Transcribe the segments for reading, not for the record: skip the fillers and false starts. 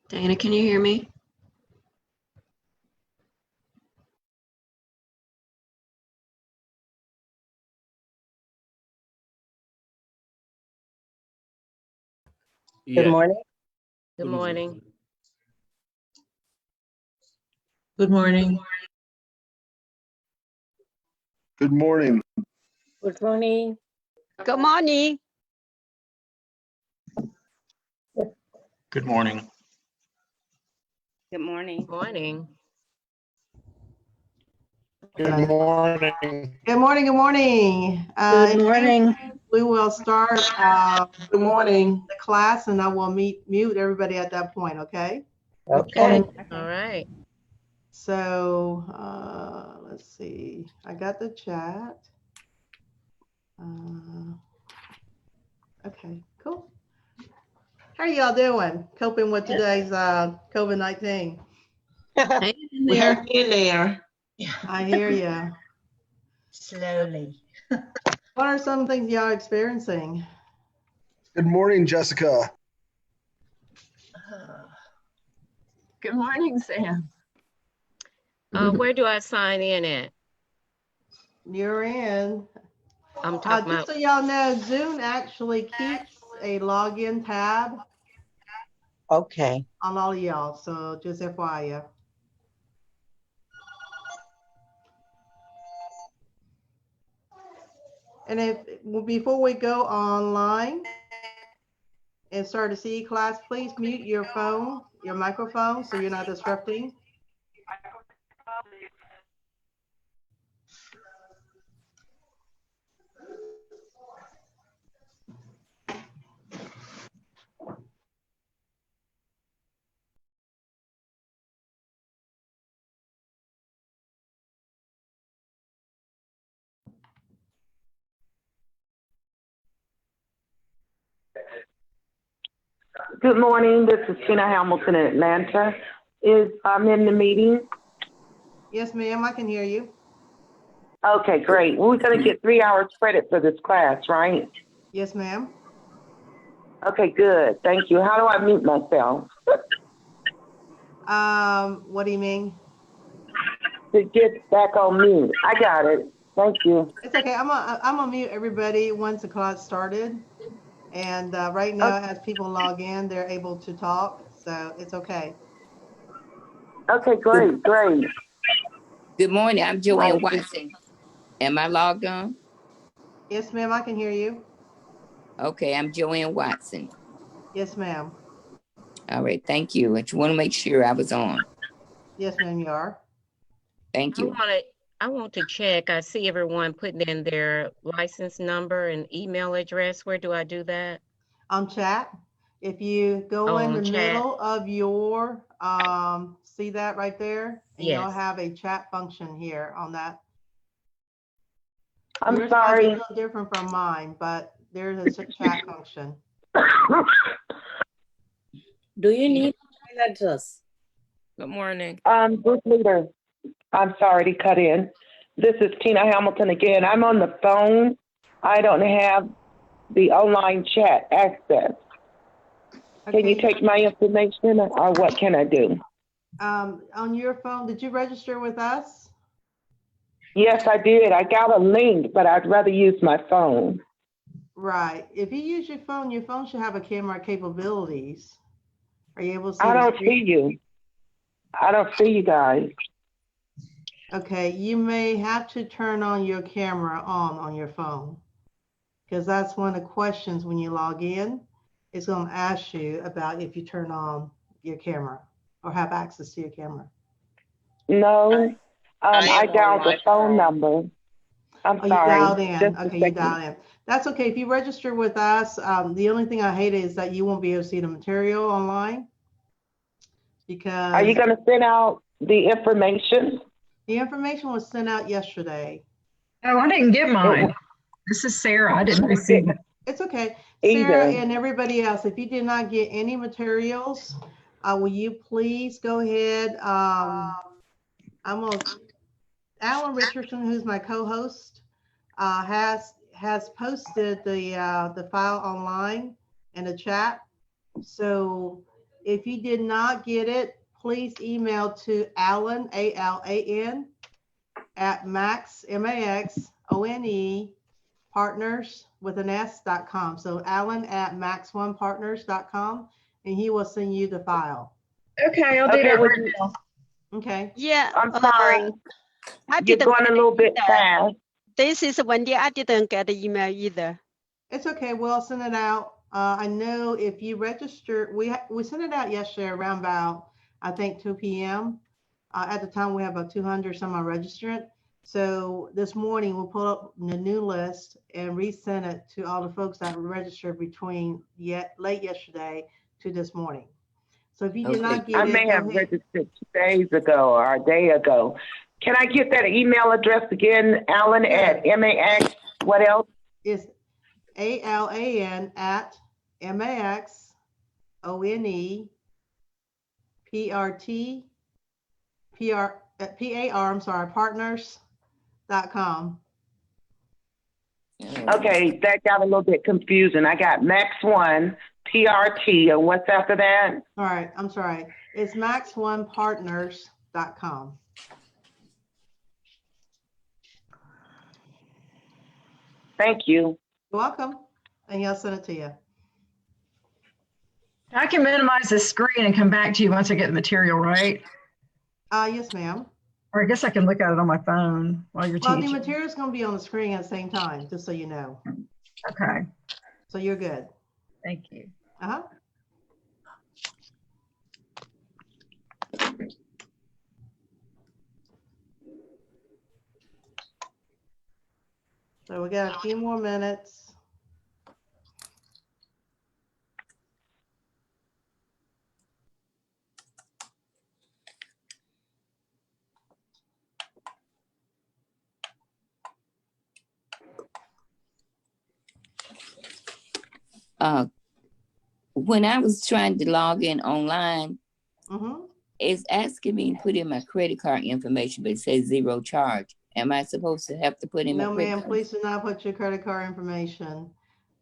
Dana, can you hear me? Good morning. Good morning. Good morning. Good morning. Good morning. Good morning. Good morning. Good morning. Morning. Good morning. Good morning. Good morning. Good morning. We will start. Good morning. The class, and I will mute everybody at that point. Okay. Okay. All right. So let's see. I got the chat. Okay. Cool. How are y'all doing? Coping with today's COVID-19? Hang in We there. are in there. I hear you. Slowly. What are some things y'all experiencing? Good morning, Jessica. Good morning, Sam. Where do I sign in at? You're in. I'm talking Just about. so y'all know, Zoom actually keeps a login tab Okay. on all of y'all. So just FYI. And before we go online and start the CE class, please mute your phone, your microphone, so you're not disrupting. Good morning. This is Tina Hamilton in Atlanta. I'm in the meeting. Yes, ma'am, I can hear you. Okay, great. We're going to get 3 hours credit for this class, right? Yes, ma'am. Okay, good. Thank you. How do I mute myself? What do you mean? To get back on mute. I got it. Thank you. It's okay. I'm gonna mute everybody once the class started. And right now, as people log in, they're able to talk. So it's okay. Okay, great. Good morning. I'm Joanne Watson. Am I logged on? Yes, ma'am, I can hear you. Okay, I'm Joanne Watson. Yes, ma'am. All right, thank you. I just want to make sure I was on. Yes, ma'am, you are. Thank you. I want to check. I see everyone putting in their license number and email address. Where do I do that? On chat. If you go in the chat. middle of your, see that right there? And Yes. you'll have a chat function here on that. I'm Yours might be sorry. a little different from mine, but there's a chat function. Do you need email address? Good morning. Group leader. I'm sorry to cut in. This is Tina Hamilton again. I'm on the phone. I don't have the online chat access. Okay. Can you take my information or what can I do? On your phone, did you register with us? Yes, I did. I got a link, but I'd rather use my phone. Right. If you use your phone should have a camera capabilities. Are you able to see? I the don't screen? see you. I don't see you guys. Okay, you may have to turn on your camera on your phone, because that's one of the questions when you log in. It's going to ask you about if you turn on your camera or have access to your camera. No, I dialed the phone number. I'm Oh, sorry. you dialed in. Just a Okay, you second. dialed in. That's okay. If you register with us, the only thing I hate is that you won't be able to see the material online. Because Are you going to send out the information? the information was sent out yesterday. Oh, I didn't get mine. This is Sarah. I didn't receive it. It's okay. Either. Sarah and everybody else, if you did not get any materials, will you please go ahead? Alan Richardson, who's my co-host, has posted the file online in the chat. So If you did not get it, please email to Alan, A-L-A-N, at Max, M-A-X-O-N-E, partners with an S.com. So Alan at max1partners.com, and he will send you the file. Okay, I'll do Okay, that would right you- now. Okay. Yeah. I'm sorry. I You're didn't going a get little bit either. fast. This is Wendy. I didn't get the email either. It's okay. We'll send it out. I know if you register, we sent it out yesterday around about, I think, 2 p.m. At the time, we have about 200 some registrant. So this morning, we'll pull up the new list and resend it to all the folks that registered between late yesterday to this morning. So if you did Okay. not get I it, may go have ahead. registered 2 days ago or a day ago. Can I get that email address again, Alan at MAX, what else? It's ALAN at MAXONE partners.com. Okay, that got a little bit confusing. I got Max1, PRT, and what's after that? All right, I'm sorry. It's max1partners.com. Thank you. You're welcome. And he'll send it to you. I can minimize the screen and come back to you once I get the material, right? Yes, ma'am. Or I guess I can look at it on my phone while you're Well, the teaching. material is going to be on the screen at the same time, just so you know. Okay, So you're good. thank you. Uh-huh. So we got a few more minutes. When I was trying to log in online, Mm-hmm. it's asking me to put in my credit card information, but it says 0 charge. Am I supposed to have to put in No, my credit ma'am, card? please do not put your credit card information.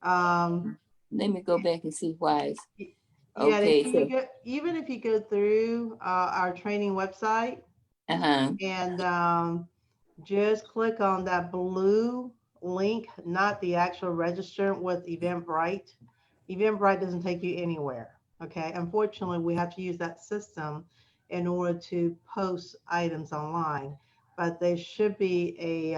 Let me go back and see why it's Yeah, okay. if you go, even if you go through our training website and just click on that blue link, not the actual register with Eventbrite. Eventbrite doesn't take you anywhere. Okay, unfortunately, we have to use that system in order to post items online, but there should be a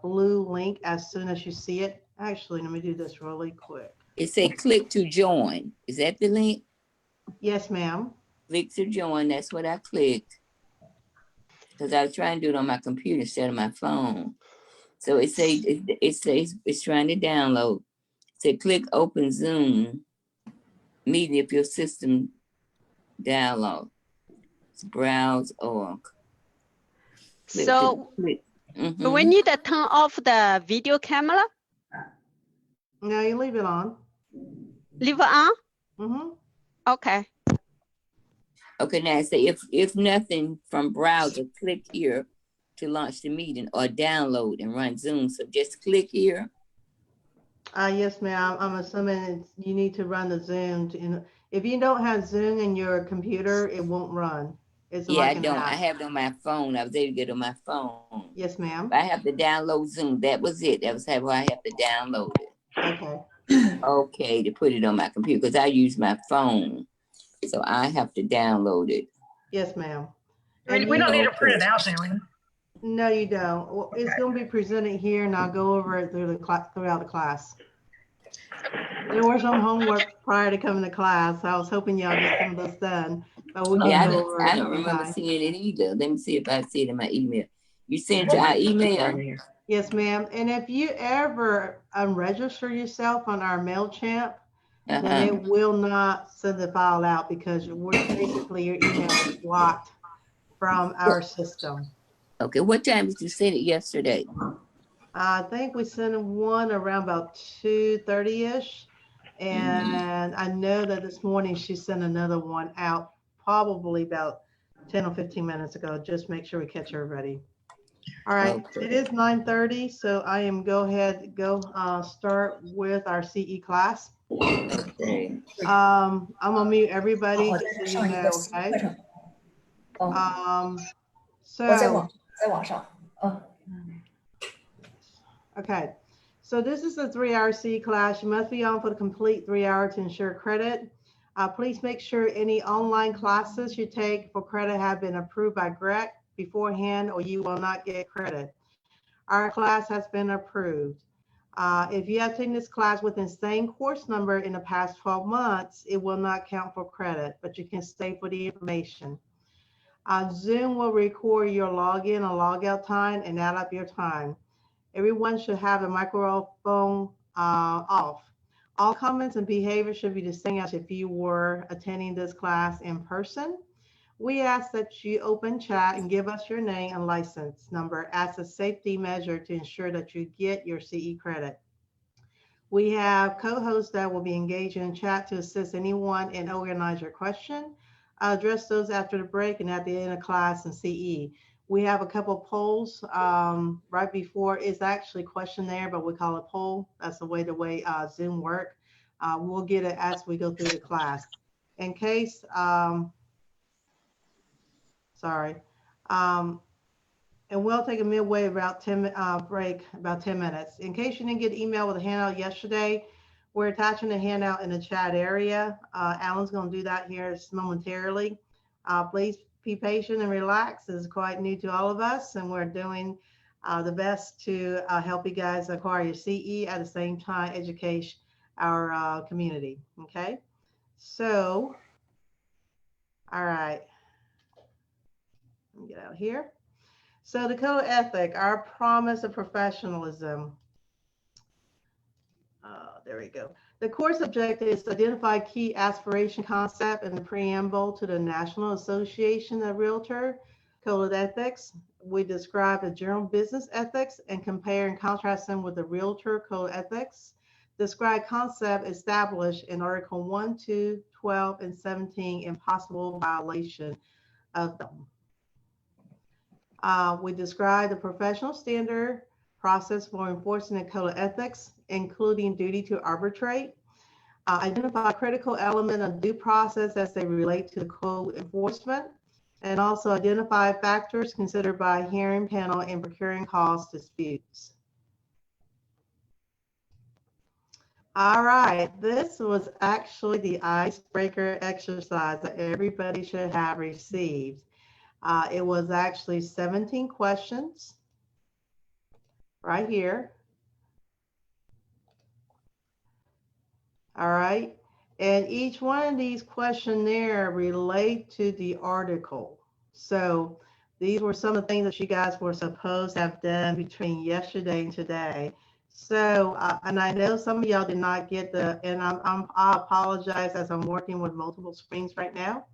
blue link as soon as you see it. Actually, let me do this really quick. It said click to join. Is that the link? Yes, ma'am. Click to join. That's what I clicked. Because I was trying to do it on my computer instead of my phone. So it says it's trying to download. It said click open Zoom meeting if your system download. It's browse org. So we need to turn off the video camera. No, you leave it on. Leave it on? Mm-hmm. Okay. Okay, now say if nothing from browser, click here to launch the meeting or download and run Zoom. So just click here. Yes, ma'am. I'm assuming you need to run the Zoom. If you don't have Zoom in your computer, it won't run. It's Yeah, like I an don't. app. I have it on my phone. I was able to get it on my phone. Yes, ma'am. I have to download Zoom. That was it. That was how I have to download it. Okay. Okay, to put it on my computer because I use my phone. So I have to download it. Yes, ma'am. We don't need to print it out, do we? No, you don't. Well, it's going to be presented here, and I'll go over it throughout the class. There was some homework prior to coming to class. I was hoping y'all get some of this done, but we can Yeah, go over it. I don't remember seeing it either. Let me see if I see it in my email. You sent your email? Yes, ma'am. And if you ever unregister yourself on our MailChimp, then it will not send the file out because basically your email is blocked from our system. Okay, what time did you send it yesterday? I think we sent one around about 2:30ish. And I know that this morning she sent another one out probably about 10 or 15 minutes ago. Just make sure we catch everybody. All right, It is 9:30, so I am start with our CE class. Okay. I'm gonna mute everybody just so you know, okay? 哦， So 我在网上，嗯。 Okay, so this is a 3-hour C class. You must be on for the complete 3 hour to ensure credit. Please make sure any online classes you take for credit have been approved by Greg beforehand, or you will not get credit. Our class has been approved. If you have taken this class with the same course number in the past 12 months, it will not count for credit, but you can stay for the information. Zoom will record your login and logout time and add up your time. Everyone should have a microphone off. All comments and behavior should be the same as if you were attending this class in person. We ask that you open chat and give us your name and license number as a safety measure to ensure that you get your CE credit. We have co-hosts that will be engaging in chat to assist anyone and organize your question. I'll address those after the break and at the end of class in CE. We have a couple polls right before. It's actually questionnaire, but we call it poll. That's the way Zoom work. We'll get it as we go through the class. In case, and we'll take a midway about 10 break, about 10 minutes. In case you didn't get email with a handout yesterday, we're attaching the handout in the chat area. Alan's going to do that here momentarily. Please be patient and relax. This is quite new to all of us, and we're doing the best to help you guys acquire your CE at the same time educate our community. Okay, so all right, let me get out here. So the code of ethic, our promise of professionalism. There we go. The course objective is to identify key aspiration concept in the preamble to the National Association of Realtor Code of Ethics. We describe the general business ethics and compare and contrast them with the Realtor Code of Ethics. Describe concept established in Article 1, 2, 12, and 17 and possible violation of them. We describe the professional standard process for enforcing the Code of Ethics, including duty to arbitrate. Identify critical element of due process as they relate to the code enforcement, and also identify factors considered by hearing panel in procuring cost disputes. All right, this was actually the icebreaker exercise that everybody should have received. It was actually 17 questions right here. All right, and each one of these questionnaire relate to the article. So these were some of the things that you guys were supposed to have done between yesterday and today. So, and I know some of y'all did not get the, and I apologize as I'm working with multiple screens right now.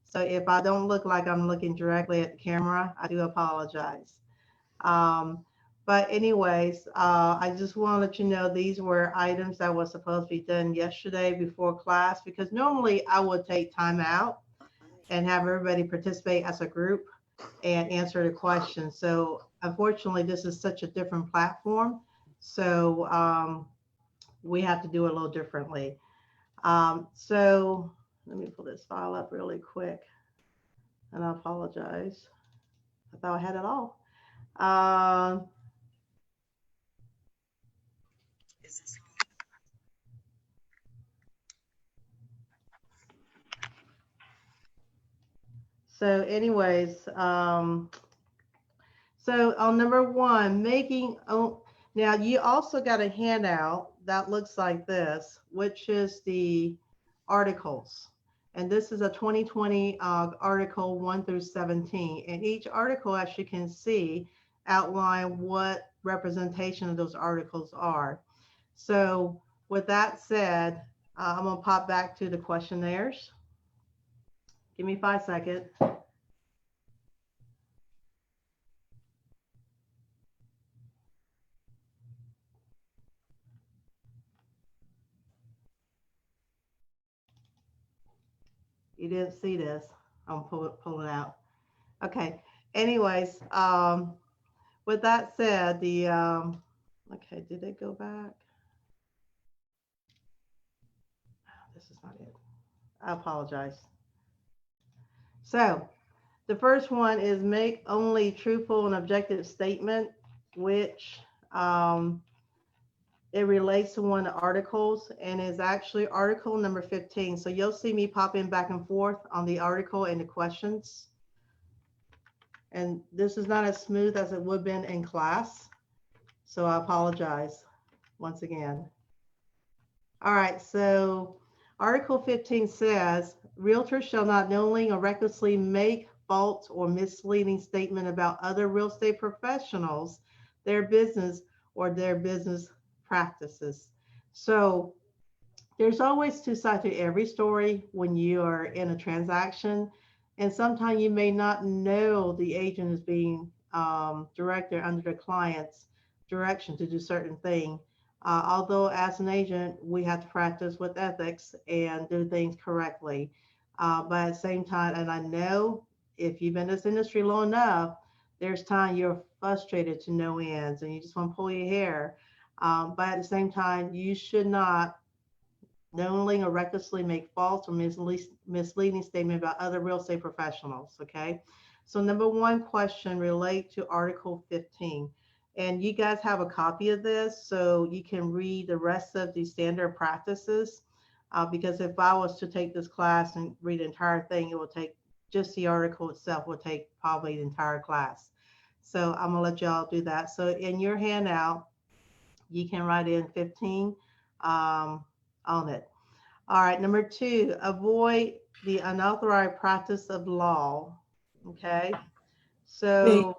So if I don't look like I'm looking directly at the camera, I do apologize. But anyways, I just want to let you know these were items that were supposed to be done yesterday before class, because normally I would take time out and have everybody participate as a group and answer the questions. So unfortunately, this is such a different platform. So we have to do it a little differently. So let me pull this file up really quick, and I apologize. I thought I had it all. So anyways, so on number one, making, now you also got a handout that looks like this, which is the articles. And this is a 2020 article 1 through 17. And each article, as you can see, outline what representation of those articles are. So with that said, I'm gonna pop back to the questionnaires. Give me 5 seconds. You didn't see this. I'll pull it out. Okay. Anyways, with that said, the okay, did it go back? This is not it. I apologize. So the first one is make only truthful and objective statement, which it relates to one of the articles and is actually article number 15. So you'll see me popping back and forth on the article and the questions. And this is not as smooth as it would have been in class. So I apologize once again. All right, so Article 15 says, realtors shall not knowingly or recklessly make false or misleading statement about other real estate professionals, their business, or their business practices. So there's always two sides to every story when you are in a transaction. And sometimes you may not know the agent is being directed under the client's direction to do certain thing. Although as an agent, we have to practice with ethics and do things correctly. But at the same time, and I know if you've been in this industry long enough, there's time you're frustrated to no ends and you just want to pull your hair. But at the same time, you should not knowingly or recklessly make false or misleading statement about other real estate professionals, okay? So number one question relate to Article 15. And you guys have a copy of this, so you can read the rest of the standard practices. Because if I was to take this class and read the entire thing, it will take, just the article itself will take probably the entire class. So I'm gonna let y'all do that. So in your handout, you can write in 15 on it. All right, number two, avoid the unauthorized practice of law. Okay, so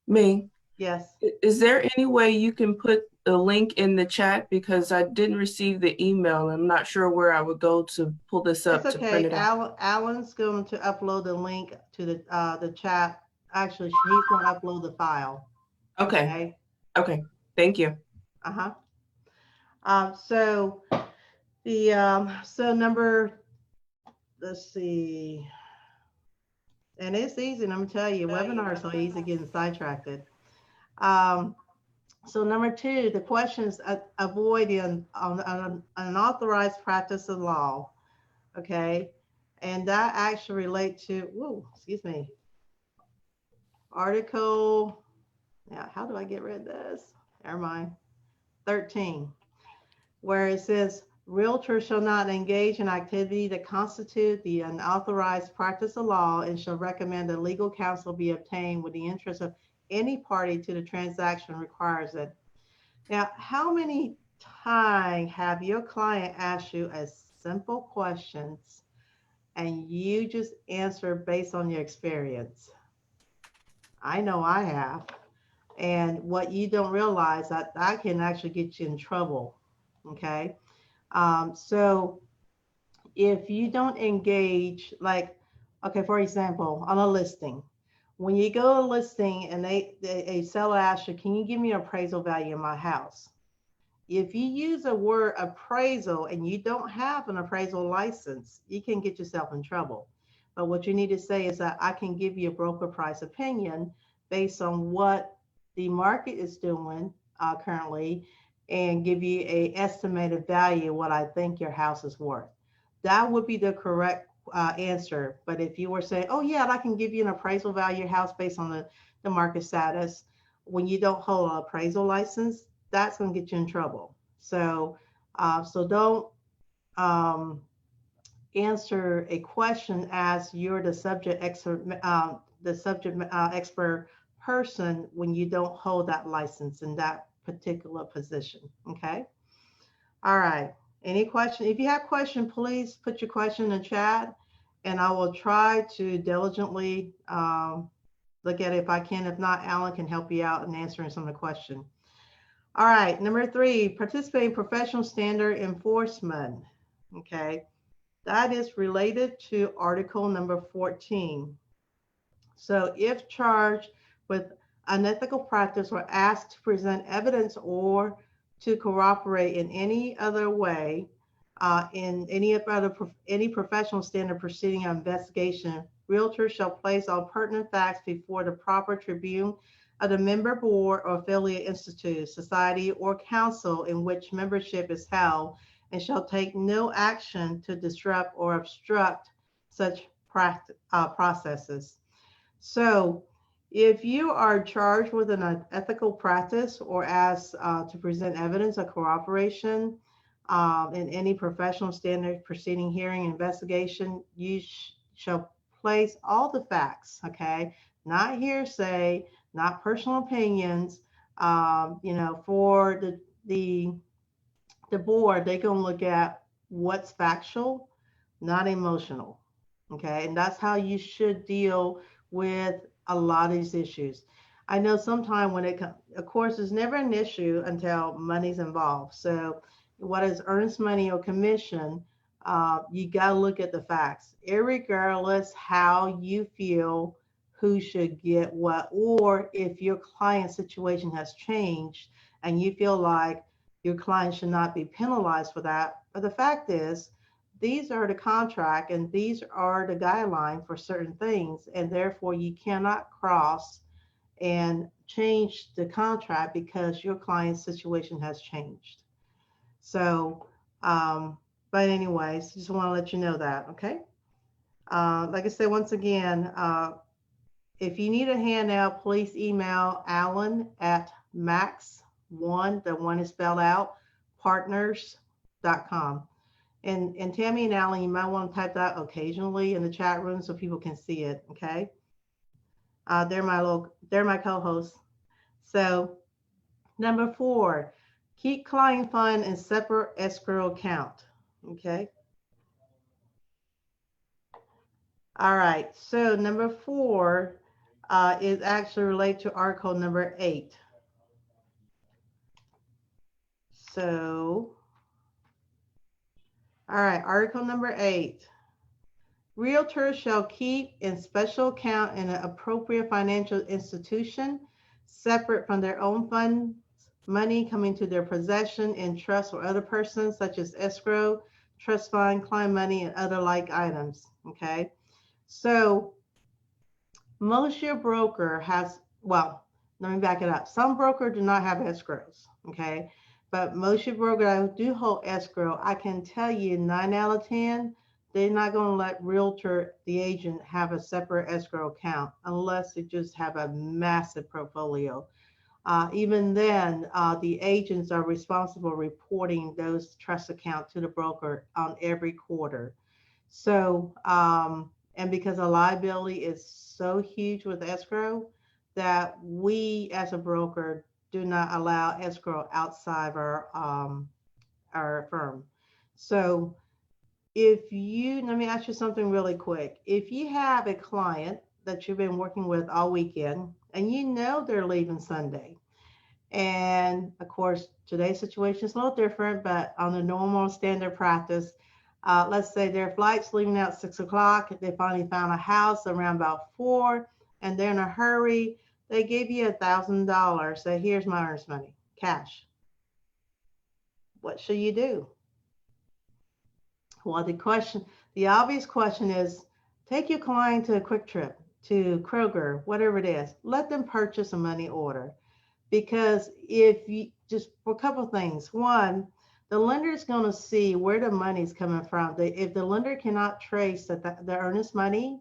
Ming, yes. is there any way you can put the link in the chat, because I didn't receive the email. I'm not sure where I would go to pull this up It's to print okay. it out. Alan's going to upload the link to the chat. Actually, he's going to upload the file. Okay. Okay. Thank you. So the so number, let's see, and it's easy. And I'm gonna tell you, webinars are so easy getting sidetracked. So number two, the question is avoid the unauthorized practice of law. Okay, and that actually relates to, whoa, excuse me, article, now how do I get rid of this? Never mind, 13, where it says realtors shall not engage in activity that constitute the unauthorized practice of law and shall recommend that legal counsel be obtained with the interest of any party to the transaction requires it. Now, how many times have your client asked you a simple questions and you just answer based on your experience? I know I have. And what you don't realize that can actually get you in trouble. Okay. So if you don't engage, like, okay, for example, on a listing, when you go to a listing and a seller asks you, can you give me an appraisal value in my house? If you use a word appraisal and you don't have an appraisal license, you can get yourself in trouble. But what you need to say is that I can give you a broker price opinion based on what the market is doing currently and give you a estimated value of what I think your house is worth. That would be the correct answer. But if you were saying, oh yeah, I can give you an appraisal value of your house based on the market status, when you don't hold an appraisal license, that's going to get you in trouble. So, so don't answer a question as you're the subject expert, expert person when you don't hold that license in that particular position. Okay. All right. Any question? If you have a question, please put your question in the chat, and I will try to diligently look at it if I can. If not, Alan can help you out in answering some of the questions. All right. Number three, participate in professional standard enforcement. Okay. That is related to article number 14. So if charged with unethical practice or asked to present evidence or to cooperate in any other way, in any professional standard proceeding or investigation, realtors shall place all pertinent facts before the proper tribune of the member board or affiliate institute, society, or council in which membership is held, and shall take no action to disrupt or obstruct such processes. So if you are charged with an unethical practice or asked to present evidence of cooperation in any professional standard proceeding, hearing, investigation, you shall place all the facts, okay? Not hearsay, not personal opinions. For the board, they're going to look at what's factual, not emotional, okay? And that's how you should deal with a lot of these issues. I know sometimes when it comes, of course, it's never an issue until money's involved. So what is earnest money or commission, you got to look at the facts, irregardless how you feel who should get what, or if your client's situation has changed and you feel like your client should not be penalized for that. But the fact is, these are the contract and these are the guideline for certain things, and therefore you cannot cross and change the contract because your client's situation has changed. So, but anyways, just want to let you know that, okay? Like I said, once again, if you need a handout, please email Alan at max1, the one is spelled out, partners.com. And Tammy and Alan, you might want to type that occasionally in the chat room so people can see it, okay? They're my co-hosts. So number 4, keep client fund in separate escrow account, okay? All right, so number 4 is actually related to article number 8. So, all right, article number 8. Realtors shall keep in special account in an appropriate financial institution, separate from their own funds, money coming to their possession in trust or other persons, such as escrow, trust fund, client money, and other like items, okay? So most your broker has, well, let me back it up. Some brokers do not have escrows, okay? But most your brokers do hold escrow. I can tell you 9 out of 10, they're not going to let Realtor, the agent, have a separate escrow account unless they just have a massive portfolio. Even then, the agents are responsible reporting those trust accounts to the broker on every quarter. So, and because the liability is so huge with escrow that we as a broker do not allow escrow outside of our firm. So if you, let me ask you something really quick. If you have a client that you've been working with all weekend and you know they're leaving Sunday, and of course, today's situation is a little different, but on the normal standard practice, let's say their flight's leaving out 6 o'clock. They finally found a house around about 4, and they're in a hurry. They gave you $1,000. So here's my earnest money, cash. What should you do? Well, the obvious question is, take your client to a Quick Trip, to Kroger, whatever it is. Let them purchase a money order. Because if you, just for a couple of things. One, the lender is going to see where the money is coming from. If the lender cannot trace the earnest money,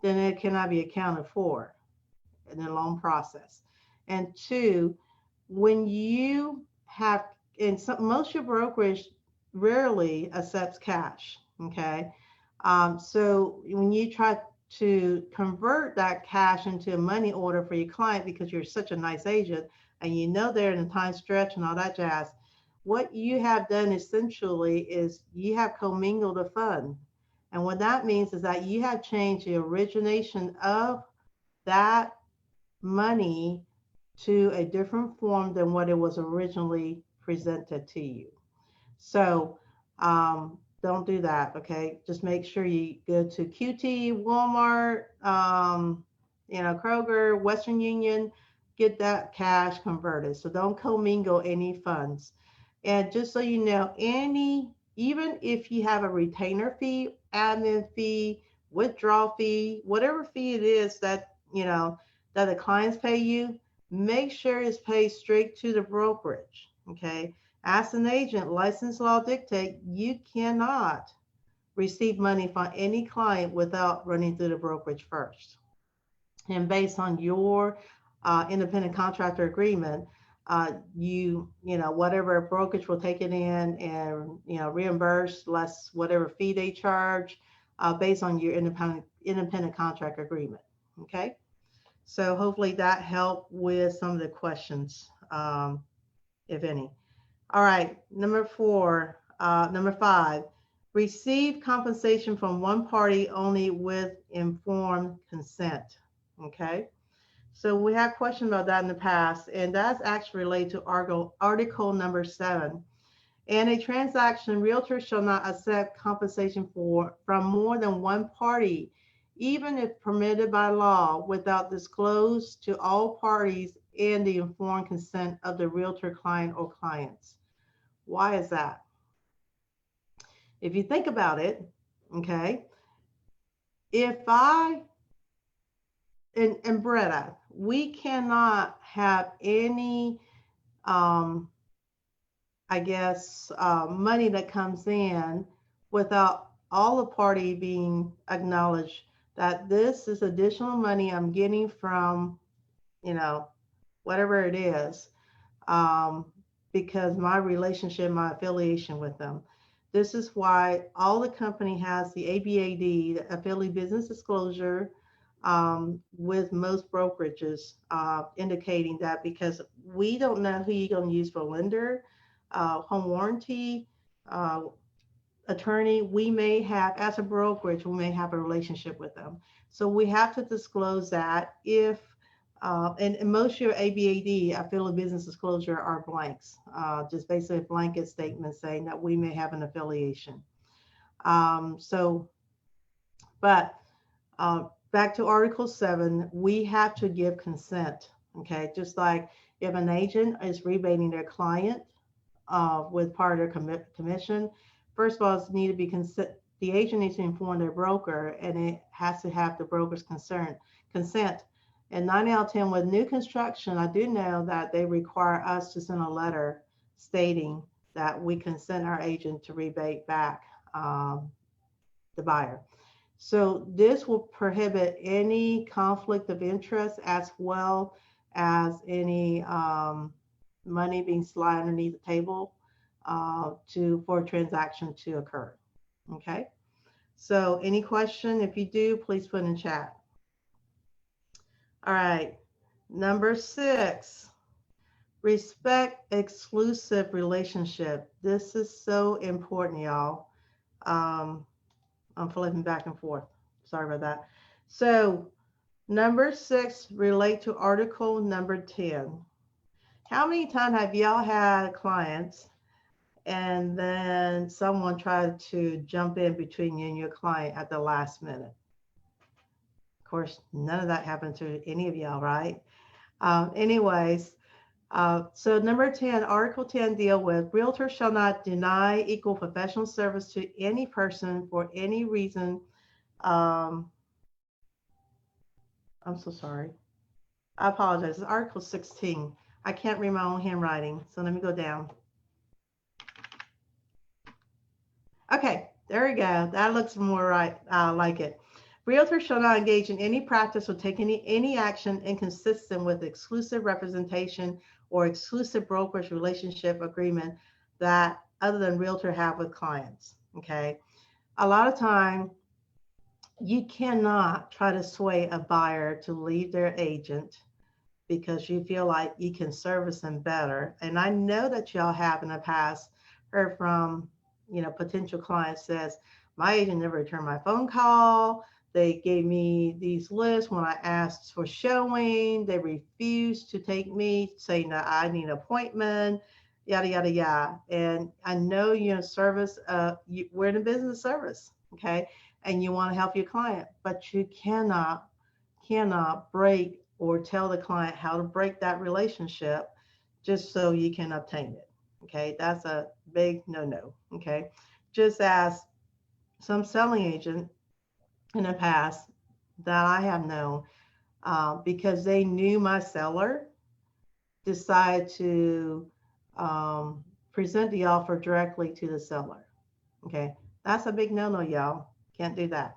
then it cannot be accounted for in the loan process. And 2, when you have, most of your brokerage rarely accepts cash, okay? So when you try to convert that cash into a money order for your client because you're such a nice agent and you know they're in a time stretch and all that jazz, what you have done essentially is you have commingled a fund. And what that means is that you have changed the origination of that money to a different form than what it was originally presented to you. So don't do that, okay? Just make sure you go to QT, Walmart, Kroger, Western Union, get that cash converted. So don't commingle any funds. And just so you know, even if you have a retainer fee, admin fee, withdrawal fee, whatever fee it is that, that the clients pay you, make sure it's paid straight to the brokerage, okay? As an agent, licensed law dictate you cannot receive money from any client without running through the brokerage first. And based on your independent contractor agreement, whatever brokerage will take it in and, reimburse less whatever fee they charge based on your independent contract agreement. Okay. So hopefully that helped with some of the questions, if any. All right. Number 5, receive compensation from one party only with informed consent. Okay. So we had questions about that in the past, and that's actually related to article number 7. In a transaction, realtor shall not accept compensation from more than one party, even if permitted by law, without disclose to all parties and the informed consent of the realtor client or clients. Why is that? If you think about it, okay, if I and Bretta, we cannot have any, money that comes in without all the party being acknowledged that this is additional money I'm getting from, whatever it is, because my relationship, my affiliation with them. This is why all the company has the ABAD, the affiliate business disclosure, with most brokerages, indicating that because we don't know who you're going to use for lender, home warranty, attorney, we may have, as a brokerage, we may have a relationship with them. So we have to disclose that if, and most of your ABAD, affiliate business disclosure, are blanks, just basically a blanket statement saying that we may have an affiliation. Back to Article 7, we have to give consent, okay? Just like if an agent is rebating their client with part of their commission, first of all, it needs to be the agent needs to inform their broker, and it has to have the broker's consent. And 9 out of 10 with new construction, I do know that they require us to send a letter stating that we consent our agent to rebate back the buyer. So this will prohibit any conflict of interest as well as any money being slid underneath the table for a transaction to occur. Okay. So any question? If you do, please put in chat. All right. Number 6, respect exclusive relationship. This is so important, y'all. I'm flipping back and forth. Sorry about that. So number 6 relate to article number 10. How many times have y'all had clients and then someone tried to jump in between you and your client at the last minute? Of course, none of that happened to any of y'all, right? So number 10, Article 10 deal with realtor shall not deny equal professional service to any person for any reason. I'm so sorry. I apologize. It's Article 16. I can't read my own handwriting, so let me go down. Okay, there we go. That looks more right, like it. Realtor shall not engage in any practice or take any action inconsistent with exclusive representation or exclusive brokerage relationship agreement that other than realtor have with clients. Okay. A lot of time you cannot try to sway a buyer to leave their agent because you feel like you can service them better. And I know that y'all have in the past heard from, potential clients says, my agent never returned my phone call. They gave me these lists when I asked for showing. They refused to take me, saying that I need an appointment, yada, yada, yada. And I know you're in service, we're in the business of service, okay? And you want to help your client, but you cannot break or tell the client how to break that relationship just so you can obtain it, okay? That's a big no-no, okay? Just as some selling agent in the past that I have known, because they knew my seller, decided to present the offer directly to the seller. Okay, that's a big no-no, y'all. Can't do that.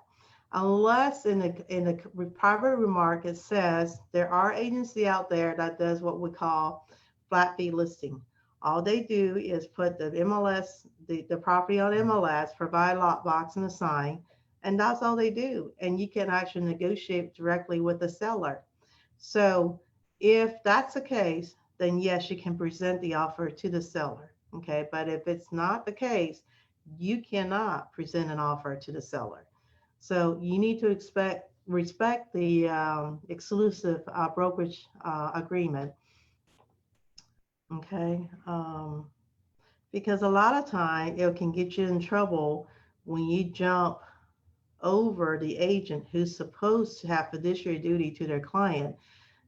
Unless in the private remark, it says there are agency out there that does what we call flat fee listing. All they do is put the MLS, the property on MLS, provide a lockbox and a sign, and that's all they do. And you can actually negotiate directly with the seller. So if that's the case, then yes, you can present the offer to the seller. Okay, but if it's not the case, you cannot present an offer to the seller. So you need to respect the exclusive brokerage agreement. Okay, because a lot of time it can get you in trouble when you jump over the agent who's supposed to have fiduciary duty to their client,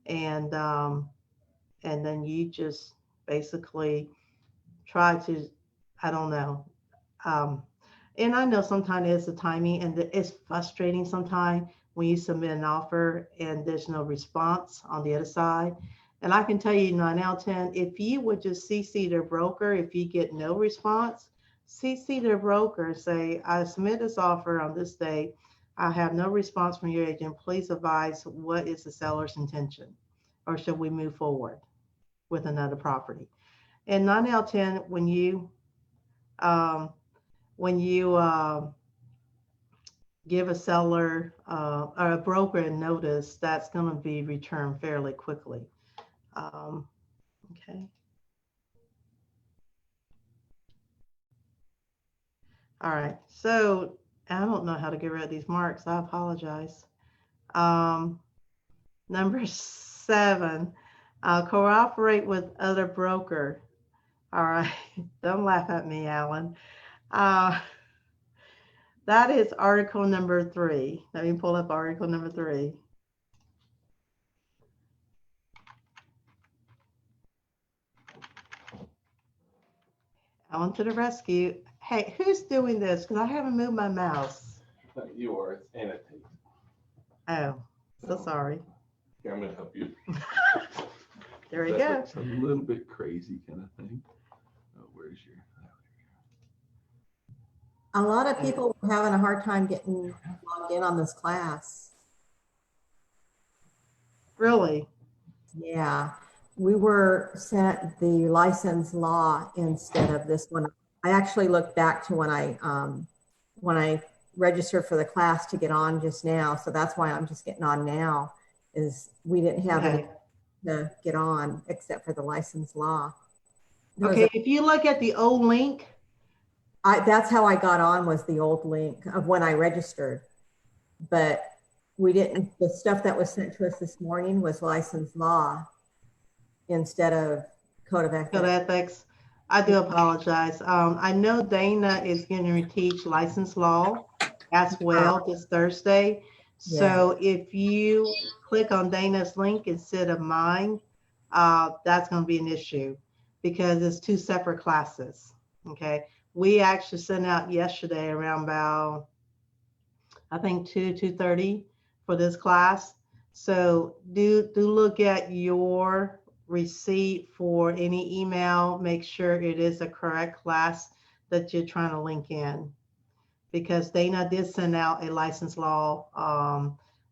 and then you just basically try to, I don't know. And I know sometimes it's the timing, and it's frustrating sometimes when you submit an offer and there's no response on the other side. And I can tell you 9 out of 10, if you would just CC their broker, if you get no response, CC their broker, say, I submit this offer on this day. I have no response from your agent. Please advise what is the seller's intention, or should we move forward with another property? And 9 out of 10, when you give a seller or a broker a notice, that's going to be returned fairly quickly. Okay. All right. So I don't know how to get rid of these marks. I apologize. Number 7, cooperate with other broker. All right. Don't laugh at me, Alan. That is article number 3. Let me pull up article number 3. Alan to the rescue. Hey, who's doing this? Because I haven't moved my mouse. You are. It's annotated. Oh, so sorry. Here, I'm going to help you. There we go. It's a little bit crazy kind of thing. Oh, where's your... A lot of people were having a hard time getting logged in on this class. Really? Yeah, we were sent the license law instead of this one. I actually looked back to when I registered for the class to get on just now. So that's why I'm just getting on now, is we didn't have any to get on except for the license law. Okay, if you look at the old link, that's how I got on, was the old link of when I registered, but we didn't, the stuff that was sent to us this morning was license law instead of code of ethics. Code of ethics. I do apologize. I know Dana is going to teach license law as well this Thursday. So if you click on Dana's link instead of mine, that's going to be an issue because it's 2 separate classes. Okay. We actually sent out yesterday around about, I think 2:30 for this class. So do look at your receipt for any email. Make sure it is a correct class that you're trying to link in, because Dana did send out a license law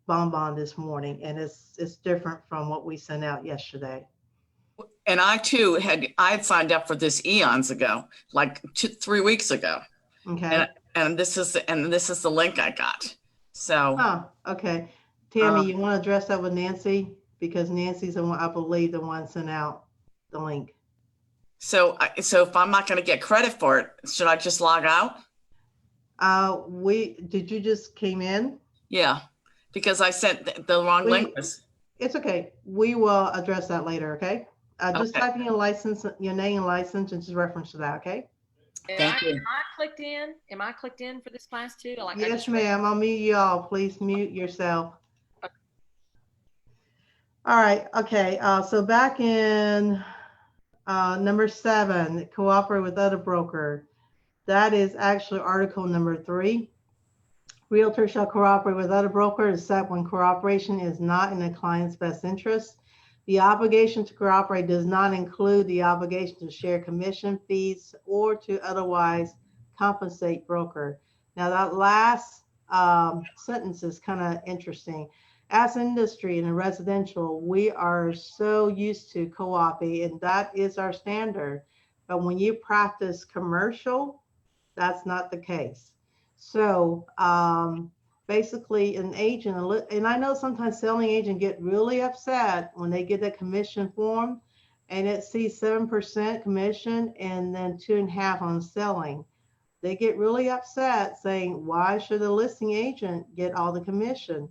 bonbon this morning, and it's different from what we sent out yesterday. And I too had signed up for this eons ago, like 3 weeks ago. Okay. And this is the link I got. So. Okay. Tammy, you want to address that with Nancy, because Nancy's the one, I believe, the one sent out the link. So if I'm not going to get credit for it, should I just log out? Did you just came in? Yeah, because I sent the wrong link. It's okay. We will address that later. Okay. Just type in your license, your name and license, and just reference to that. Okay. Thank you. Am I clicked in? Am I clicked in for this class too? Like, yes, ma'am. I'll mute you all. Please mute yourself. Okay. All right. Okay. So back in number 7, cooperate with other broker. That is actually article number 3. Realtor shall cooperate with other broker except when cooperation is not in the client's best interest. The obligation to cooperate does not include the obligation to share commission fees or to otherwise compensate broker. Now that last sentence is kind of interesting. As an industry in a residential, we are so used to co-oping, and that is our standard. But when you practice commercial, that's not the case. So basically an agent, and I know sometimes selling agent get really upset when they get that commission form and it sees 7% commission and then 2.5% on selling. They get really upset saying, why should the listing agent get all the commission?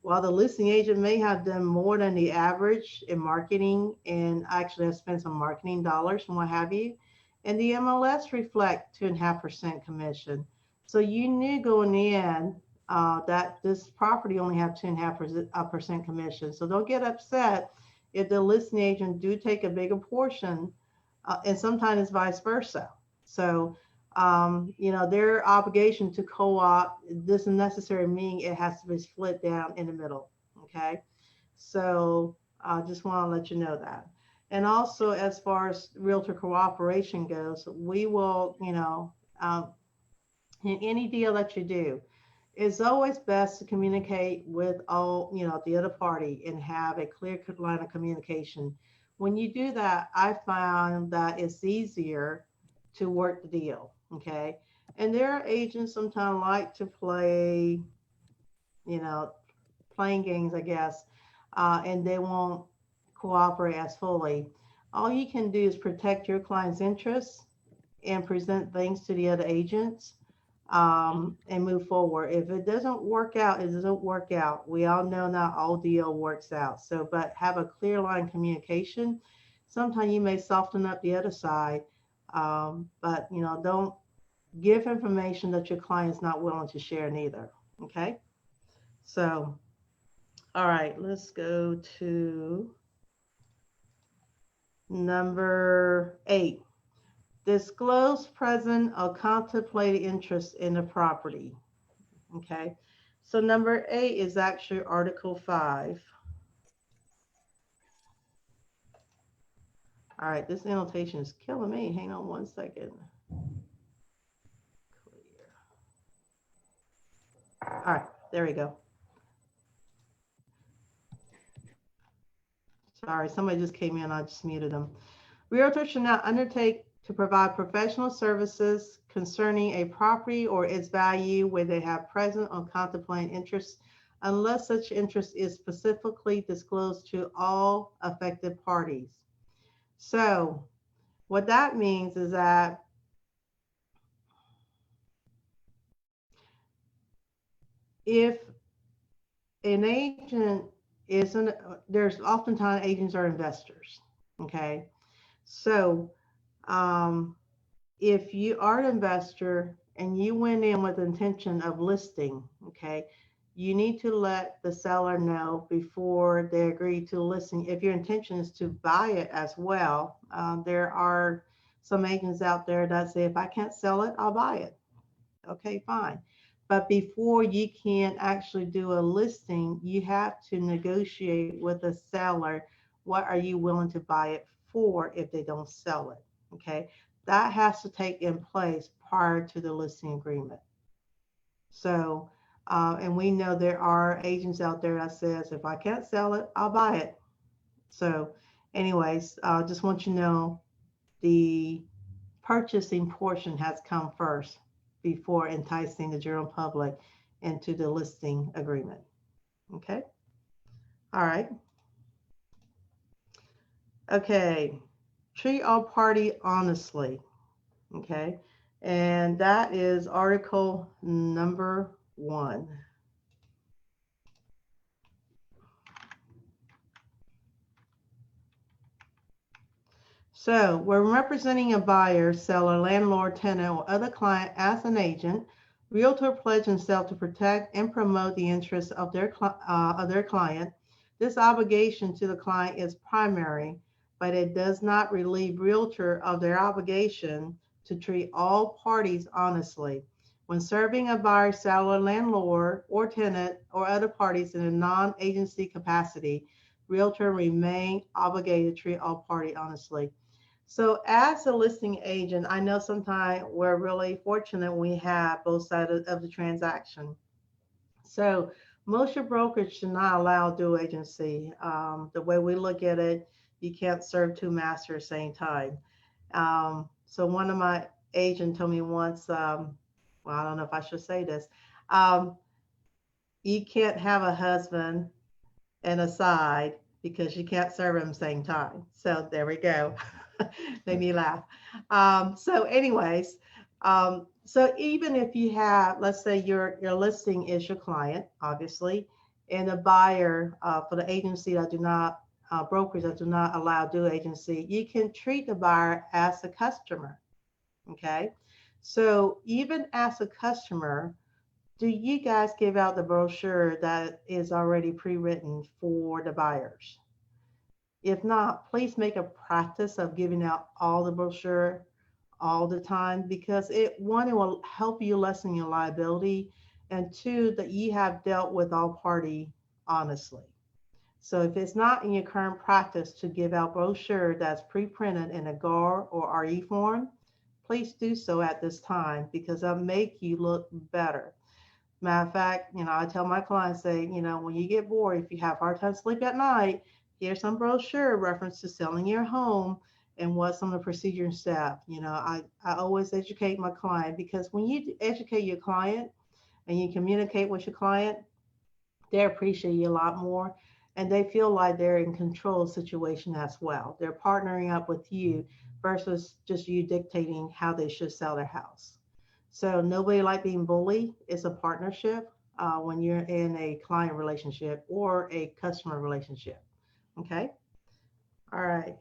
While the listing agent may have done more than the average in marketing and actually have spent some marketing dollars and what have you, and the MLS reflect 2.5% commission. So you knew going in that this property only have 2.5% commission. So don't get upset if the listing agent do take a bigger portion, and sometimes it's vice versa. So you know, their obligation to co-op doesn't necessarily mean it has to be split down in the middle. Okay, so I just want to let you know that. And also, as far as realtor cooperation goes, we will, you know, in any deal that you do, it's always best to communicate with all, you know, the other party and have a clear line of communication. When you do that, I found that it's easier to work the deal. Okay. And there are agents sometimes like to play, you know, playing games, I guess, and they won't cooperate as fully. All you can do is protect your client's interests and present things to the other agents and move forward. If it doesn't work out, it doesn't work out. We all know not all deal works out. So, but have a clear line of communication. Sometimes you may soften up the other side, but you know, don't give information that your client's not willing to share neither. Okay. So, all right, let's go to number 8. Disclose present or contemplated interest in the property. Okay. So number 8 is actually Article 5. All right, this annotation is killing me. Hang on one second. All right, there we go. Sorry, somebody just came in. I just muted them. Realtor should not undertake to provide professional services concerning a property or its value where they have present or contemplated interest unless such interest is specifically disclosed to all affected parties. So what that means is that if an agent isn't, there's oftentimes agents are investors, okay? So if you are an investor and you went in with the intention of listing, okay, you need to let the seller know before they agree to listing. If your intention is to buy it as well, there are some agents out there that say, if I can't sell it, I'll buy it. Okay, fine. But before you can actually do a listing, you have to negotiate with the seller. What are you willing to buy it for if they don't sell it? Okay, that has to take in place prior to the listing agreement. So, and we know there are agents out there that says, if I can't sell it, I'll buy it. So anyways, just want you to know the purchasing portion has come first before enticing the general public into the listing agreement. Okay. All right. Okay. Treat all party honestly. Okay. And that is article number 1. So when representing a buyer, seller, landlord, tenant, or other client as an agent, realtor pledge himself to protect and promote the interests of their client. This obligation to the client is primary, but it does not relieve realtor of their obligation to treat all parties honestly. When serving a buyer, seller, landlord, or tenant, or other parties in a non-agency capacity, Realtor remain obligated to treat all parties honestly. So as a listing agent, I know sometimes we're really fortunate we have both sides of the transaction. So most your brokers should not allow dual agency. The way we look at it, you can't serve two masters at the same time. So one of my agents told me once, well, I don't know if I should say this. You can't have a husband and a side because you can't serve them at the same time. So there we go. Made me laugh. So anyways, so even if you have, let's say your listing is your client, obviously, and a buyer for the agency that do not, brokers that do not allow dual agency, you can treat the buyer as a customer, okay? So even as a customer, do you guys give out the brochure that is already pre-written for the buyers? If not, please make a practice of giving out all the brochure all the time, because one, it will help you lessen your liability, and two, that you have dealt with all party honestly. So if it's not in your current practice to give out brochure that's pre-printed in a GAR or RE form, please do so at this time, because that'll make you look better. Matter of fact, I tell my clients, say, when you get bored, if you have a hard time sleep at night, here's some brochure reference to selling your home and what some of the procedure and steps. I always educate my client, because when you educate your client and you communicate with your client, they appreciate you a lot more, and they feel like they're in control of the situation as well. They're partnering up with you versus just you dictating how they should sell their house. So nobody like being bullied. It's a partnership when you're in a client relationship or a customer relationship. Okay. All right.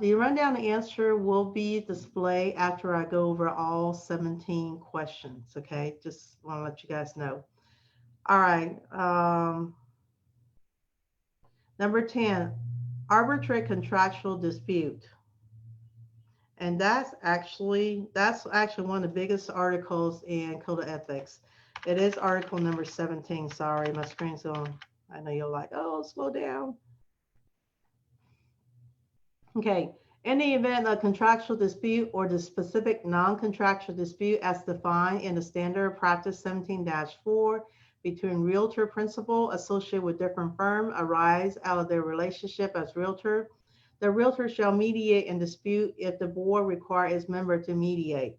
The rundown answer will be displayed after I go over all 17 questions. Okay. Just want to let you guys know. All right. Number 10, arbitrate contractual dispute. And that's actually one of the biggest articles in Code of Ethics. It is article number 17. Sorry, my screen's on. I know you're like, oh, slow down. Okay. In the event of contractual dispute or the specific non-contractual dispute as defined in the standard practice 17-4 between realtor principal associated with different firm arise out of their relationship as realtor, the realtor shall mediate in dispute if the board requires its member to mediate.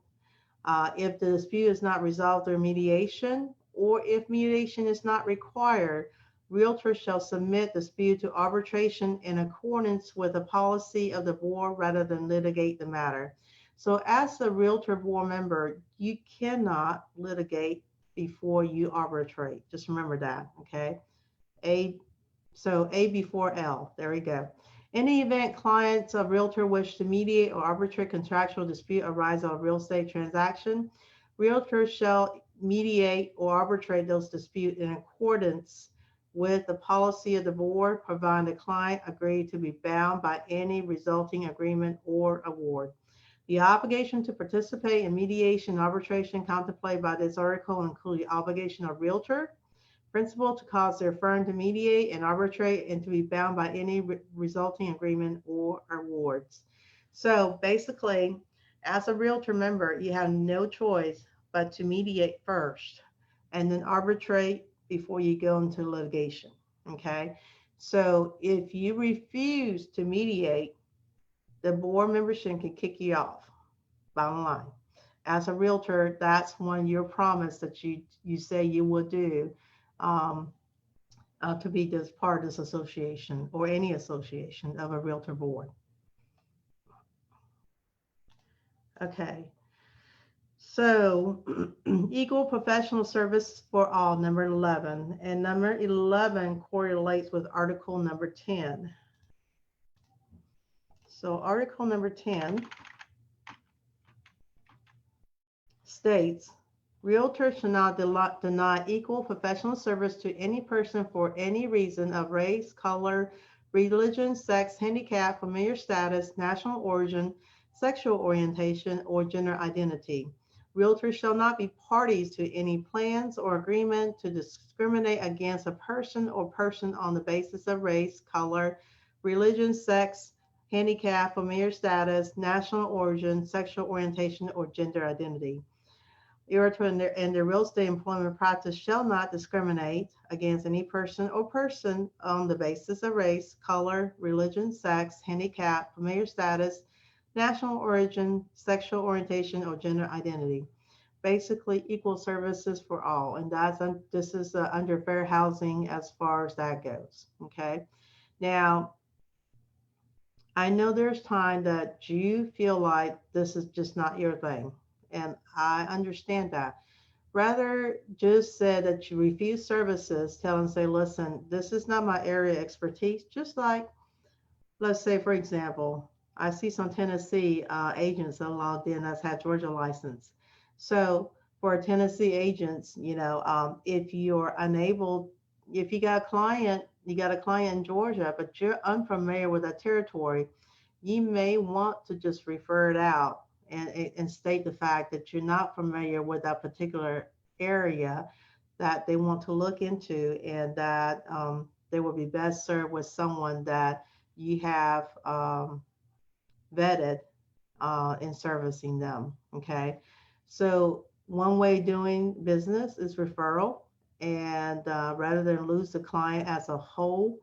If the dispute is not resolved through mediation, or if mediation is not required, realtor shall submit dispute to arbitration in accordance with the policy of the board rather than litigate the matter. So as a realtor board member, you cannot litigate before you arbitrate. Just remember that, okay? A before L, there we go. In the event clients of realtor wish to mediate or arbitrate contractual dispute arise out of real estate transaction, realtor shall mediate or arbitrate those disputes in accordance with the policy of the board, providing the client agree to be bound by any resulting agreement or award. The obligation to participate in mediation and arbitration contemplated by this article include the obligation of realtor principal to cause their firm to mediate and arbitrate and to be bound by any resulting agreement or awards. So basically, as a realtor member, you have no choice but to mediate first and then arbitrate before you go into litigation, okay? So if you refuse to mediate, the board membership can kick you off, bottom line. As a realtor, that's one of your promise that you say you will do to be this part of this association or any association of a realtor board. Okay. So equal professional service for all, number 11. And number 11 correlates with article number 10. So article number 10 states, realtors shall not deny equal professional service to any person for any reason of race, color, religion, sex, handicap, familiar status, national origin, sexual orientation, or gender identity. Realtors shall not be parties to any plans or agreement to discriminate against a person or person on the basis of race, color, religion, sex, handicap, familiar status, national origin, sexual orientation, or gender identity. Realtor and their real estate employment practice shall not discriminate against any person or person on the basis of race, color, religion, sex, handicap, familiar status, national origin, sexual orientation, or gender identity. Basically, equal services for all, and this is under fair housing as far as that goes. Okay, now I know there's time that you feel like this is just not your thing, and I understand that. Rather just say that you refuse services, tell and say, listen, this is not my area of expertise. Just like, let's say, for example, I see some Tennessee agents that logged in that's had Georgia license. So for Tennessee agents, if you're unable, if you got a client in Georgia, but you're unfamiliar with that territory, you may want to just refer it out and state the fact that you're not familiar with that particular area that they want to look into, and that they will be best served with someone that you have vetted in servicing them. Okay, so one way doing business is referral, and rather than lose the client as a whole,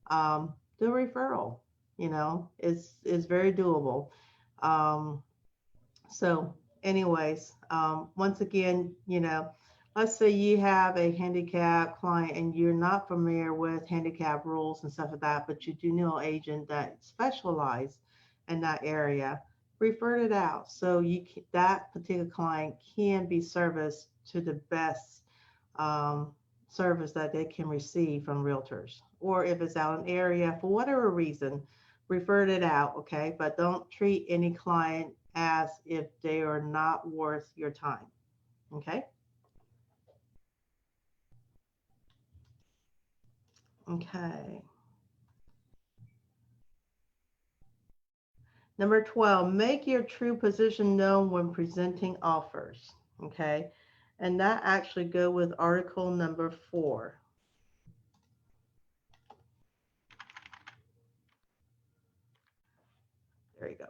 do referral. It's very doable. So anyways, once again, let's say you have a handicap client and you're not familiar with handicap rules and stuff like that, but you do know an agent that specializes in that area, refer it out. So that particular client can be serviced to the best service that they can receive from realtors. Or if it's out in area, for whatever reason, refer it out, okay? But don't treat any client as if they are not worth your time, okay? Okay. Number 12, make your true position known when presenting offers, okay? And that actually go with article number 4. There you go.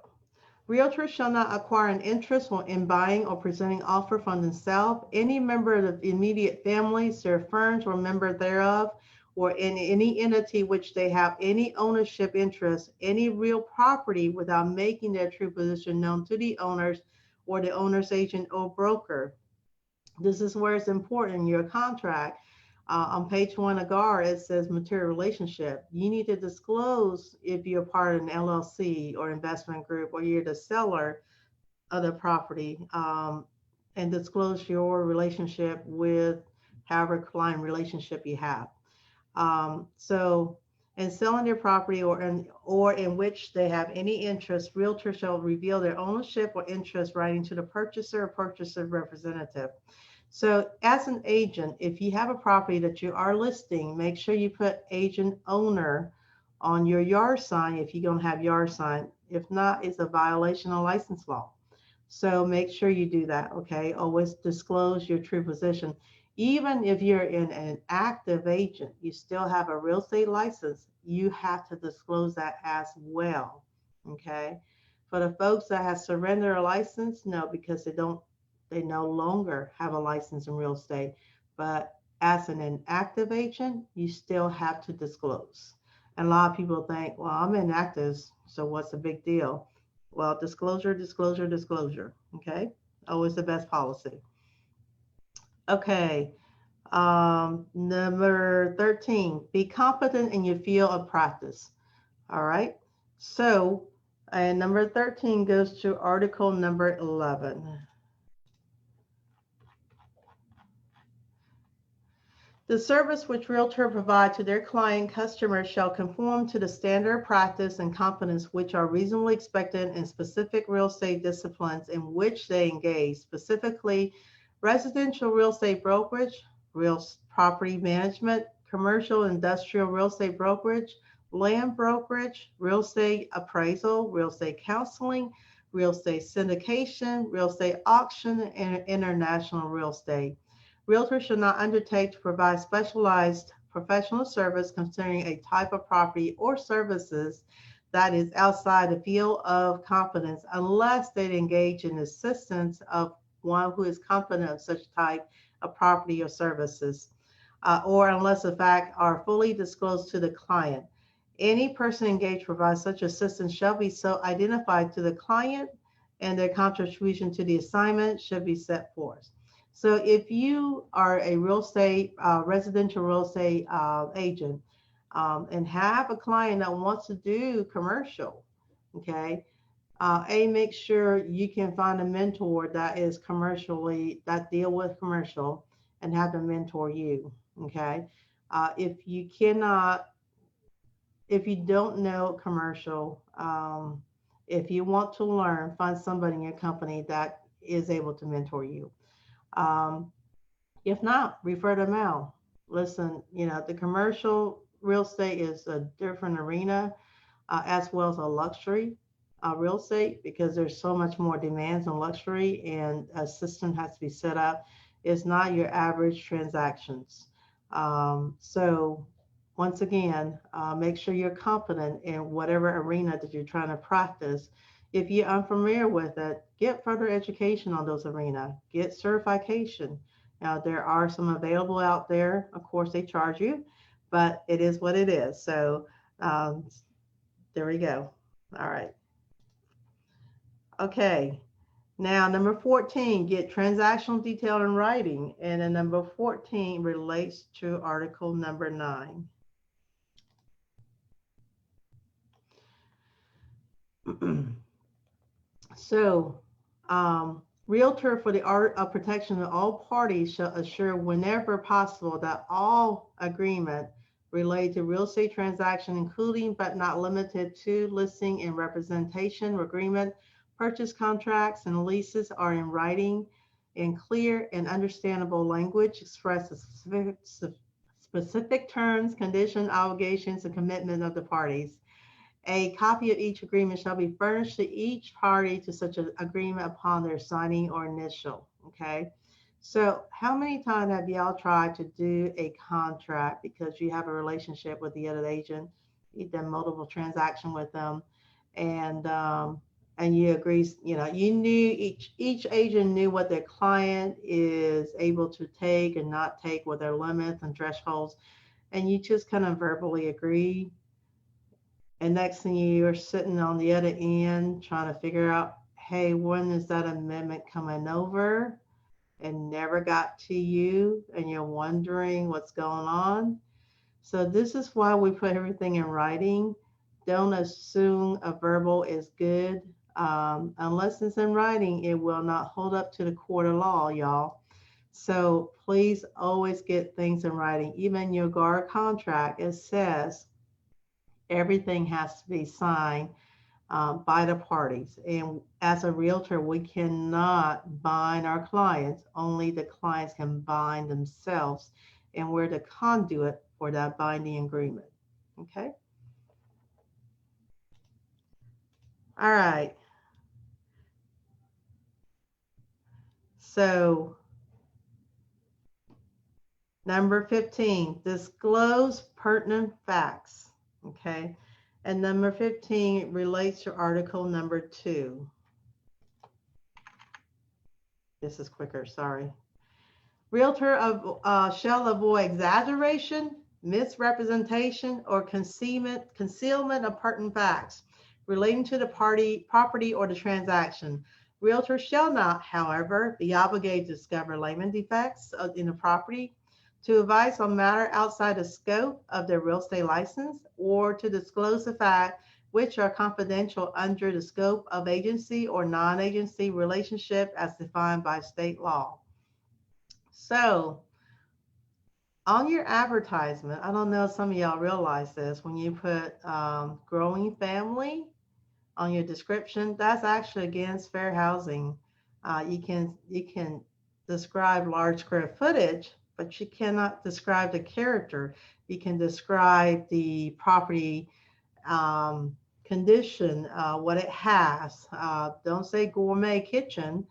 Realtors shall not acquire an interest in buying or presenting offer from themselves, any member of the immediate families, their firms or member thereof, or in any entity which they have any ownership interest, any real property, without making their true position known to the owners or the owner's agent or broker. This is where it's important in your contract. On page 1 of GAR, it says material relationship. You need to disclose if you're part of an LLC or investment group, or you're the seller of the property, and disclose your relationship with however client relationship you have. So in selling their property or in which they have any interest, realtors shall reveal their ownership or interest writing to the purchaser or purchaser representative. So as an agent, if you have a property that you are listing, make sure you put agent owner on your yard sign if you're going to have yard sign. If not, it's a violation of license law. So make sure you do that, okay? Always disclose your true position. Even if you're an active agent, you still have a real estate license, you have to disclose that as well, okay? For the folks that have surrendered a license, no, because they no longer have a license in real estate. But as an inactive agent, you still have to disclose. And a lot of people think, well, I'm inactive, so what's the big deal? Well, disclosure, disclosure, disclosure, okay? Always the best policy. Okay, number 13, be competent in your field of practice. All right, so and number 13 goes to article number 11. The service which Realtor provide to their client customers shall conform to the standard practice and competence which are reasonably expected in specific real estate disciplines in which they engage, specifically residential real estate brokerage, real property management, commercial industrial real estate brokerage, land brokerage, real estate appraisal, real estate counseling, real estate syndication, real estate auction, and international real estate. Realtors should not undertake to provide specialized professional service concerning a type of property or services that is outside the field of competence unless they engage in assistance of one who is competent of such type of property or services, or unless the facts are fully disclosed to the client. Any person engaged to provide such assistance shall be so identified to the client, and their contribution to the assignment should be set forth. So if you are a real estate, residential real estate agent, and have a client that wants to do commercial, okay, make sure you can find a mentor that is commercially, that deal with commercial, and have them mentor you, okay? If you cannot, if you don't know commercial, if you want to learn, find somebody in your company that is able to mentor you. If not, refer them out. Listen, the commercial real estate is a different arena, as well as a luxury real estate, because there's so much more demands on luxury, and a system has to be set up. It's not your average transactions. So once again, make sure you're competent in whatever arena that you're trying to practice. If you're unfamiliar with it, get further education on those arenas, get certification. Now, there are some available out there. Of course, they charge you, but it is what it is. So there we go. All right. Okay. Now, number 14, get transactional detail in writing. And then number 14 relates to article number 9. So, Realtor, for the art of protection of all parties, shall assure whenever possible that all agreement related to real estate transaction, including but not limited to listing and representation agreement, purchase contracts, and leases, are in writing in clear and understandable language, express the specific terms, conditions, obligations, and commitment of the parties. A copy of each agreement shall be furnished to each party to such an agreement upon their signing or initial. Okay. So how many times have y'all tried to do a contract because you have a relationship with the other agent, you've done multiple transactions with them, and you agree, you knew each agent knew what their client is able to take and not take, what their limits and thresholds, and you just kind of verbally agree. And next thing you're sitting on the other end trying to figure out, hey, when is that amendment coming over? And never got to you, and you're wondering what's going on. So this is why we put everything in writing. Don't assume a verbal is good. Unless it's in writing, it will not hold up to the court of law, y'all. So please always get things in writing. Even your guard contract, it says everything has to be signed by the parties. And as a realtor, we cannot bind our clients. Only the clients can bind themselves. And we're the conduit for that binding agreement. Okay. All right. So number 15, disclose pertinent facts. Okay. And number 15 relates to article number 2. This is quicker, sorry. Realtor shall avoid exaggeration, misrepresentation, or concealment of pertinent facts relating to the property or the transaction. Realtor shall not, however, be obligated to discover layman defects in the property, to advise on matter outside the scope of their real estate license, or to disclose the fact which are confidential under the scope of agency or non-agency relationship as defined by state law. So on your advertisement, I don't know if some of y'all realize this, when you put growing family on your description, that's actually against fair housing. You can describe large square footage, but you cannot describe the character. You can describe the property condition, what it has. Don't say gourmet kitchen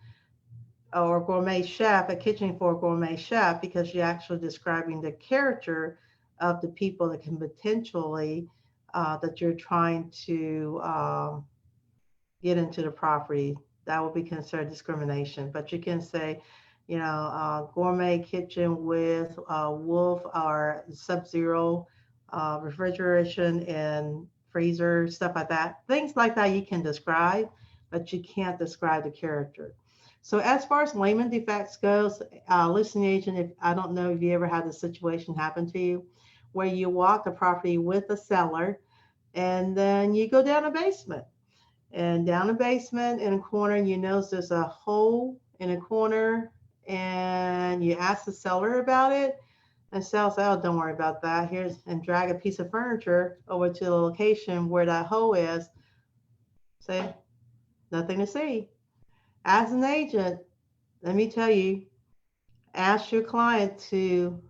or gourmet chef, a kitchen for a gourmet chef, because you're actually describing the character of the people that can potentially, that you're trying to get into the property. That will be considered discrimination. But you can say, you know, gourmet kitchen with wolf or sub-zero refrigeration and freezer, stuff like that. Things like that you can describe, but you can't describe the character. So as far as layman defects goes, listing agent, if I don't know if you ever had this situation happen to you, where you walk the property with a seller and then you go down a basement. And down a basement in a corner, you notice there's a hole in a corner, and you ask the seller about it, and seller says, "Oh, don't worry about that. Here's," and drag a piece of furniture over to the location where that hole is. Say, nothing to see. As an agent, let me tell you, ask your client to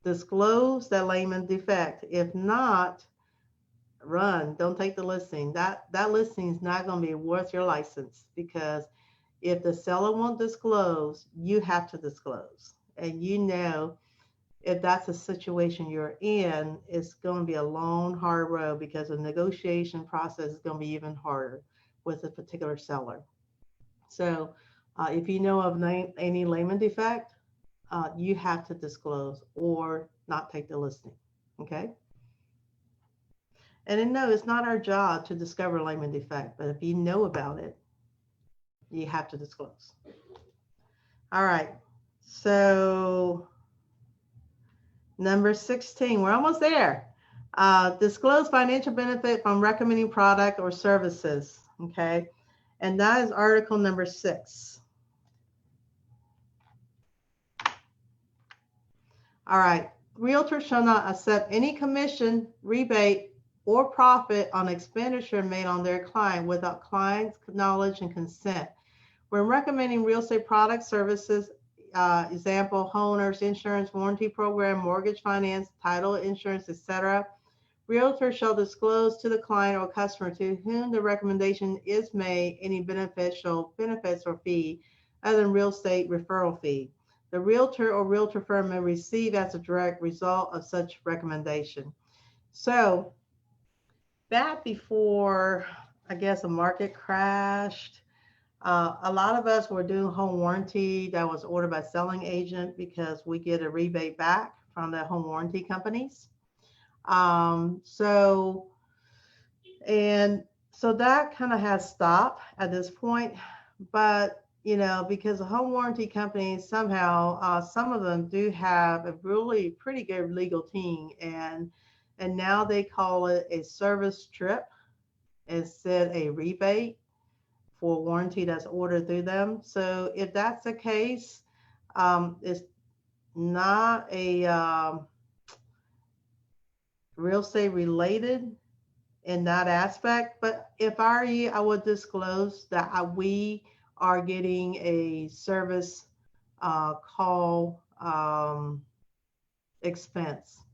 disclose that layman defect. If not, run. Don't take the listing. That listing is not going to be worth your license, because if the seller won't disclose, you have to disclose. And you know, if that's a situation you're in, it's going to be a long, hard road, because the negotiation process is going to be even harder with a particular seller. So if you know of any layman defect, you have to disclose or not take the listing. Okay. And then, no, it's not our job to discover layman defect, but if you know about it, you have to disclose. All right. So number 16, we're almost there. Disclose financial benefit from recommending product or services. Okay. And that is article number 6. All right. Realtor shall not accept any commission, rebate, or profit on expenditure made on their client without client's knowledge and consent. When recommending real estate products, services, example, homeowners insurance, warranty program, mortgage finance, title insurance, etc., Realtor shall disclose to the client or customer to whom the recommendation is made any benefits or fee other than real estate referral fee the Realtor or Realtor firm may receive as a direct result of such recommendation. So back before, I guess, the market crashed, a lot of us were doing home warranty that was ordered by selling agent because we get a rebate back from the home warranty companies. So that kind of has stopped at this point, but you know, because the home warranty companies somehow, some of them do have a really pretty good legal team, and now they call it a service trip instead a rebate for warranty that's ordered through them. So if that's the case, it's not a real estate related in that aspect. But if I were you, I would disclose that we are getting a service call expense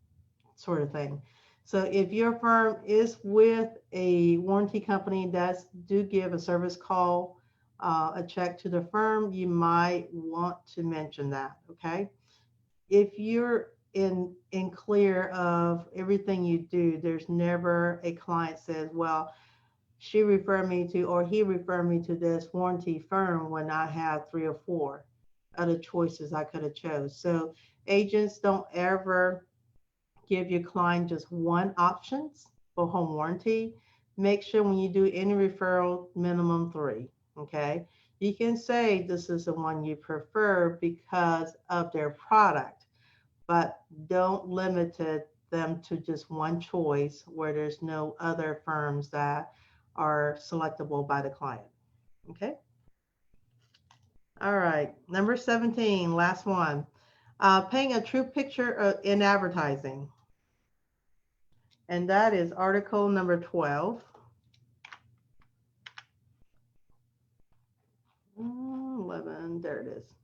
sort of thing. So if your firm is with a warranty company that do give a service call, a check to the firm, you might want to mention that, okay? If you're in clear of everything you do, there's never a client says, well, she referred me to, or he referred me to this warranty firm when I had 3 or 4 other choices I could have chose. So agents don't ever give your client just one options for home warranty. Make sure when you do any referral, minimum 3, okay? You can say this is the one you prefer because of their product, but don't limit them to just one choice where there's no other firms that are selectable by the client, okay? All right, number 17, last one. Painting a true picture in advertising. And that is article number 12. 11, there it is.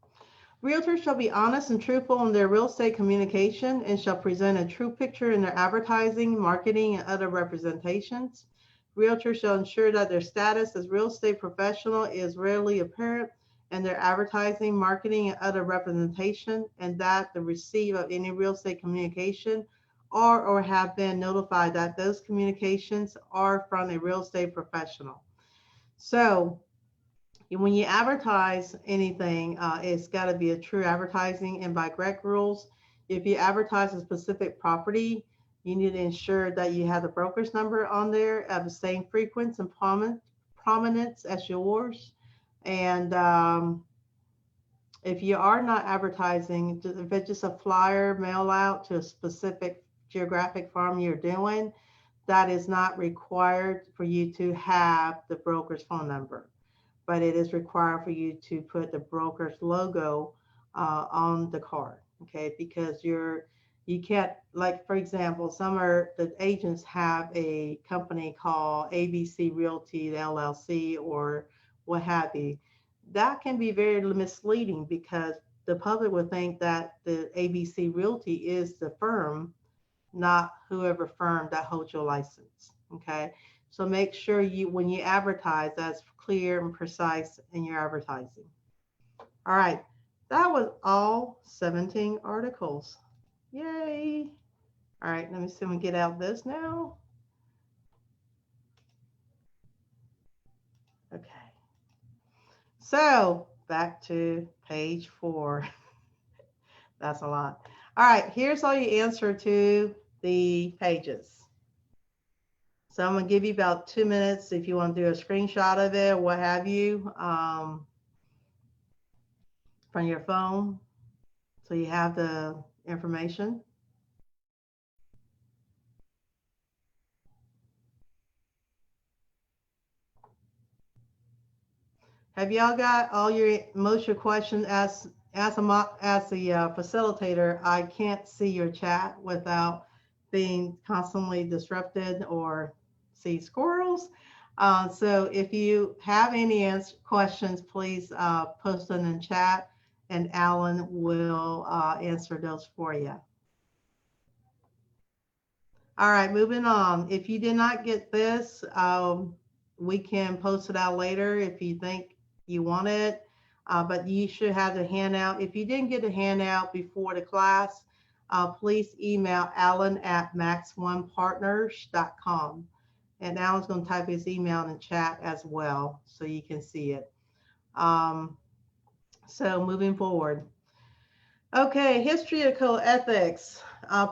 Realtors shall be honest and truthful in their real estate communication and shall present a true picture in their advertising, marketing, and other representations. Realtors shall ensure that their status as real estate professional is readily apparent in their advertising, marketing, and other representation, and that the receipt of any real estate communication are or have been notified that those communications are from a real estate professional. So when you advertise anything, it's got to be a true advertising, and by GREC rules, if you advertise a specific property, you need to ensure that you have the broker's number on there of the same frequency and prominence as yours. And if you are not advertising, if it's just a flyer mail out to a specific geographic farm you're doing, that is not required for you to have the broker's phone number, but it is required for you to put the broker's logo on the card, okay? Because you can't, like, for example, the agents have a company called ABC Realty LLC or what have you. That can be very misleading because the public would think that the ABC Realty is the firm, not whoever firm that holds your license, okay? So make sure when you advertise, that's clear and precise in your advertising. All right, that was all 17 articles. Yay. All right, let me see if we can get out this now. Okay. So back to page 4. That's a lot. All right, here's all your answer to the pages. So I'm gonna give you about 2 minutes if you want to do a screenshot of it or what have you from your phone, so you have the information. Have y'all got all most of your questions? As the facilitator, I can't see your chat without being constantly disrupted or see squirrels. So if you have any questions, please post them in chat and Alan will answer those for you. All right, moving on. If you did not get this, we can post it out later if you think you want it, but you should have the handout. If you didn't get the handout before the class, please email Alan at max1partners.com. And Alan's going to type his email in the chat as well so you can see it. So moving forward. Okay, history of co-ethics.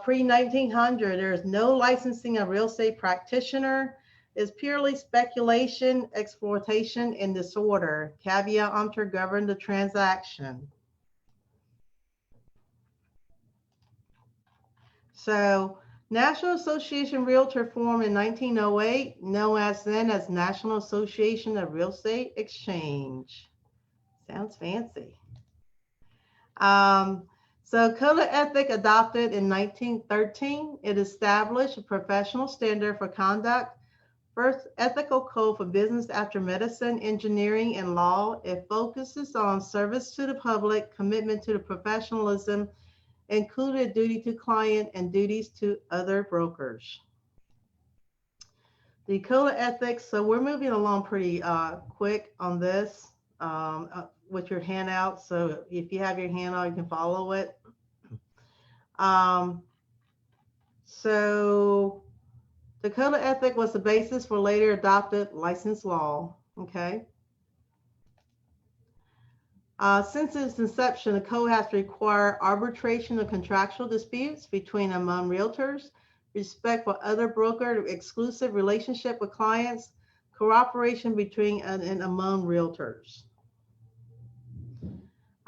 Pre-1900, there is no licensing of real estate practitioner. It's purely speculation, exploitation, and disorder. Caveat emptor govern the transaction. So, National Association Realtor formed in 1908, known as then as National Association of Real Estate Exchange. Sounds fancy. So Code of Ethics adopted in 1913. It established a professional standard for conduct. First ethical code for business after medicine, engineering, and law. It focuses on service to the public, commitment to the professionalism, included duty to client and duties to other brokers. The Code of Ethics, so we're moving along pretty quick on this with your handout. So if you have your handout, you can follow it. So the Code of Ethics was the basis for later adopted license law, okay? Since its inception, the code has required arbitration of contractual disputes between among realtors, respect for other broker, exclusive relationship with clients, cooperation between and among realtors.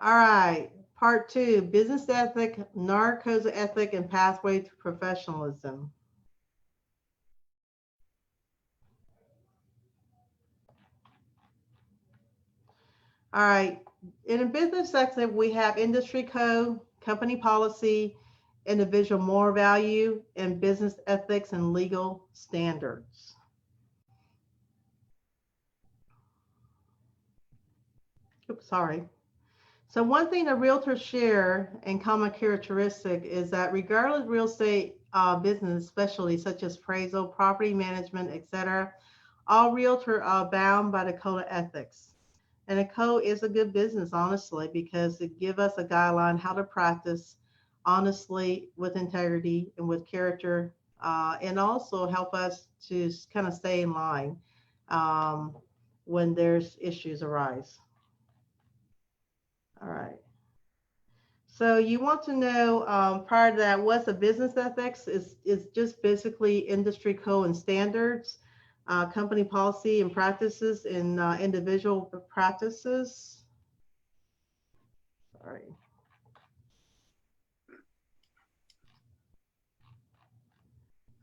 All right, part 2, business ethic, NAR codes of ethic, and pathway to professionalism. All right, in a business section, we have industry code, company policy, individual moral value, and business ethics and legal standards. Oops, sorry. So one thing that realtors share in common characteristic is that regardless of real estate business, especially such as appraisal, property management, etc., all realtor are bound by the code of ethics. And a code is a good business, honestly, because it gives us a guideline how to practice honestly with integrity and with character, and also help us to kind of stay in line when there's issues arise. All right. So you want to know, prior to that, what's a business ethics? Is just basically industry code and standards, company policy and practices, and individual practices. Sorry.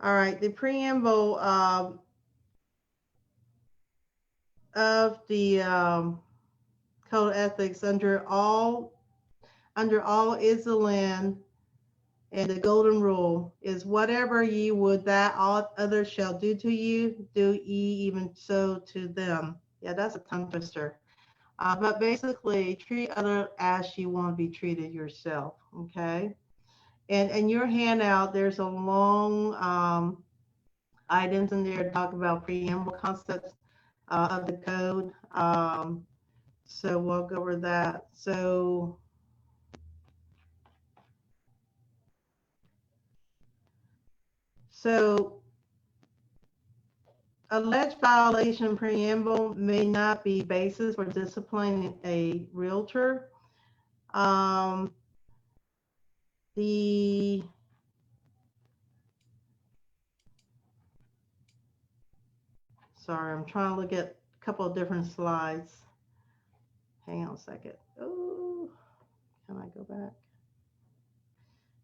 All right, the preamble of the code of ethics under all is the land, and the golden rule is whatever ye would that all others shall do to you, do ye even so to them. Yeah, that's a tongue twister. But basically, treat others as you want to be treated yourself, okay? And in your handout, there's a long items in there to talk about preamble concepts of the code. So we'll go over that. So alleged violation preamble may not be basis for disciplining a realtor. Sorry, I'm trying to look at a couple of different slides. Hang on a second. Oh, can I go back?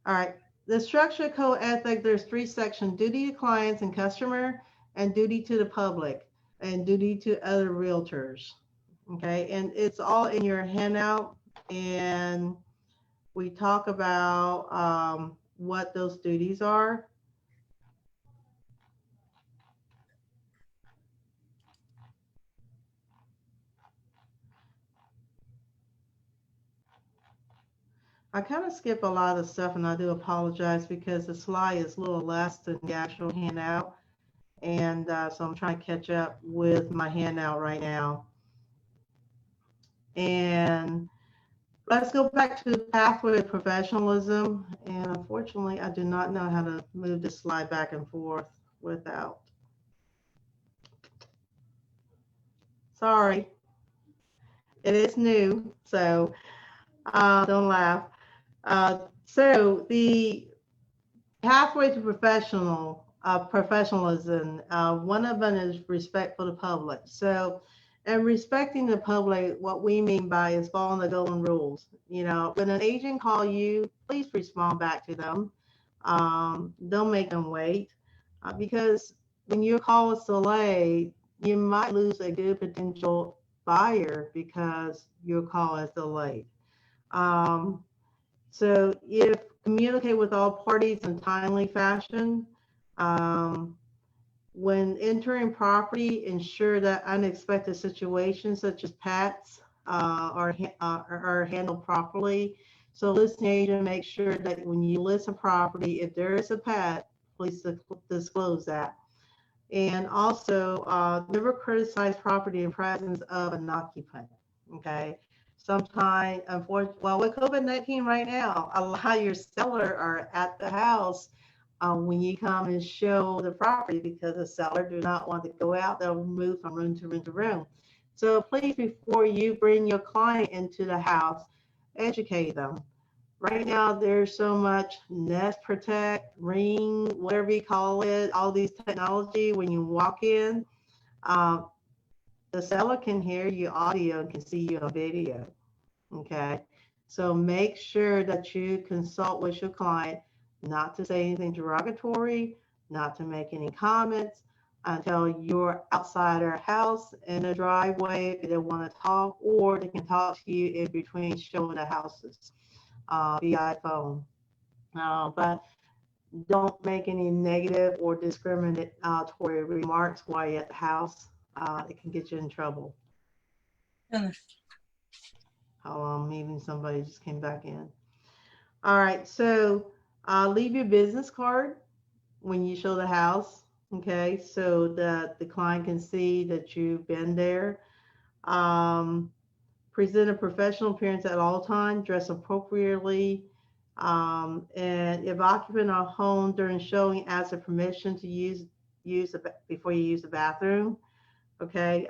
All right. The structure code ethic, there's 3 sections: duty to clients and customer, and duty to the public, and duty to other realtors. Okay, and it's all in your handout, and we talk about what those duties are. I kind of skip a lot of stuff, and I do apologize because the slide is a little less than the actual handout. And so I'm trying to catch up with my handout right now. And let's go back to the pathway of professionalism. And unfortunately, I do not know how to move this slide back and forth without. Sorry. It is new, so don't laugh. So the pathway to professionalism, one of them is respect for the public. So, and respecting the public, what we mean by is following the golden rules. You know, when an agent call you, please respond back to them. Don't make them wait, because when your call is delayed, you might lose a good potential buyer because your call is delayed. So if communicate with all parties in timely fashion. When entering property, ensure that unexpected situations such as pets are handled properly. So listing agent, make sure that when you list a property, if there is a pet, please disclose that. And also never criticize property in presence of an occupant, okay? Sometimes, unfortunately, well, with COVID-19 right now, a lot of your sellers are at the house when you come and show the property because the seller do not want to go out. They'll move from room to room to room. So please, before you bring your client into the house, educate them. Right now, there's so much Nest Protect, Ring, whatever you call it, all these technology. When you walk in, the seller can hear your audio and can see your video. Okay, so make sure that you consult with your client, not to say anything derogatory, not to make any comments until you're outside our house in the driveway if they want to talk, or they can talk to you in between showing the houses via phone. But don't make any negative or discriminatory remarks while you're at the house. It can get you in trouble. Maybe somebody just came back in. All right, so leave your business card when you show the house. okay, so that the client can see that you've been there. Present a professional appearance at all times, dress appropriately, and if occupant or home during showing asks for permission to before you use the bathroom, okay.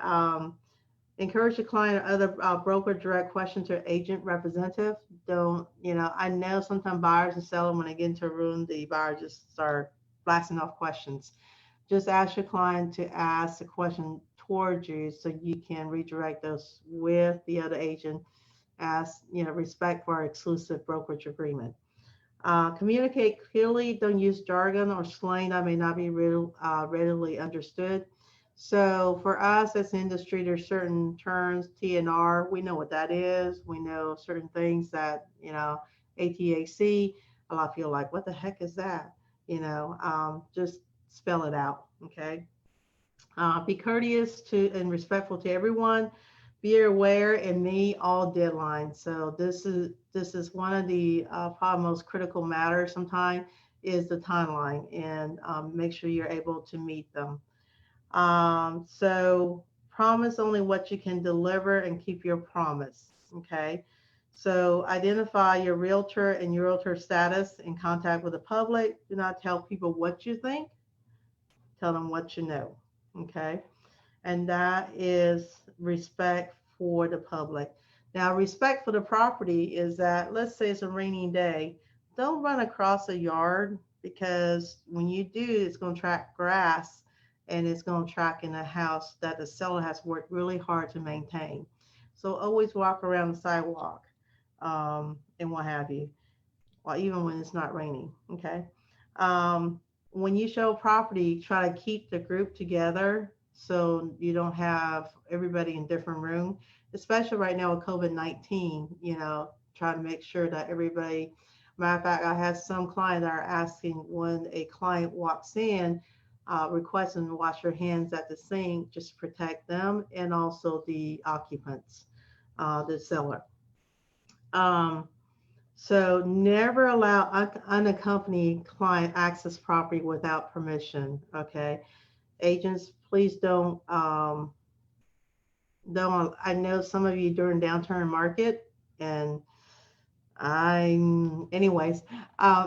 Encourage the client or other broker direct questions to agent representative. Don't, I know sometimes buyers and sellers, when they get into a room, the buyer just start blasting off questions. Just ask your client to ask the question towards you so you can redirect those with the other agent as, respect for our exclusive brokerage agreement. Communicate clearly. Don't use jargon or slang that may not be readily understood. So for us as an industry, there's certain terms, T&R, we know what that is. We know certain things that, ATAC, a lot of people are like, what the heck is that? Just spell it out, okay? Be courteous to and respectful to everyone. Be aware and meet all deadlines. So this is one of the probably most critical matters sometimes is the timeline, and make sure you're able to meet them. So promise only what you can deliver and keep your promise. Okay. So identify your realtor and your realtor status in contact with the public. Do not tell people what you think. Tell them what you know. Okay. And that is respect for the public. Now, respect for the property is that, let's say it's a rainy day, don't run across a yard, because when you do, it's going to track grass and it's going to track in a house that the seller has worked really hard to maintain. So always walk around the sidewalk and what have you, or even when it's not raining. Okay. When you show property, try to keep the group together so you don't have everybody in different rooms, especially right now with COVID-19, try to make sure that everybody, matter of fact, I have some clients that are asking when a client walks in, requesting to wash their hands at the sink, just to protect them and also the occupants, the seller. So never allow unaccompanied client access property without permission. Okay. Agents, please don't, I know some of you during downturn market, and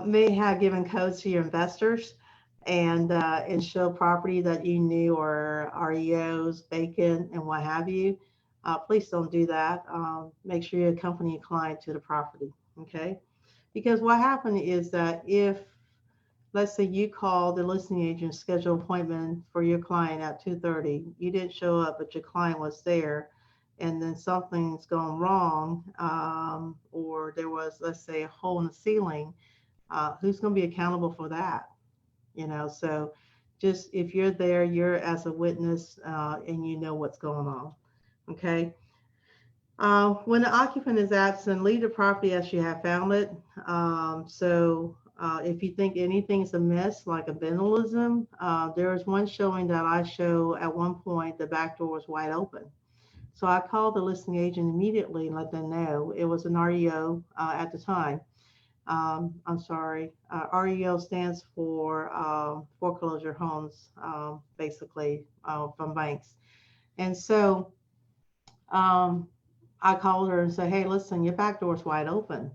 may have given codes to your investors and show property that you knew, or REOs, vacant, and what have you. Please don't do that. Make sure you accompany a client to the property, okay? Because what happened is that if, let's say you call the listing agent, schedule appointment for your client at 2:30, you didn't show up, but your client was there, and then something's gone wrong, or there was, let's say, a hole in the ceiling, who's going to be accountable for that? So just if you're there, you're as a witness, and you know what's going on. Okay. When the occupant is absent, leave the property as you have found it. If you think anything's amiss, like a vandalism, there was one showing that I show at one point, the back door was wide open. So I called the listing agent immediately and let them know it was an REO at the time. I'm sorry, REO stands for foreclosure homes, basically, from banks. And so I called her and said, hey, listen, your back door is wide open.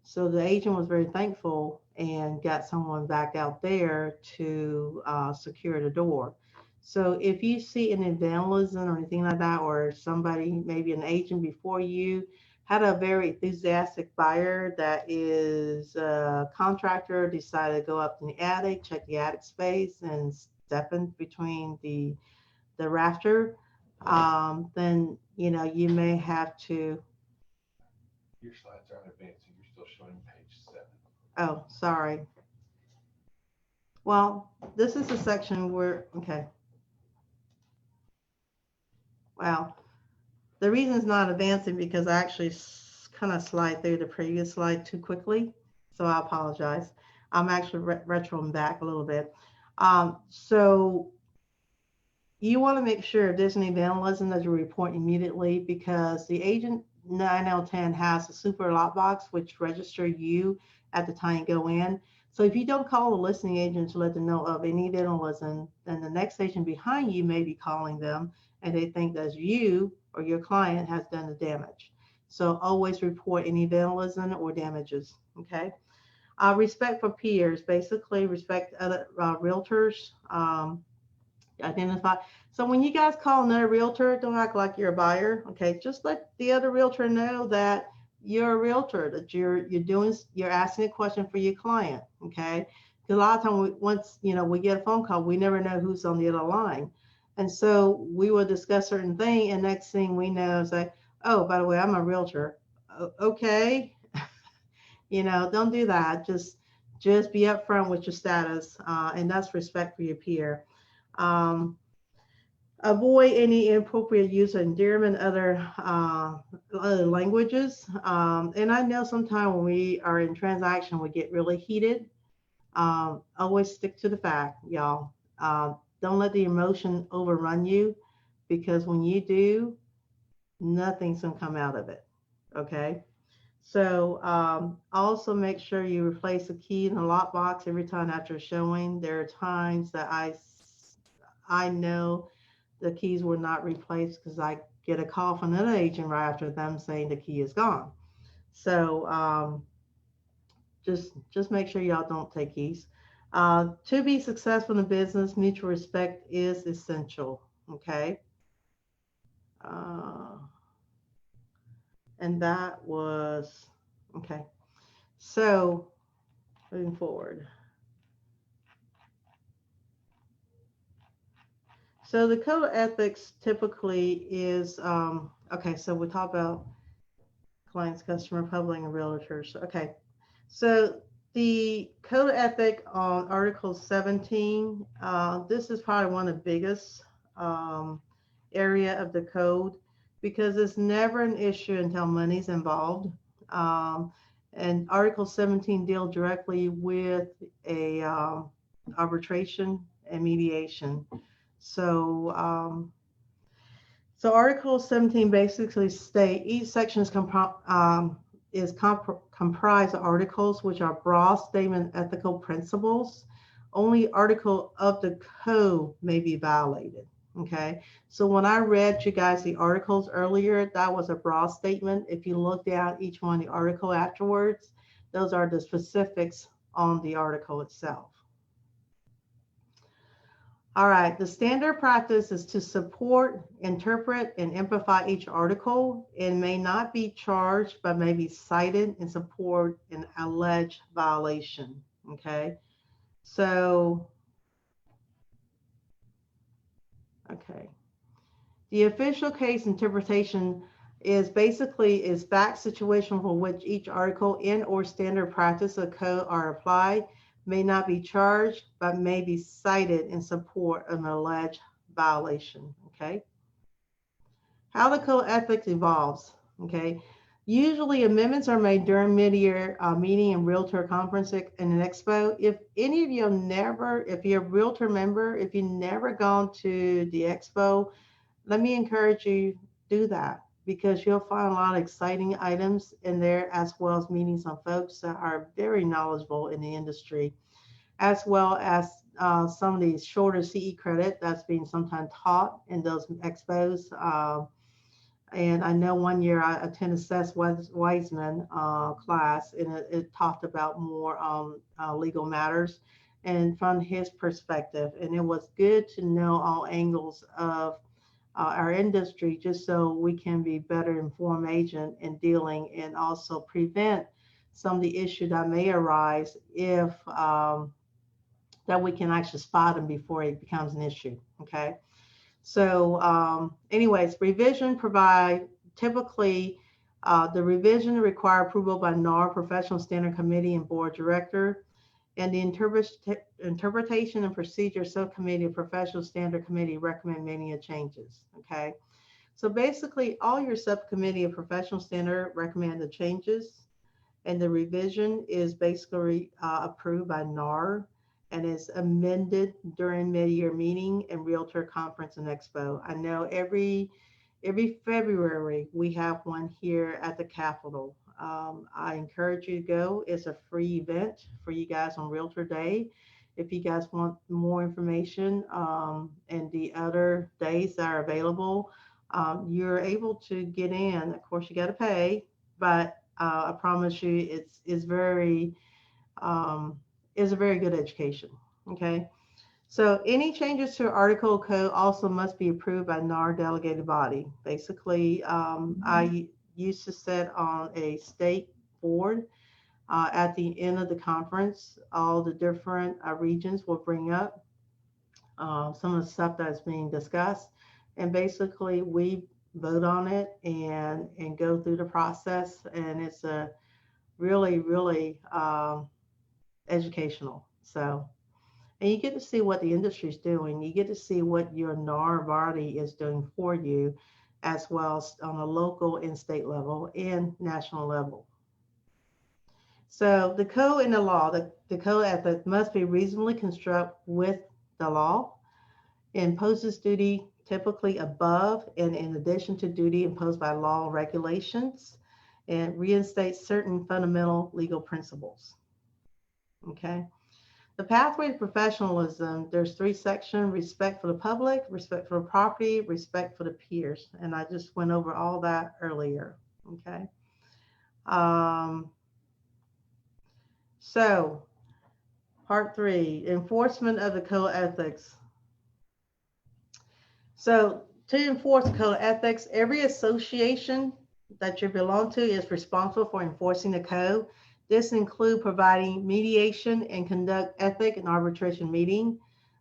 So the agent was very thankful and got someone back out there to secure the door. So if you see any vandalism or anything like that, or somebody, maybe an agent before you, had a very enthusiastic buyer that is a contractor, decided to go up in the attic, check the attic space, and step in between the rafter, then, you may have to. Your slides aren't advancing. You're still showing page 7. Oh, sorry. Well, this is a section where, okay. Wow. The reason it's not advancing because I actually kind of slide through the previous slide too quickly. So I apologize. I'm actually retroing back a little bit. So you want to make sure if there's any vandalism that you report immediately, because the agent 9 out of 10 has a super lockbox which register you at the time you go in. So if you don't call the listing agent to let them know of any vandalism, then the next agent behind you may be calling them and they think that you or your client has done the damage. So always report any vandalism or damages, okay? Respect for peers, basically respect other realtors, identify. So when you guys call another realtor, don't act like you're a buyer, okay? Just let the other realtor know that you're a realtor, that you're asking a question for your client, okay? Because a lot of times, once we get a phone call, we never know who's on the other line, and so we will discuss certain thing, and next thing we know is like, oh, by the way, I'm a realtor. Okay, don't do that. Just be upfront with your status, and that's respect for your peer. Avoid any inappropriate use of endearment, other languages. And I know sometimes when we are in transaction, we get really heated. Always stick to the fact, y'all. Don't let the emotion overrun you, because when you do, nothing's gonna come out of it. Okay. So also make sure you replace the key in the lockbox every time after showing. There are times that I know the keys were not replaced because I get a call from another agent right after them saying the key is gone. So just make sure y'all don't take keys. To be successful in business, mutual respect is essential. Okay. And that was okay. So moving forward. So the code of ethics typically is, okay, so we talk about clients, customer, public, and realtors. Okay, so the code of ethic on Article 17, this is probably one of the biggest area of the code, because it's never an issue until money's involved. And Article 17 deals directly with a arbitration and mediation. So, so Article 17 basically states each section is comprised of articles which are broad statement ethical principles. Only article of the code may be violated. Okay, so when I read you guys the articles earlier, that was a broad statement. If you look down each one of the article afterwards, those are the specifics on the article itself. All right, the standard practice is to support, interpret, and amplify each article. It may not be charged, but may be cited in support an alleged violation. Okay, so, okay. The official case interpretation is basically fact situation for which each article in or standard practice of code are applied, may not be charged, but may be cited in support of an alleged violation. Okay. How the code ethics evolves. Okay. Usually amendments are made during mid-year meeting and realtor conference and an expo. If any of you if you're a realtor member, if you've never gone to the expo, let me encourage you do that, because you'll find a lot of exciting items in there, as well as meeting some folks that are very knowledgeable in the industry, as well as some of these shorter CE credit that's being sometimes taught in those expos. And I know one year I attended Seth Wiseman class, and it talked about more legal matters and from his perspective. And it was good to know all angles of our industry, just so we can be better informed agent in dealing, and also prevent some of the issues that may arise if that we can actually spot them before it becomes an issue. Okay. So anyways, revision provide typically the revision require approval by NAR Professional Standard Committee and Board Director, and the interpretation and procedure subcommittee of Professional Standard Committee recommend many changes. Okay, so basically all your subcommittee of Professional Standard recommend the changes, and the revision is basically approved by NAR and is amended during mid-year meeting and Realtor Conference and Expo. I know every February we have one here at the Capitol. I encourage you to go. It's a free event for you guys on Realtor Day. If you guys want more information and the other days that are available, you're able to get in. Of course, you got to pay, but I promise you, it's a very good education. Okay. So any changes to article code also must be approved by NAR delegated body. Basically, I used to sit on a state board. At the end of the conference, all the different regions will bring up some of the stuff that's being discussed. And basically, we vote on it and go through the process. And it's a really, really educational. So, and you get to see what the industry is doing. You get to see what your NAR body is doing for you, as well as on a local and state level and national level. So the code and the law, the code ethic must be reasonably constructed with the law, imposes duty typically above and in addition to duty imposed by law and regulations, and reinstates certain fundamental legal principles. Okay. The pathway to professionalism, there's 3 sections: respect for the public, respect for the property, respect for the peers. And I just went over all that earlier. Okay. So part 3, enforcement of the code of ethics. So to enforce the code of ethics, every association that you belong to is responsible for enforcing the code. This includes providing mediation and conduct ethic and arbitration meeting.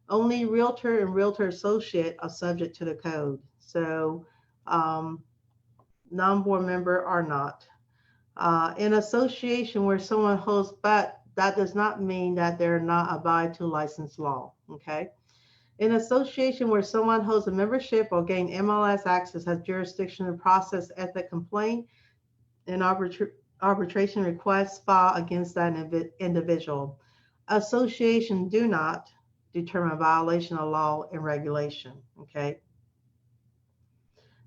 Only realtor and realtor associate are subject to the code. So non-board member are not. In association where someone holds, but that does not mean that they're not abide to licensed law, okay? In association where someone holds a membership or gain MLS access, has jurisdiction to process ethic complaint and arbitration requests filed against that individual. Association do not determine violation of law and regulation, okay?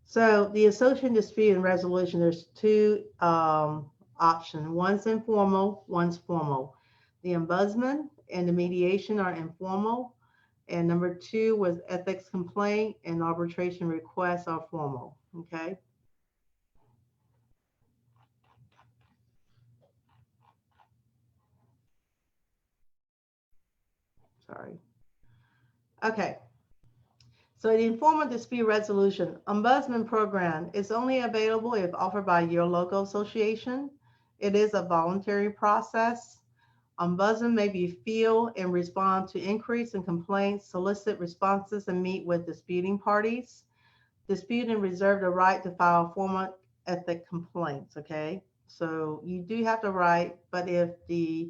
So the association dispute and resolution, there's 2 options. One's informal, one's formal. The ombudsman and the mediation are informal. And number 2 was ethics complaint and arbitration requests are formal, okay? Sorry. Okay. So the informal dispute resolution ombudsman program is only available if offered by your local association. It is a voluntary process. Ombudsman may be field and respond to inquiries and complaints, solicit responses, and meet with disputing parties. Dispute and reserve the right to file formal ethic complaints, okay? So you do have the right, but if the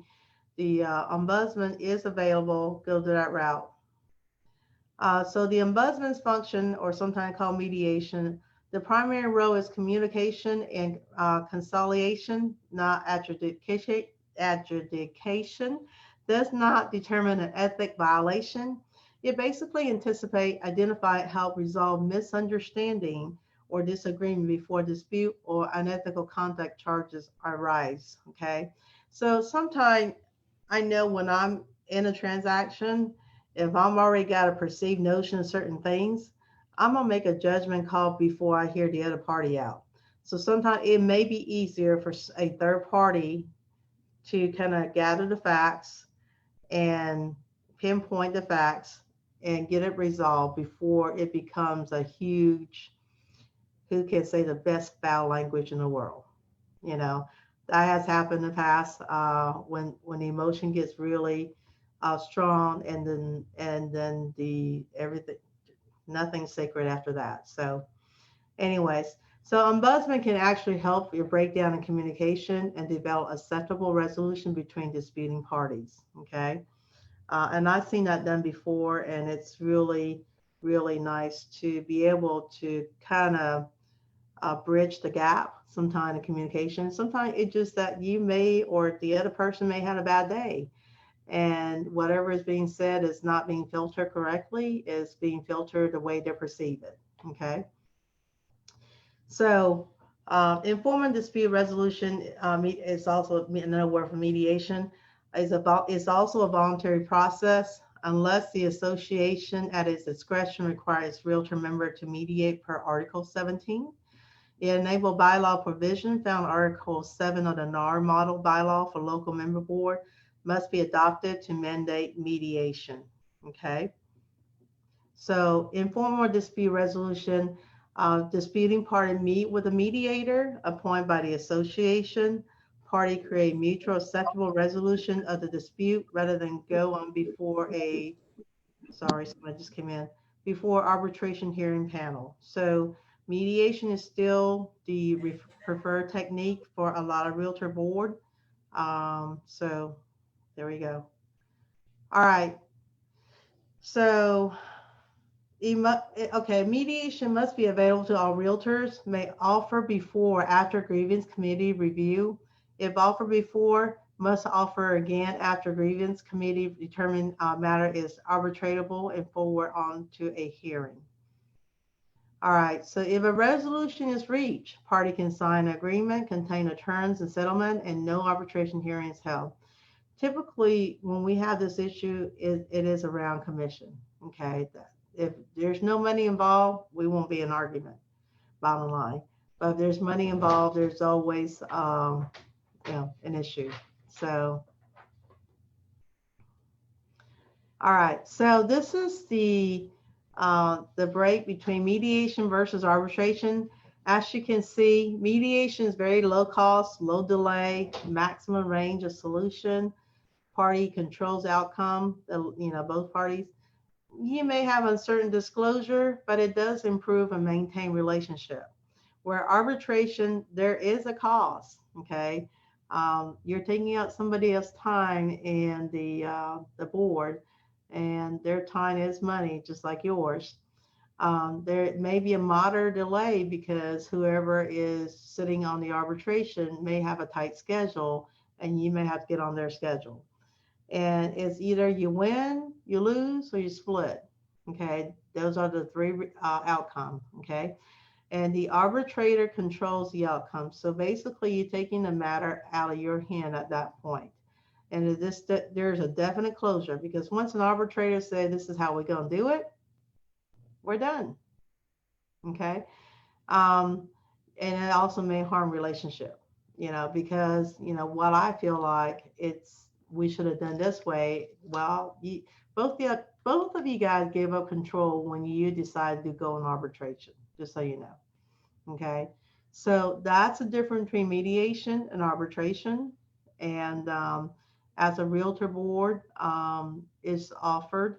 ombudsman is available, go to that route. So the ombudsman's function, or sometimes called mediation, the primary role is communication and conciliation, not adjudication. Adjudication does not determine an ethic violation. It basically anticipate, identify, help resolve misunderstanding or disagreement before dispute or unethical conduct charges arise. Okay, so sometimes I know when I'm in a transaction, if I'm already got a perceived notion of certain things, I'm gonna make a judgment call before I hear the other party out. So sometimes it may be easier for a third party to kind of gather the facts and pinpoint the facts and get it resolved before it becomes a huge, who can say the best foul language in the world. You know, that has happened in the past when the emotion gets really strong, and then the everything, nothing's sacred after that. So anyways, so ombudsman can actually help your breakdown in communication and develop acceptable resolution between disputing parties, okay? And I've seen that done before, and it's really, really nice to be able to kind of bridge the gap sometime in communication. Sometimes it's just that you may, or the other person may have a bad day, and whatever is being said is not being filtered correctly, is being filtered the way they perceive it, okay? So Informal dispute resolution is also another word for mediation. It's also a voluntary process unless the association at its discretion requires realtor member to mediate per Article 17. The enable bylaw provision found Article 7 of the NAR model bylaw for local member board must be adopted to mandate mediation. Okay. So informal dispute resolution, disputing party meet with a mediator appointed by the association. Party create mutual acceptable resolution of the dispute rather than go on before sorry, someone just came in, before arbitration hearing panel. So mediation is still the preferred technique for a lot of realtor board. So there we go. All right. So okay, mediation must be available to all realtors, may offer before or after grievance committee review. If offered before, must offer again after grievance committee determined matter is arbitratable and forward on to a hearing. All right, so if a resolution is reached, party can sign an agreement, contain the terms and settlement, and no arbitration hearing is held. Typically, when we have this issue, it is around commission, okay? If there's no money involved, we won't be an argument, bottom line. But if there's money involved, there's always an issue. So, all right. So this is the break between mediation versus arbitration. As you can see, mediation is very low cost, low delay, maximum range of solution. Party controls outcome. Both parties. You may have uncertain disclosure, but it does improve and maintain relationship. Where arbitration, there is a cost, okay? You're taking out somebody else's time and the board, and their time is money, just like yours. There may be a moderate delay because whoever is sitting on the arbitration may have a tight schedule, and you may have to get on their schedule. And it's either you win, you lose, or you split. Okay, those are the three outcomes. Okay, and the arbitrator controls the outcome. So basically, you're taking the matter out of your hand at that point. And there's a definite closure, because once an arbitrator says this is how we're going to do it, we're done. Okay, and it also may harm relationship. Because what I feel like we should have done this way. Well, both of you guys gave up control when you decided to go in arbitration, just so you know. Okay, so that's the difference between mediation and arbitration. And as a realtor board, is offered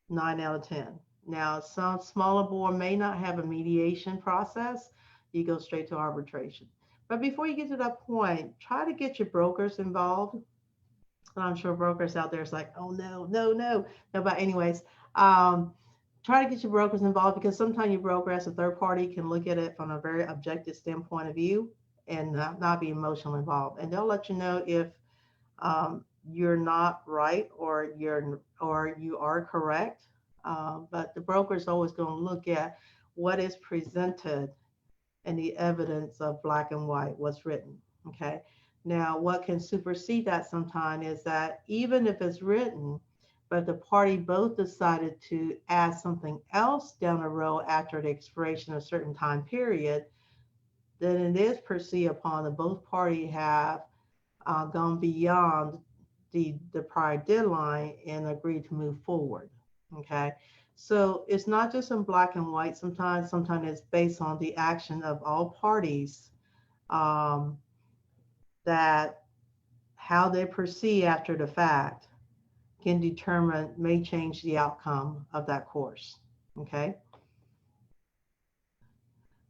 9 out of 10. Now, some smaller board may not have a mediation process. You go straight to arbitration. But before you get to that point, try to get your brokers involved. And I'm sure brokers out there is like, oh, no. But anyways, try to get your brokers involved, because sometimes your broker as a third party can look at it from a very objective standpoint of view and not be emotionally involved. And they'll let you know if you're not right or you are correct. But the broker is always going to look at what is presented and the evidence of black and white, what's written. Okay. Now, what can supersede that sometimes is that even if it's written, but the party both decided to add something else down the road after the expiration of a certain time period, then it is perceived upon that both parties have gone beyond the prior deadline and agreed to move forward. Okay. So it's not just in black and white. Sometimes it's based on the action of all parties, that how they proceed after the fact may change the outcome of that course. Okay.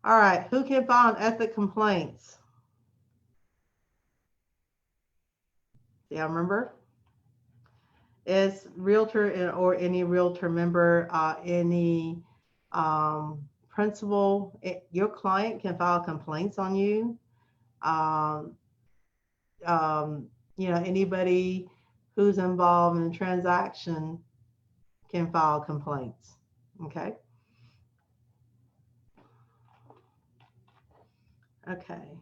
All right. Who can file an ethics complaints? Yeah, remember? Is realtor or any realtor member, any principal, your client can file complaints on you. Anybody who's involved in a transaction can file complaints. Okay. Okay.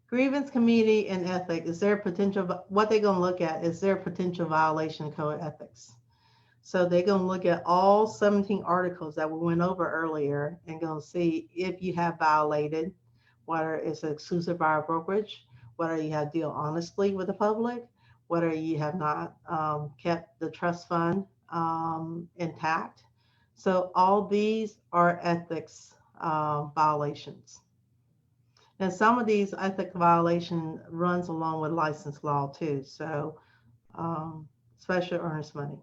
Grievance committee and ethic. Is there a potential, what they're going to look at, is there a potential violation of code of ethics? So they're going to look at all 17 articles that we went over earlier and going to see if you have violated, whether it's an exclusive buyer brokerage, whether you have dealt honestly with the public, whether you have not kept the trust fund intact. So all these are ethics violations. And some of these ethics violation runs along with license law too. So special earnest money.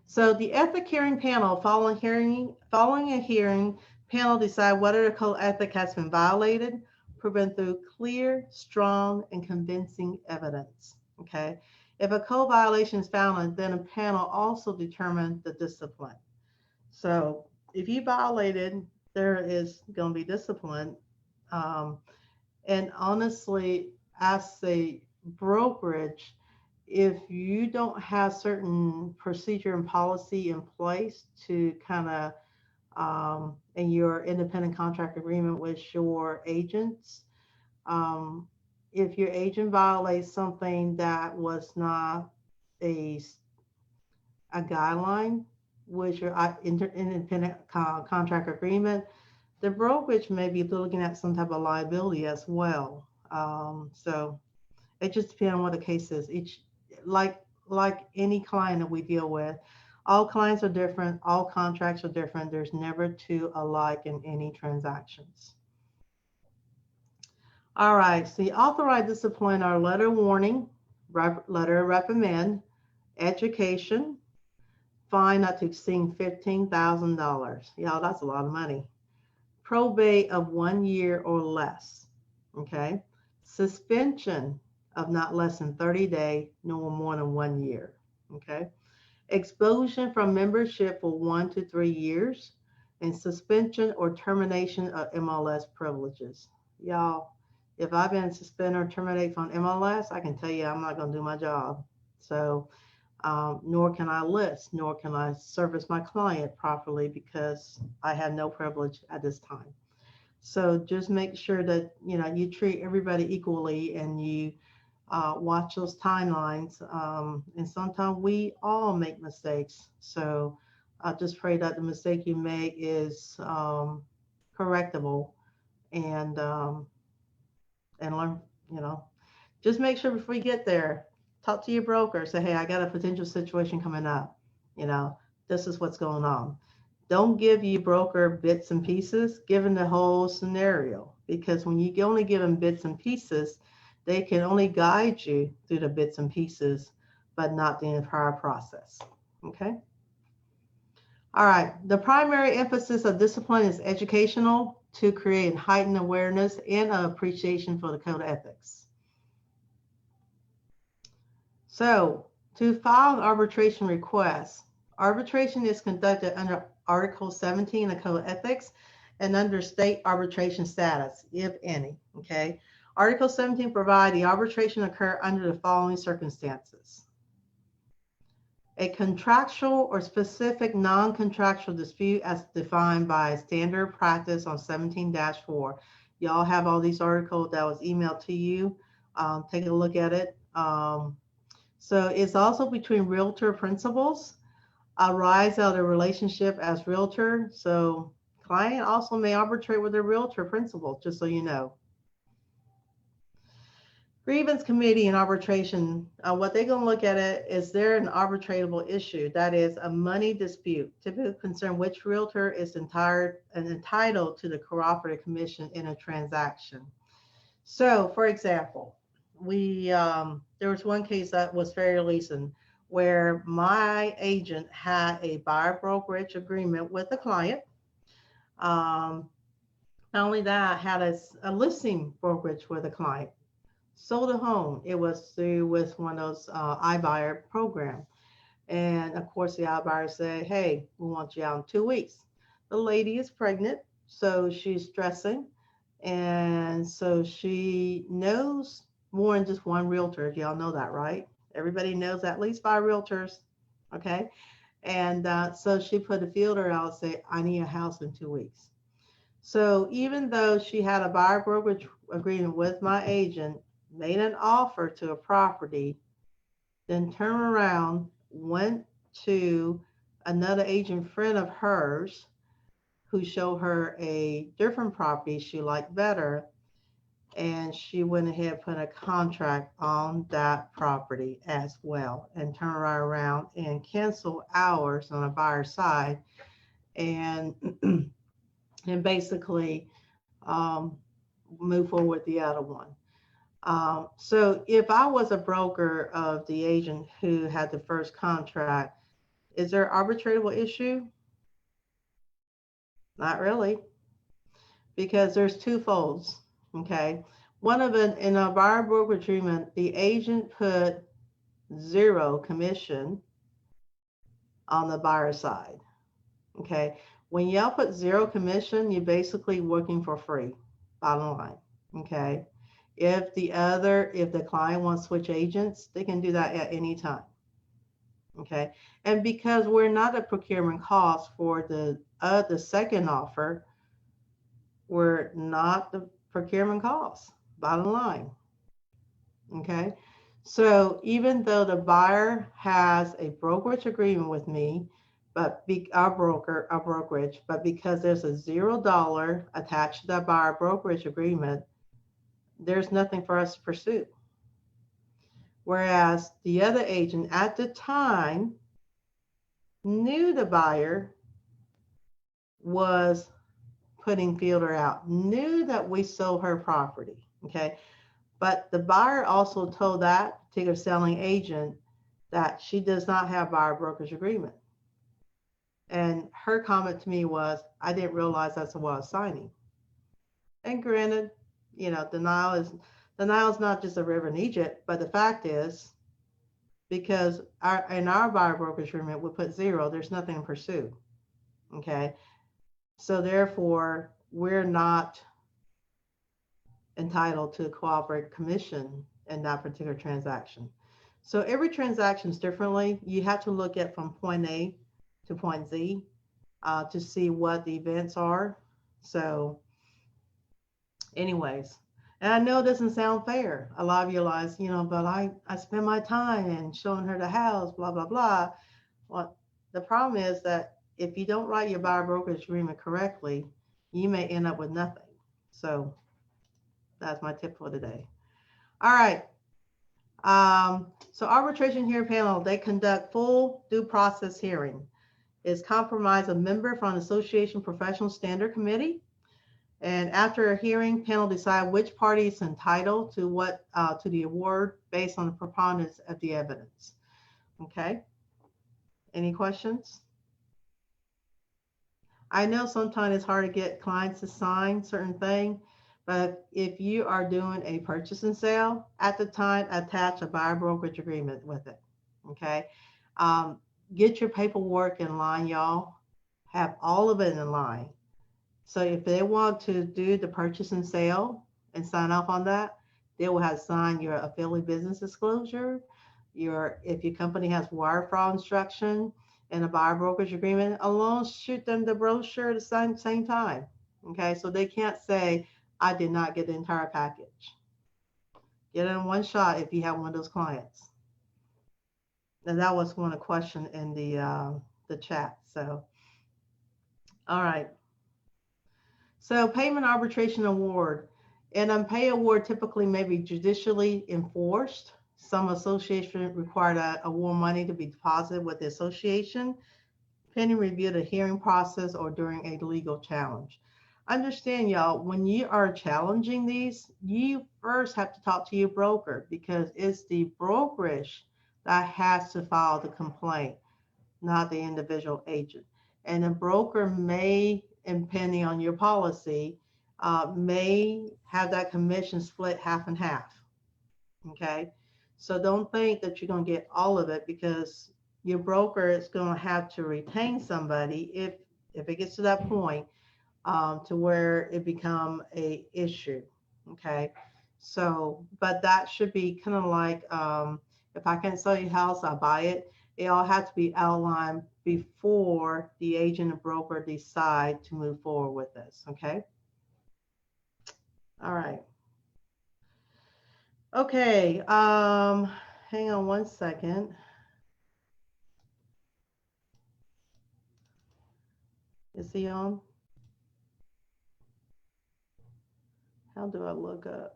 So the ethic hearing panel, following a hearing, panel decide whether the code ethic has been violated, proven through clear, strong, and convincing evidence. Okay. If a code violation is found, then a panel also determines the discipline. So if you violated, there is going to be discipline. And honestly, as a brokerage, if you don't have certain procedure and policy in place to kind of, in your independent contract agreement with your agents, if your agent violates something that was not a guideline with your independent contract agreement, the brokerage may be looking at some type of liability as well. So it just depends on what the case is. Each, like any client that we deal with, all clients are different, all contracts are different. There's never two alike in any transactions. All right, so the authorized discipline are letter warning, letter reprimand, education, fine not to exceed $15,000. Y'all, that's a lot of money. Probate of 1 year or less. Okay. Suspension of not less than 30 days, no more than 1 year. Okay. Expulsion from membership for 1 to 3 years, and suspension or termination of MLS privileges. Y'all, if I've been suspended or terminated from MLS, I can tell you I'm not going to do my job. So, nor can I list, nor can I service my client properly because I have no privilege at this time. So just make sure that you treat everybody equally and you watch those timelines. And sometimes we all make mistakes. So I just pray that the mistake you make is correctable and learn. Just make sure before you get there, talk to your broker. Say, hey, I got a potential situation coming up. This is what's going on. Don't give your broker bits and pieces, give them the whole scenario. Because when you only give them bits and pieces, they can only guide you through the bits and pieces, but not the entire process. Okay? All right. The primary emphasis of discipline is educational to create heightened awareness and appreciation for the code of ethics. So, to file an arbitration request, arbitration is conducted under Article 17 of Code of Ethics and under state arbitration status, if any. Okay. Article 17 provides the arbitration occur under the following circumstances: a contractual or specific non-contractual dispute as defined by standard practice on 17-4. Y'all have all these articles that was emailed to you. Take a look at it. So it's also between realtor principals, arise out of a relationship as realtor. So client also may arbitrate with their realtor principal, just so you know. Grievance committee and arbitration, what they're going to look at it is there an arbitratable issue, that is a money dispute, typically concern which realtor is entitled to the cooperative commission in a transaction. So for example, there was one case that was very recent where my agent had a buyer brokerage agreement with the client. Not only that, I had a listing brokerage with a client. Sold a home. It was through with one of those iBuyer program. And of course the iBuyer said, hey, we want you out in 2 weeks. The lady is pregnant, so she's stressing. And so she knows more than just one realtor. Y'all know that, right? Everybody knows at least 5 realtors, okay? And so she put a fielder out and said, I need a house in 2 weeks. So even though she had a buyer brokerage agreement with my agent, made an offer to a property, then turned around, went to another agent friend of hers who showed her a different property she liked better, and she went ahead and put a contract on that property as well, and turned right around and canceled ours on a buyer side, and and basically move forward with the other one. So if I was a broker of the agent who had the first contract, is there an arbitratable issue? Not really, because there's two folds, okay? One of it, in a buyer broker agreement, the agent put 0 commission on the buyer side, okay? When y'all put 0 commission, you're basically working for free, bottom line, okay? If the client wants to switch agents, they can do that at any time, okay? And because we're not a procurement cost for the second offer, we're not the procurement cost, bottom line, okay? So even though the buyer has a brokerage agreement with me, but our brokerage, but because there's a $0 attached to that buyer brokerage agreement, there's nothing for us to pursue. Whereas the other agent at the time knew the buyer was putting feeler out, knew that we sold her property, okay? But the buyer also told that particular selling agent that she does not have buyer brokerage agreement. And her comment to me was, I didn't realize that's what I was signing. And granted, you know, denial is not just a river in Egypt, but the fact is, because in our buyer brokerage agreement, we put 0, there's nothing to pursue, okay? So therefore, we're not entitled to cooperate commission in that particular transaction. So every transaction is differently. You have to look at from point A to point Z to see what the events are. So anyways, and I know it doesn't sound fair. A lot of you realize, you know, but I spend my time and showing her the house, blah, blah, blah. Well, the problem is that if you don't write your buyer brokerage agreement correctly, you may end up with nothing. So that's my tip for today. All right. So arbitration hearing panel, they conduct full due process hearing. It's comprised of a member from the Association Professional Standard Committee. And after a hearing, panel decide which party is entitled to to the award based on the preponderance of the evidence. Okay. Any questions? I know sometimes it's hard to get clients to sign certain things, but if you are doing a purchase and sale at the time, attach a buyer brokerage agreement with it. Okay. Get your paperwork in line, y'all. Have all of it in line. So if they want to do the purchase and sale and sign off on that, they will have signed your affiliate business disclosure, if your company has wire fraud instruction and a buyer brokerage agreement, alone shoot them the brochure at the same time. Okay, so they can't say, I did not get the entire package. Get it in one shot if you have one of those clients. And that was one of the questions in the chat. So, all right. So payment arbitration award. An unpaid award typically may be judicially enforced. Some associations require that award money to be deposited with the association, pending review of the hearing process or during a legal challenge. Understand, y'all, when you are challenging these, you first have to talk to your broker, because it's the brokerage that has to file the complaint, not the individual agent. And the broker may, depending on your policy, may have that commission split half and half. Okay, so don't think that you're going to get all of it, because your broker is going to have to retain somebody if it gets to that point, to where it become a issue. Okay, so but that should be kind of like, if I can't sell your house, I'll buy it. It all has to be outlined before the agent and broker decide to move forward with this. Okay. All right. Okay, hang on one second. Is he on? How do I look up?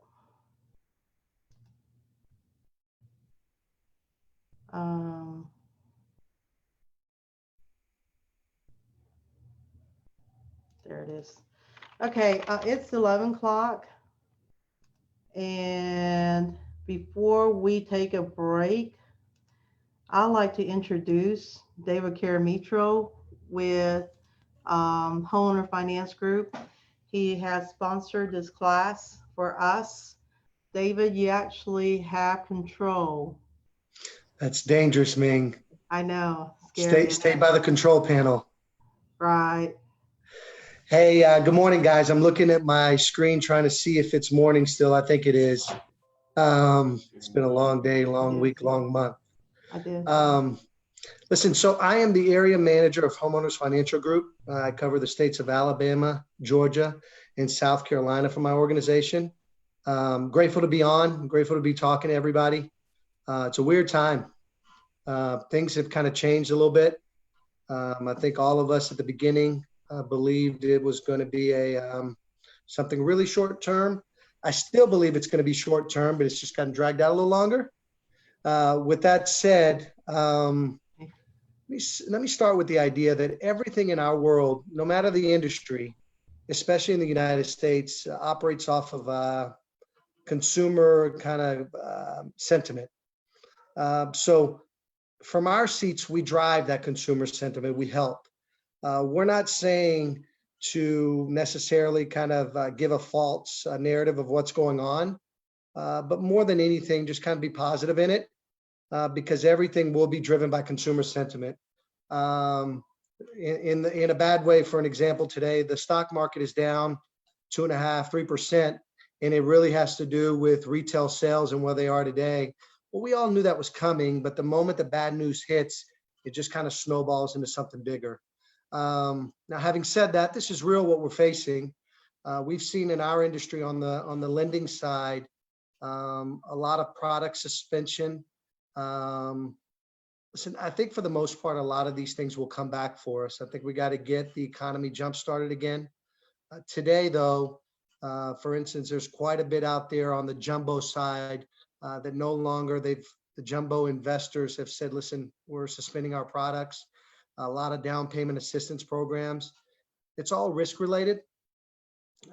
There it is. Okay, it's 11 o'clock. And before we take a break, I'd like to introduce David Caramitro with Homeowner Finance Group. He has sponsored this class for us. David, you actually have control. That's dangerous, Ming. I know. Scary. Stay by the control panel. Right. Hey, good morning, guys. I'm looking at my screen trying to see if it's morning still. I think it is. It's been a long day, long week, long month. I did. Listen, so I am the area manager of Homeowners Financial Group. I cover the states of Alabama, Georgia, and South Carolina for my organization. Grateful to be on. I'm grateful to be talking to everybody. It's a weird time. Things have kind of changed a little bit. I think all of us at the beginning believed it was going to be something really short term. I still believe it's going to be short term, but it's just gotten dragged out a little longer. With that said, let me start with the idea that everything in our world, no matter the industry, especially in the United States, operates off of consumer kind of sentiment. So from our seats, we drive that consumer sentiment. We help. We're not saying to necessarily kind of give a false narrative of what's going on, but more than anything, just kind of be positive in it, because everything will be driven by consumer sentiment. In a bad way, for an example, today, the stock market is down 2.5%, 3%, and it really has to do with retail sales and where they are today. Well, we all knew that was coming, but the moment the bad news hits, it just kind of snowballs into something bigger. Now, having said that, this is real what we're facing. We've seen in our industry on the lending side, a lot of product suspension. Listen, I think for the most part, a lot of these things will come back for us. I think we got to get the economy jump started again. Today, though, for instance, there's quite a bit out there on the jumbo side that no longer the jumbo investors have said, listen, we're suspending our products. A lot of down payment assistance programs. It's all risk related.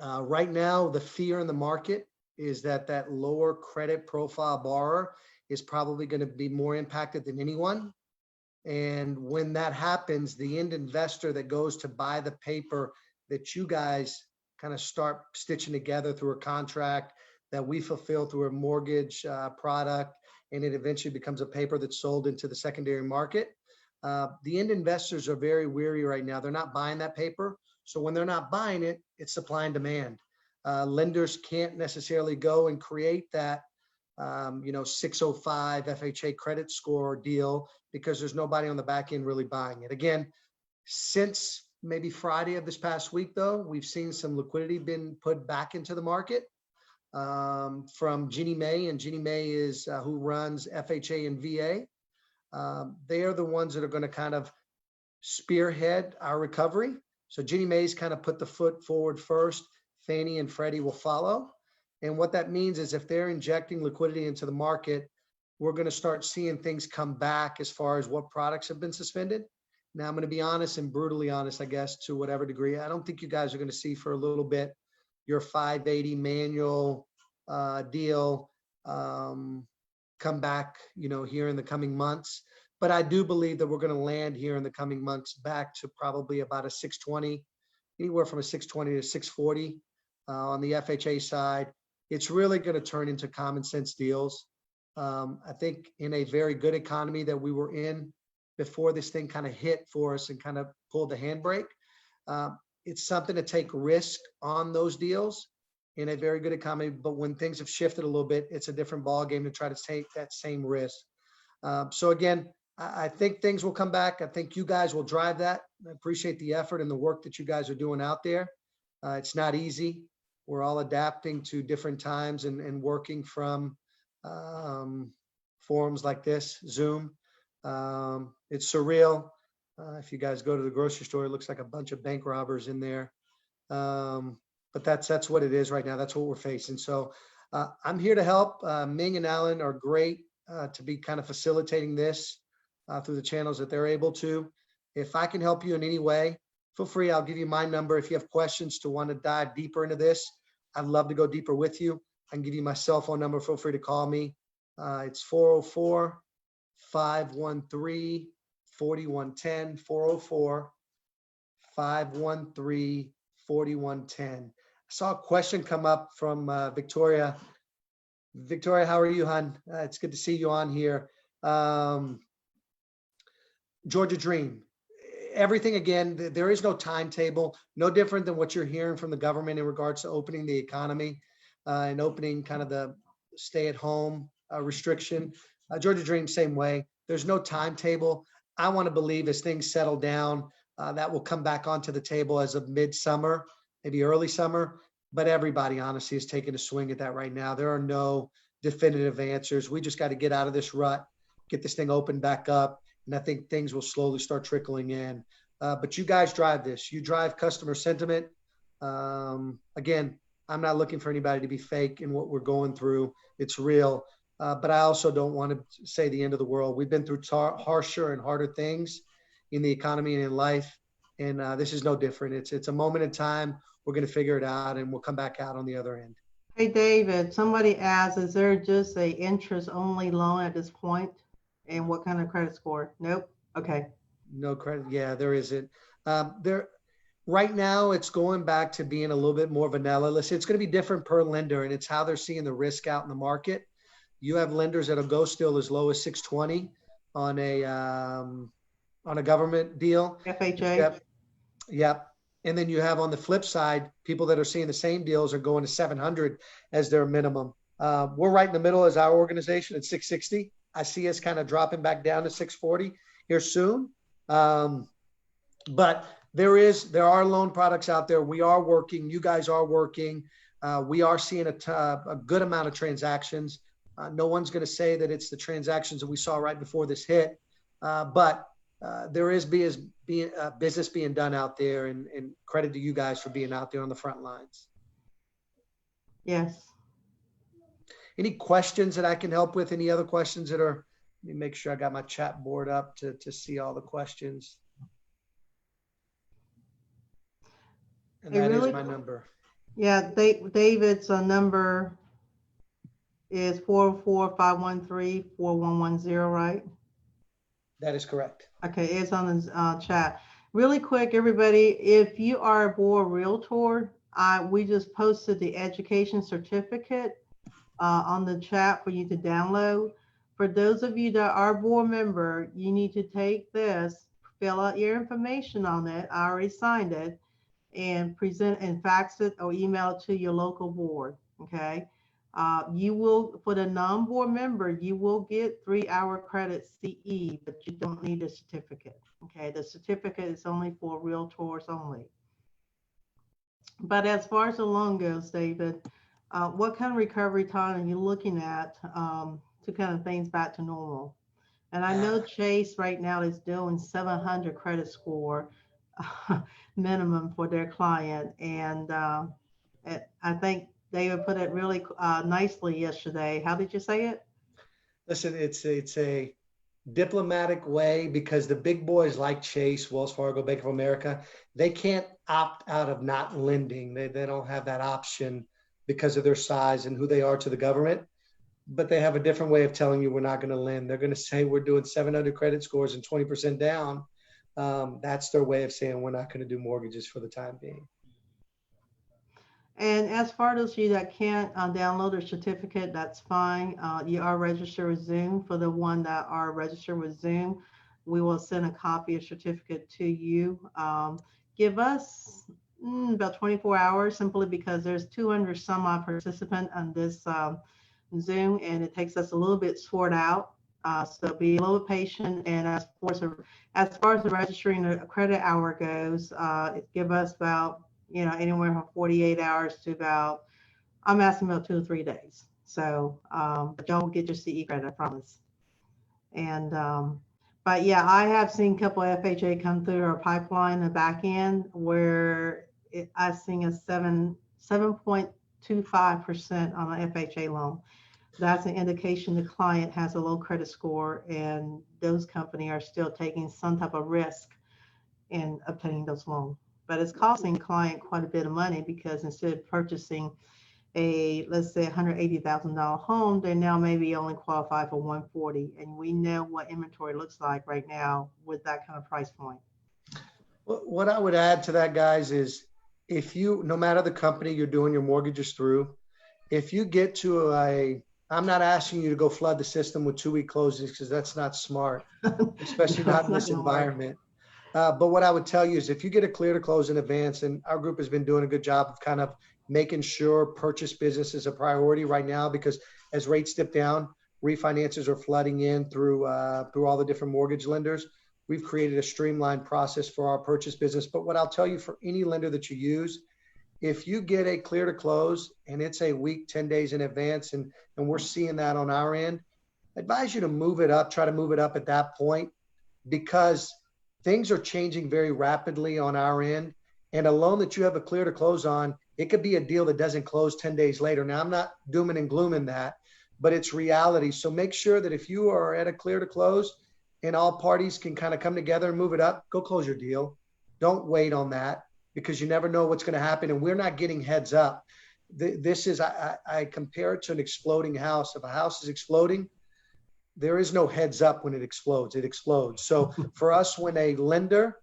Right now, the fear in the market is that lower credit profile borrower is probably going to be more impacted than anyone. And when that happens, the end investor that goes to buy the paper that you guys kind of start stitching together through a contract that we fulfill through a mortgage product, and it eventually becomes a paper that's sold into the secondary market. The end investors are very weary right now. They're not buying that paper. So when they're not buying it, it's supply and demand. Lenders can't necessarily go and create that 605 FHA credit score deal because there's nobody on the back end really buying it. Again, since maybe Friday of this past week, though, we've seen some liquidity been put back into the market from Ginnie Mae, and Ginnie Mae is who runs FHA and VA. They are the ones that are going to kind of spearhead our recovery. So Ginnie Mae's kind of put the foot forward first. Fannie and Freddie will follow. And what that means is if they're injecting liquidity into the market, we're going to start seeing things come back as far as what products have been suspended. Now, I'm going to be honest and brutally honest, I guess, to whatever degree. I don't think you guys are going to see for a little bit your 580 manual deal come back, here in the coming months. But I do believe that we're going to land here in the coming months back to probably about a 620, anywhere from a 620 to 640 on the FHA side. It's really going to turn into common sense deals. I think in a very good economy that we were in before this thing kind of hit for us and kind of pulled the handbrake, it's something to take risk on those deals in a very good economy. But when things have shifted a little bit, it's a different ballgame to try to take that same risk. So again, I think things will come back. I think you guys will drive that. I appreciate the effort and the work that you guys are doing out there. It's not easy. We're all adapting to different times and working from forums like this, Zoom. It's surreal. If you guys go to the grocery store, it looks like a bunch of bank robbers in there. But that's what it is right now. That's what we're facing. So I'm here to help. Ming and Alan are great to be kind of facilitating this through the channels that they're able to. If I can help you in any way, feel free. I'll give you my number. If you have questions to want to dive deeper into this, I'd love to go deeper with you. I can give you my cell phone number. Feel free to call me. It's 404-513-4110, 404-513-4110. I saw a question come up from Victoria. Victoria, how are you, hon? It's good to see you on here. Georgia Dream. Everything, again, there is no timetable, no different than what you're hearing from the government in regards to opening the economy and opening kind of the stay-at-home restriction. Georgia Dream, same way. There's no timetable. I want to believe as things settle down, that will come back onto the table as of midsummer, maybe early summer. But everybody, honestly, is taking a swing at that right now. There are no definitive answers. We just got to get out of this rut, get this thing opened back up. And I think things will slowly start trickling in. But you guys drive this. You drive customer sentiment. Again, I'm not looking for anybody to be fake in what we're going through. It's real. But I also don't want to say the end of the world. We've been through harsher and harder things in the economy and in life. And this is no different. It's a moment in time. We're going to figure it out and we'll come back out on the other end. Hey, David, somebody asked, is there just a interest only loan at this point? And what kind of credit score? Nope. Okay. No credit. Yeah, there isn't. Right now, it's going back to being a little bit more vanilla. Listen, it's going to be different per lender, and it's how they're seeing the risk out in the market. You have lenders that'll go still as low as 620 on a government deal. FHA. Yep. And then you have on the flip side, people that are seeing the same deals are going to 700 as their minimum. We're right in the middle as our organization at 660. I see us kind of dropping back down to 640 here soon. But there are loan products out there. We are working. You guys are working. We are seeing a good amount of transactions. No one's going to say that it's the transactions that we saw right before this hit. But there is business being done out there, and credit to you guys for being out there on the front lines. Yes. Any questions that I can help with? Any other questions that are, let me make sure I got my chat board up to see all the questions. And that is my number. Yeah, David's number is 404-513-4110, right? That is correct. Okay, it's on the chat. Really quick, everybody, if you are a board realtor, we just posted the education certificate on the chat for you to download. For those of you that are board member, you need to take this, fill out your information on it. I already signed it, and present and fax it or email it to your local board. Okay. You will, for the non-board member, you will get 3-hour credit CE, but you don't need a certificate. Okay. The certificate is only for realtors only. But as far as the loan goes, David, what kind of recovery time are you looking at to kind of things back to normal? And I know Chase right now is doing 700 credit score minimum for their client. And I think David put it really nicely yesterday. How did you say it? Listen, it's a diplomatic way, because the big boys like Chase, Wells Fargo, Bank of America, they can't opt out of not lending. They don't have that option because of their size and who they are to the government. But they have a different way of telling you we're not going to lend. They're going to say we're doing 700 credit scores and 20% down. That's their way of saying we're not going to do mortgages for the time being. And as far as you that can't download a certificate, that's fine. You are registered with Zoom. For the one that are registered with Zoom, we will send a copy of certificate to you. Give us about 24 hours, simply because there's 200 some odd participants on this Zoom, and it takes us a little bit to sort out. So be a little patient. And as far as the registering a credit hour goes, give us about anywhere from 48 hours to about, I'm asking about 2 or 3 days. So don't get your CE credit, I promise. And but yeah, I have seen a couple of FHA come through our pipeline in the back end where I've seen a 7.25% on an FHA loan. That's an indication the client has a low credit score, and those companies are still taking some type of risk in obtaining those loans. But it's costing client quite a bit of money because instead of purchasing let's say $180,000 home, they now maybe only qualify for 140, and we know what inventory looks like right now with that kind of price point. What I would add to that, guys, is if you, no matter the company you're doing your mortgages through, if you get to I'm not asking you to go flood the system with 2-week closings because that's not smart, especially No, not it's in not this gonna work. environment. But what I would tell you is if you get a clear to close in advance, and our group has been doing a good job of kind of making sure purchase business is a priority right now, because as rates dip down, refinances are flooding in through all the different mortgage lenders. We've created a streamlined process for our purchase business. But what I'll tell you, for any lender that you use, if you get a clear to close and it's a week, 10 days in advance, and we're seeing that on our end, I advise you to move it up, try to move it up at that point, because things are changing very rapidly on our end. And a loan that you have a clear to close on, it could be a deal that doesn't close 10 days later. Now, I'm not dooming and glooming that, but it's reality. So make sure that if you are at a clear to close and all parties can kind of come together and move it up, go close your deal. Don't wait on that, because you never know what's going to happen. And we're not getting heads up. This is, I compare it to an exploding house. If a house is exploding, there is no heads up when it explodes. It explodes. So for us, when a lender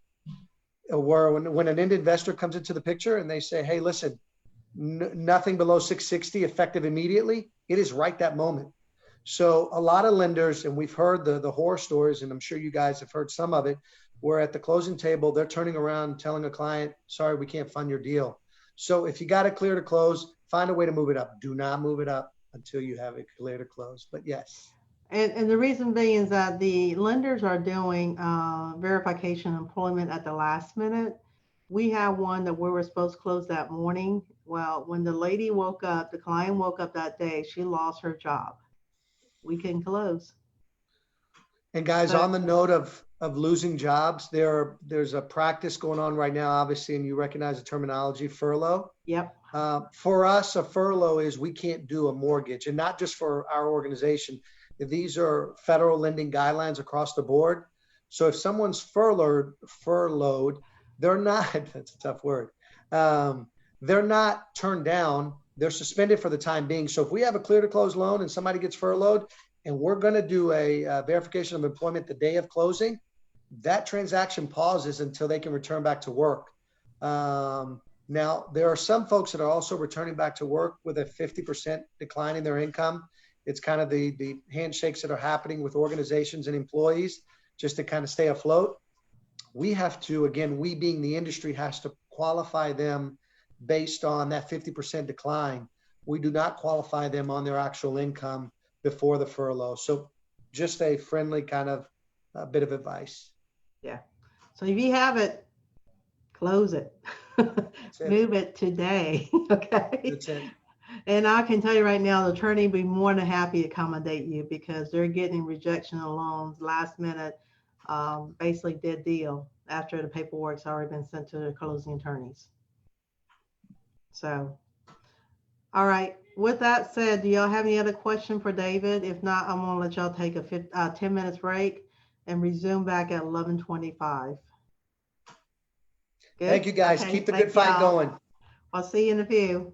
or when an end investor comes into the picture and they say, hey, listen, nothing below 660 effective immediately, it is right that moment. So a lot of lenders, and we've heard the horror stories, and I'm sure you guys have heard some of it, where at the closing table, they're turning around telling a client, sorry, we can't fund your deal. So if you got it clear to close, find a way to move it up. Do not move it up until you have it clear to close. But yes. And the reason being is that the lenders are doing verification employment at the last minute. We have one that we were supposed to close that morning. Well, when the lady woke up, the client woke up that day, she lost her job. We couldn't close. And guys, on the note of losing jobs, there's a practice going on right now, obviously, and you recognize the terminology, furlough. Yep. For us, a furlough is we can't do a mortgage, and not just for our organization. These are federal lending guidelines across the board. So if someone's furloughed, they're not, that's a tough word. They're not turned down. They're suspended for the time being. So if we have a clear to close loan and somebody gets furloughed and we're going to do a verification of employment the day of closing, that transaction pauses until they can return back to work. Now, there are some folks that are also returning back to work with a 50% decline in their income. It's kind of the handshakes that are happening with organizations and employees just to kind of stay afloat. We have to, again, we being the industry, has to qualify them based on that 50% decline. We do not qualify them on their actual income before the furlough. So just a friendly kind of bit of advice. Yeah. So if you have it, close it. Move it today. Okay. That's it. And I can tell you right now, the attorney will be more than happy to accommodate you because they're getting rejection of loans last minute, basically dead deal after the paperwork's already been sent to the closing attorneys. So, all right. With that said, do y'all have any other question for David? If not, I'm gonna let y'all take a 10 minutes break and resume back at 11:25. Good? Thank you, guys. Okay, Keep the thank good fight y'all. going. I'll see you in a few.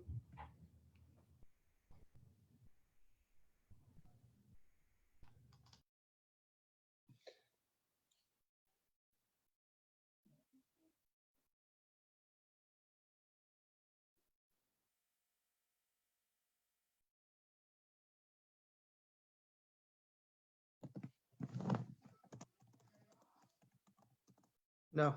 No.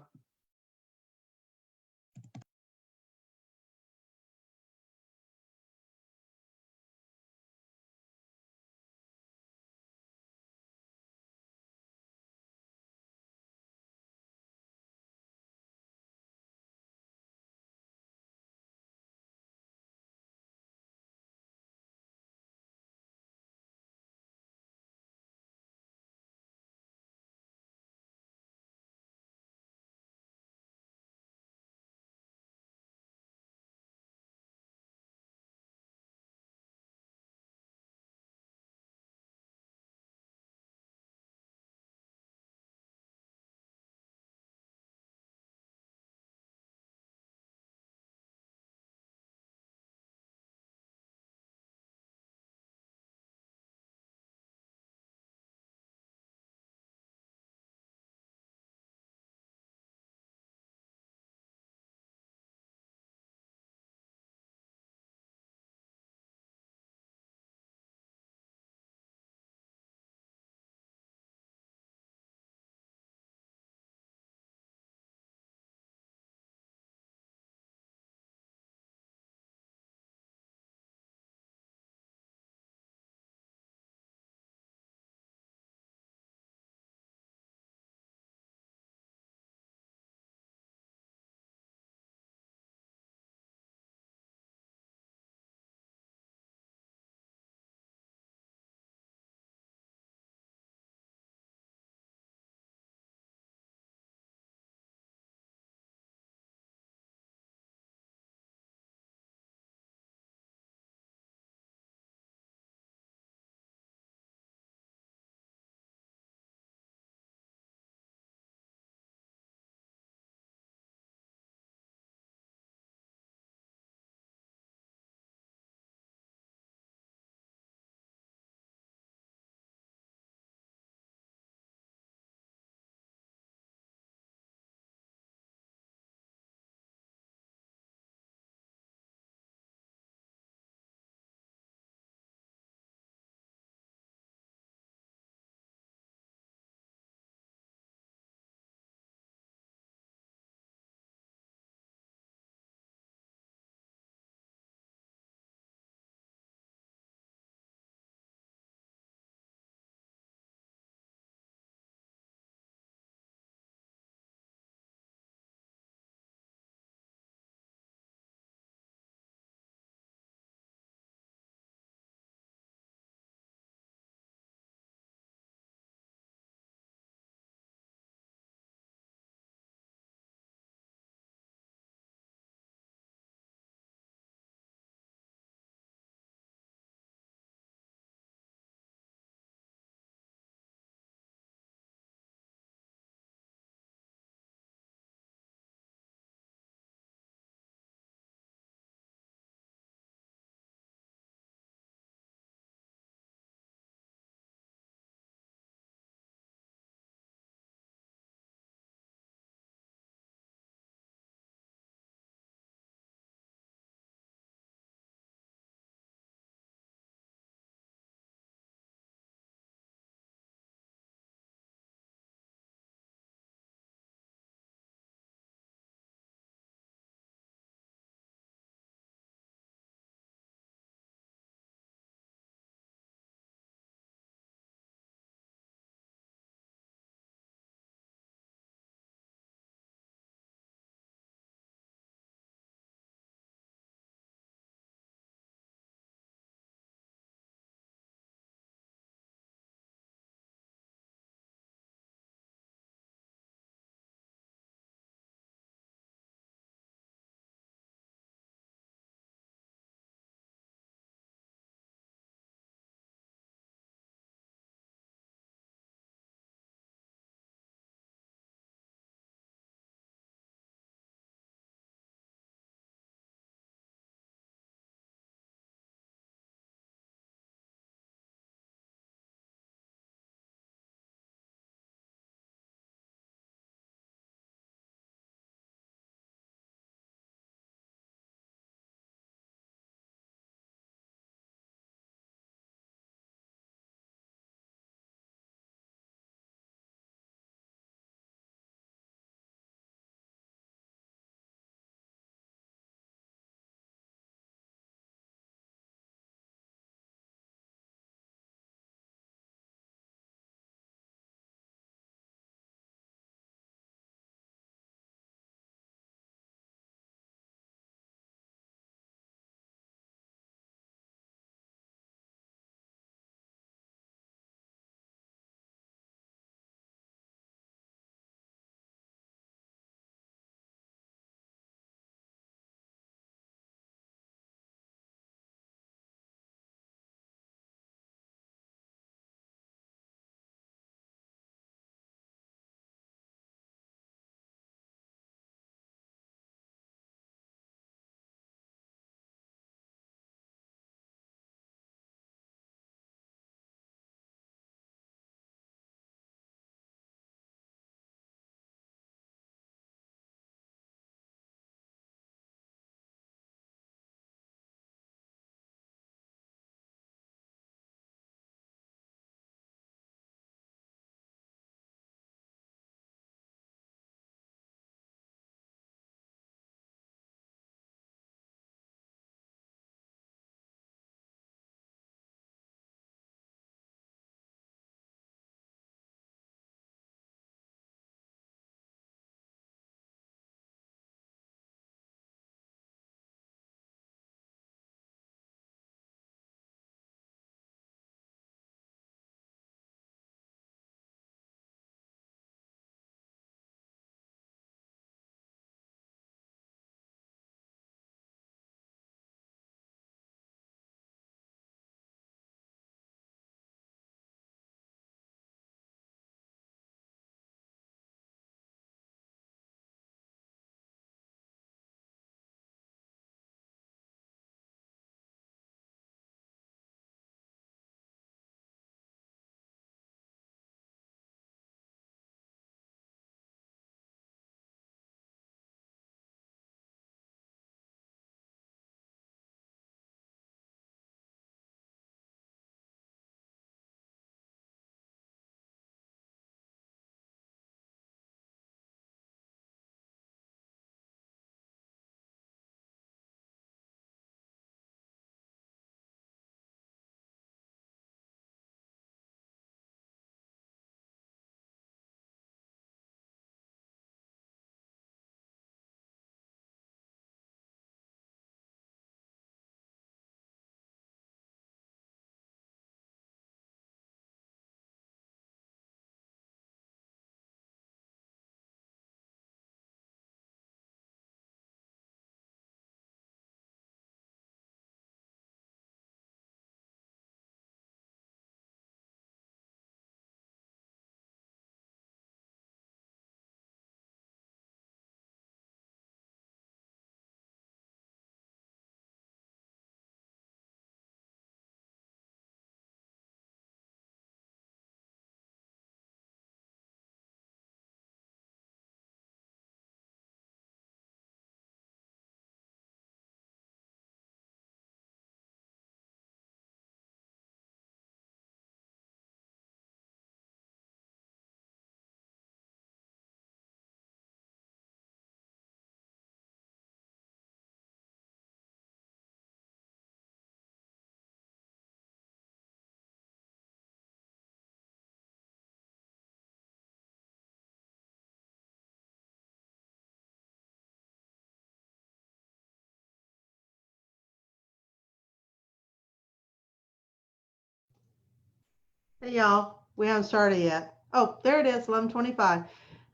Hey, y'all. We haven't started yet. Oh, there it is, 11:25.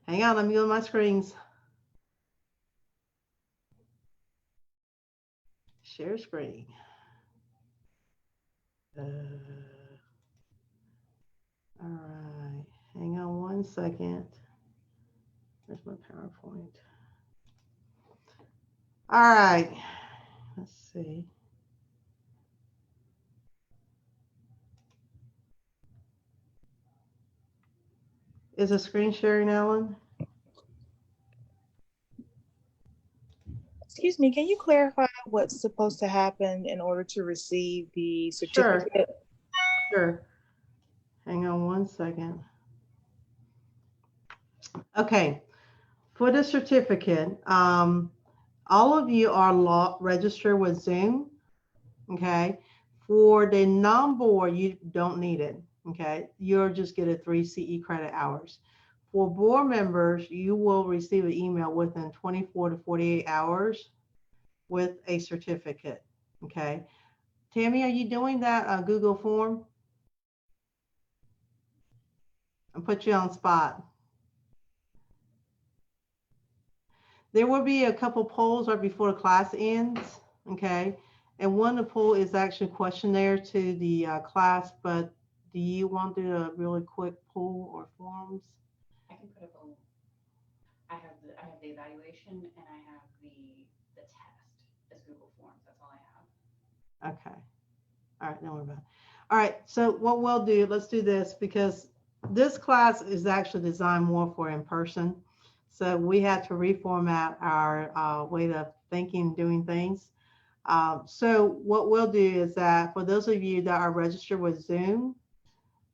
Hang on, I'm using my screens. Share screen. All right. Hang on one second. There's my PowerPoint. All right. Let's see. Is the screen sharing, Ellen? Excuse me, can you clarify what's supposed to happen in order to receive the certificate? Sure. Hang on one second. Okay. For the certificate, all of you are registered with Zoom. Okay. For the non-board, you don't need it. Okay. You'll just get a 3 CE credit hours. For board members, you will receive an email within 24 to 48 hours with a certificate. Okay. Tammy, are you doing that Google form? I'll put you on the spot. There will be a couple polls right before the class ends. Okay. And one of the poll is actually a questionnaire to the class, but do you want to do a really quick poll or forms? I can put a poll. I have the evaluation and I have the test as Google Forms. That's all I have. Okay. All right, don't worry about it. All right, so what we'll do, let's do this because this class is actually designed more for in person. So we had to reformat our way of thinking and doing things. So what we'll do is that for those of you that are registered with Zoom,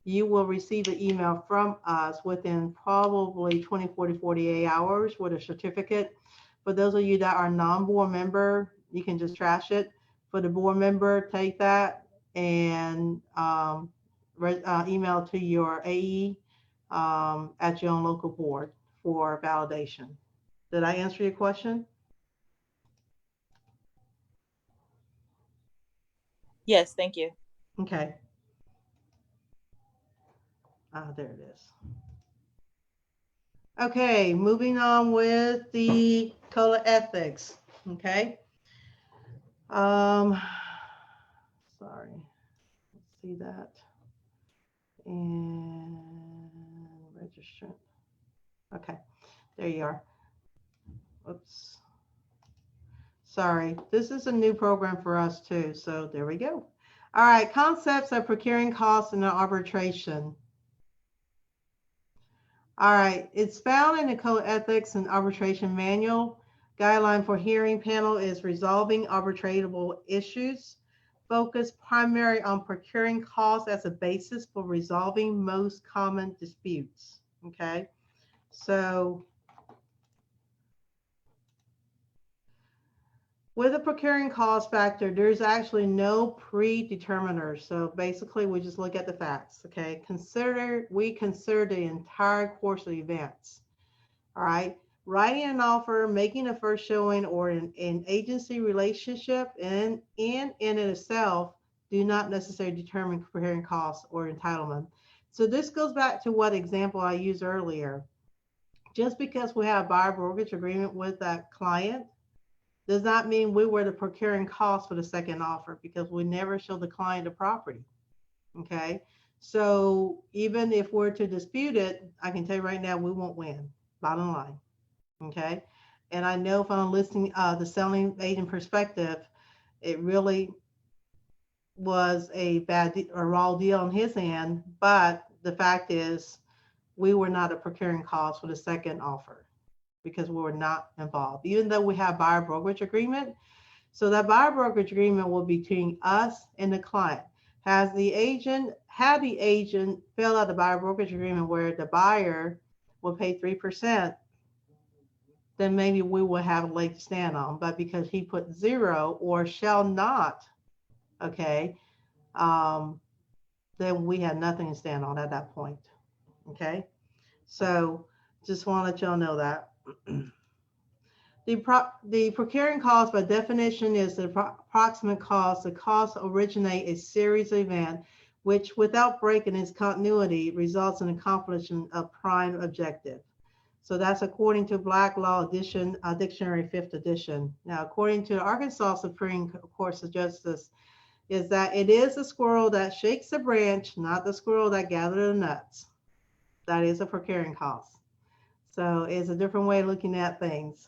you will receive an email from us within probably 24 to 48 hours with a certificate. For those of you that are non-board member, you can just trash it. For the board member, take that and email to your AE at your own local board for validation. Did I answer your question? Yes, thank you. Okay. There it is. Okay, moving on with the code of ethics. Okay. Sorry. Let's see that. And registrant. Okay, there you are. Oops. Sorry, this is a new program for us too, so there we go. All right, concepts of procuring costs and arbitration. All right, it's found in the Code of Ethics and Arbitration Manual. Guideline for hearing panel is resolving arbitratable issues. Focus primarily on procuring costs as a basis for resolving most common disputes. Okay, so with a procuring cost factor, there's actually no predeterminer. So basically, we just look at the facts. Okay, we consider the entire course of events. All right, writing an offer, making a first showing, or an agency relationship, and in itself do not necessarily determine procuring costs or entitlement. So this goes back to what example I used earlier. Just because we have a buyer brokerage agreement with that client does not mean we were the procuring cost for the second offer because we never show the client the property. Okay, so even if we're to dispute it, I can tell you right now we won't win. Bottom line. Okay, and I know from listening the selling agent perspective, it really was a raw deal on his end, but the fact is we were not a procuring cost for the second offer because we were not involved, even though we have buyer brokerage agreement. So that buyer brokerage agreement will be between us and the client. Had the agent fill out the buyer brokerage agreement where the buyer will pay 3%, then maybe we will have a leg to stand on. But because he put 0 or shall not, okay, then we had nothing to stand on at that point. Okay, so just want to let y'all know that. The procuring cost by definition is the approximate cost. The cost originate a series of events which without breaking its continuity results in accomplishment of prime objective. So that's according to Black Law Edition, Dictionary 5th edition. Now, according to the Arkansas Supreme Court of Justice, is that it is the squirrel that shakes the branch, not the squirrel that gathers the nuts. That is a procuring cost. So it's a different way of looking at things.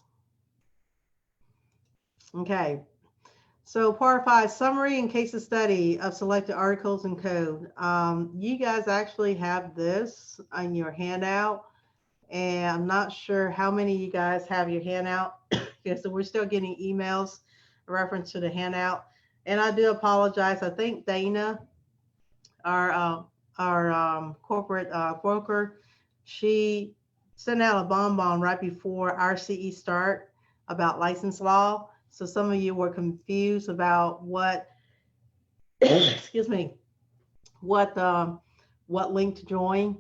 Okay. So part 5, summary and case of study of selected articles and code. You guys actually have this on your handout, and I'm not sure how many of you guys have your handout because we're still getting emails in reference to the handout. And I do apologize. I think Dana, our corporate broker, she sent out a bonbon right before our CE start about license law. So some of you were confused about what, excuse me, what link to join.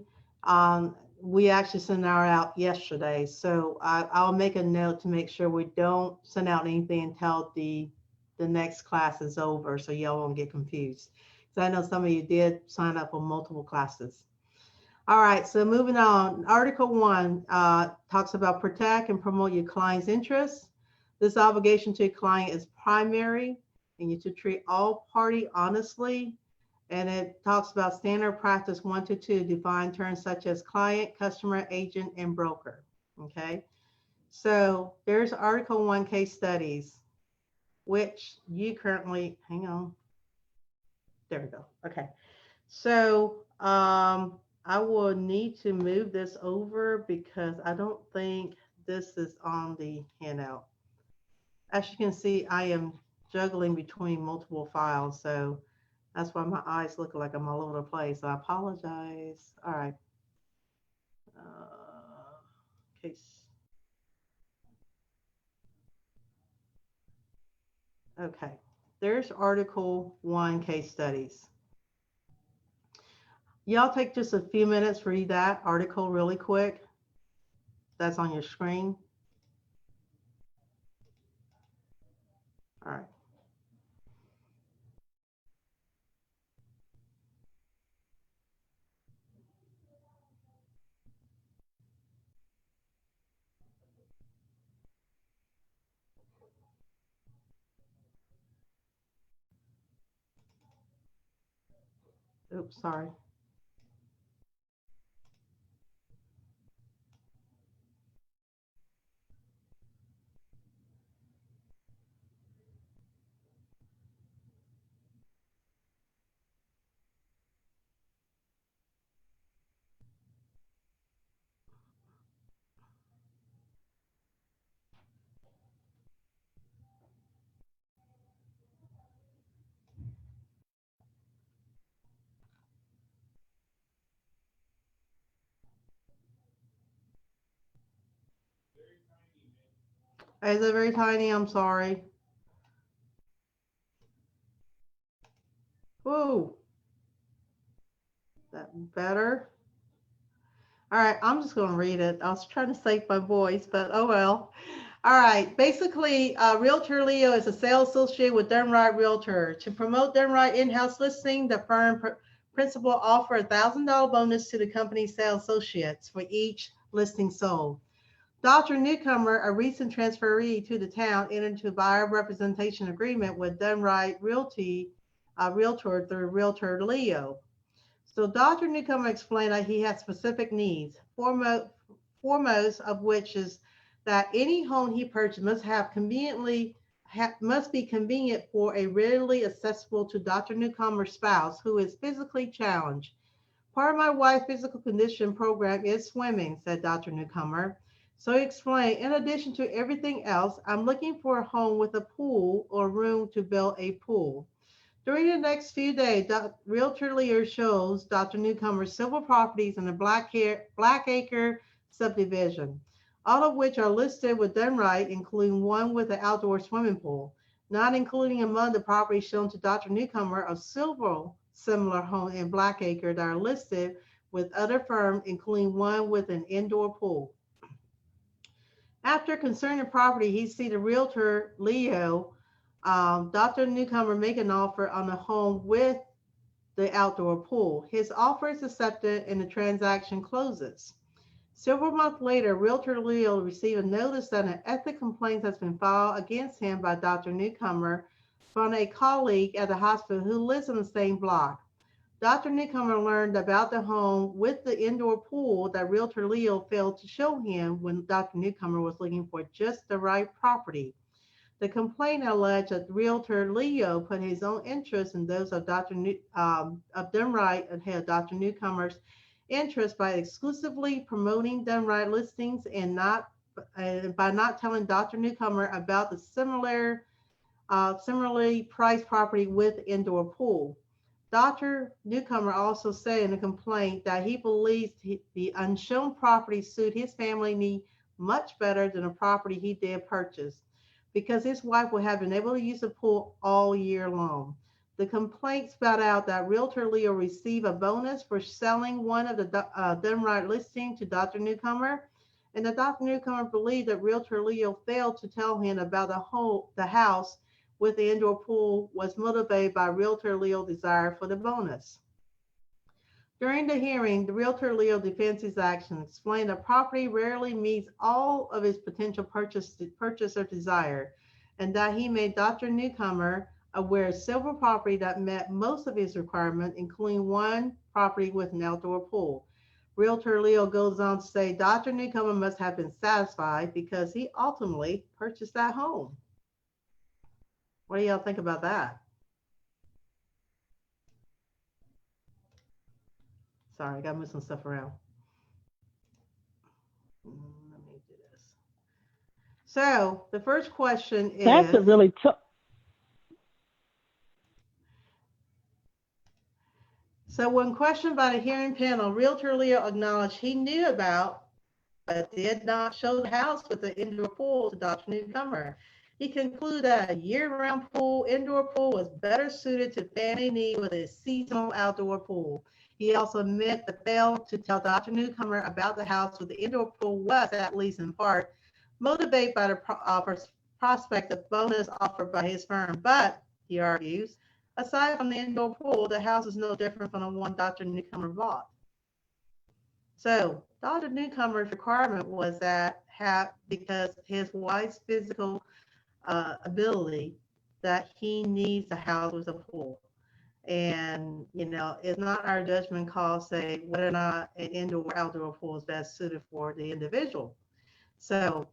We actually sent ours out yesterday. So I'll make a note to make sure we don't send out anything until the next class is over, so y'all won't get confused. So I know some of you did sign up for multiple classes. All right, so moving on. Article 1 talks about protect and promote your client's interests. This obligation to your client is primary, and you to treat all parties honestly. And it talks about standard practice 1 to 2, define terms such as client, customer, agent, and broker. Okay, so there's Article 1 case studies, which you currently, hang on. There we go. Okay, so I will need to move this over because I don't think this is on the handout. As you can see, I am juggling between multiple files, so that's why my eyes look like I'm all over the place. I apologize. All right. Case. Okay. There's Article 1 case studies. Y'all take just a few minutes, read that article really quick. That's on your screen. All right. Oops, sorry. Is it very tiny? I'm sorry. Whoa. That better? All right, I'm just going to read it. I was trying to save my voice, but oh well. All right, basically, Realtor Leo is a sales associate with Done Right Realtor. To promote Done Right in-house listing, the firm principal offer a $1,000 bonus to the company's sales associates for each listing sold. Dr. Newcomer, a recent transferee to the town, entered into a buyer representation agreement with Done Right Realtor through Realtor Leo. So Dr. Newcomer explained that he has specific needs, foremost of which is that any home he purchased must be convenient for a readily accessible to Dr. Newcomer's spouse who is physically challenged. Part of my wife's physical condition program is swimming, said Dr. Newcomer. So he explained, in addition to everything else, I'm looking for a home with a pool or room to build a pool. During the next few days, Realtor Leo shows Dr. Newcomer several properties in the Blackacre subdivision, all of which are listed with Done Right, including one with an outdoor swimming pool, not including among the properties shown to Dr. Newcomer of several similar homes in Blackacre that are listed with other firms, including one with an indoor pool. After concerning the property, he sees the Realtor Leo Dr. Newcomer make an offer on the home with the outdoor pool. His offer is accepted and the transaction closes. Several months later, Realtor Leo received a notice that an ethics complaint has been filed against him by Dr. Newcomer from a colleague at the hospital who lives in the same block. Dr. Newcomer learned about the home with the indoor pool that Realtor Leo failed to show him when Dr. Newcomer was looking for just the right property. The complaint alleged that Realtor Leo put his own interest in those of Dr. Dunright ahead of Dr. Newcomer's interest by exclusively promoting Dunright listings and by not telling Dr. Newcomer about the similarly priced property with indoor pool. Dr. Newcomer also said in a complaint that he believes the unshown property suit his family need much better than a property he did purchase, because his wife would have been able to use the pool all year long. The complaint spelled out that Realtor Leo received a bonus for selling one of the Dunright listing to Dr. Newcomer, and that Dr. Newcomer believed that Realtor Leo failed to tell him about the house with the indoor pool was motivated by Realtor Leo's desire for the bonus. During the hearing, the Realtor Leo defends his action, explaining the property rarely meets all of his potential purchaser desire, and that he made Dr. Newcomer aware of several properties that met most of his requirements, including one property with an outdoor pool. Realtor Leo goes on to say Dr. Newcomer must have been satisfied because he ultimately purchased that home. What do y'all think about that? Sorry, I got to move some stuff around. Let me do this. So the first question is... That's a really tough... So when questioned by the hearing panel, Realtor Leo acknowledged he knew about, but did not show the house with the indoor pool to Dr. Newcomer. He concluded that a year-round indoor pool was better suited to family need with a seasonal outdoor pool. He also admitted the fail to tell Dr. Newcomer about the house with the indoor pool was, at least in part, motivated by the prospect of bonus offered by his firm. But, he argues, aside from the indoor pool, the house is no different from the one Dr. Newcomer bought. So, Dr. Newcomer's requirement was that because his wife's physical ability, that he needs a house with a pool. And, you know, it's not our judgment call, say, whether or not an indoor or outdoor pool is best suited for the individual. So,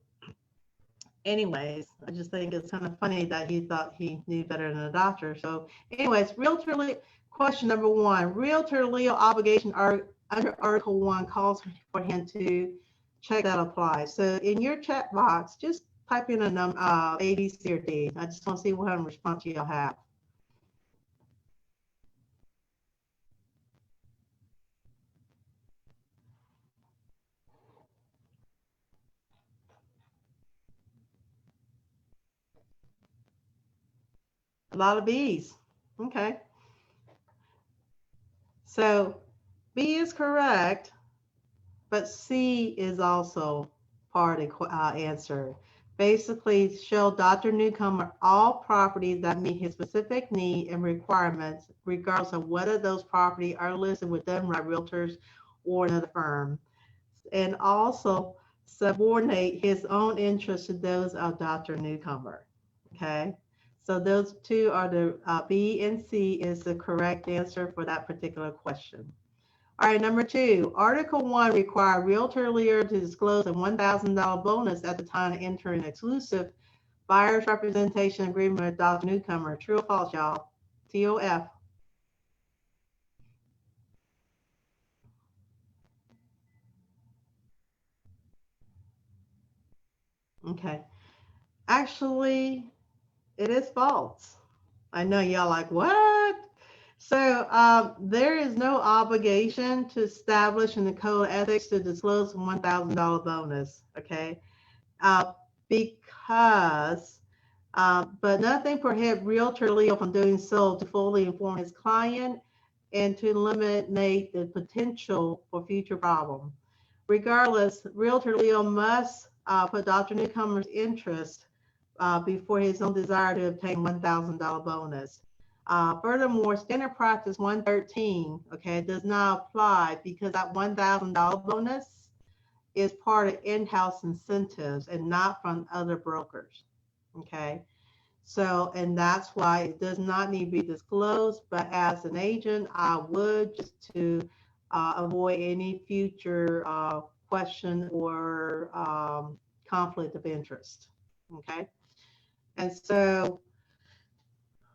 anyways, I just think it's kind of funny that he thought he knew better than a doctor. So, anyways, question number 1, Realtor Leo obligation under Article 1 calls for him to check that applies. So, in your chat box, just type in a number, A, B, C, or D. I just want to see what kind of response y'all have. A lot of B's. Okay. So B is correct, but C is also part of the answer. Basically, show Dr. Newcomer all properties that meet his specific need and requirements, regardless of whether those properties are listed with Dunright Realtors or another firm. And also subordinate his own interests to those of Dr. Newcomer. Okay. So those two are the B and C is the correct answer for that particular question. All right, number 2, Article 1 required Realtor Leo to disclose a $1,000 bonus at the time of entering an exclusive buyer's representation agreement with Dr. Newcomer. True or false, y'all? TOF. Okay. Actually, it is false. I know y'all like, what? So there is no obligation to establish in the Code of Ethics to disclose a $1,000 bonus, okay? But nothing prohibits Realtor Leo from doing so to fully inform his client and to eliminate the potential for future problems. Regardless, Realtor Leo must put Dr. Newcomer's interest before his own desire to obtain $1,000 bonus. Furthermore, standard practice 113, okay, does not apply because that $1,000 bonus is part of in-house incentives and not from other brokers, okay? So, and that's why it does not need to be disclosed, but as an agent, I would, just to avoid any future question or conflict of interest, okay? And so,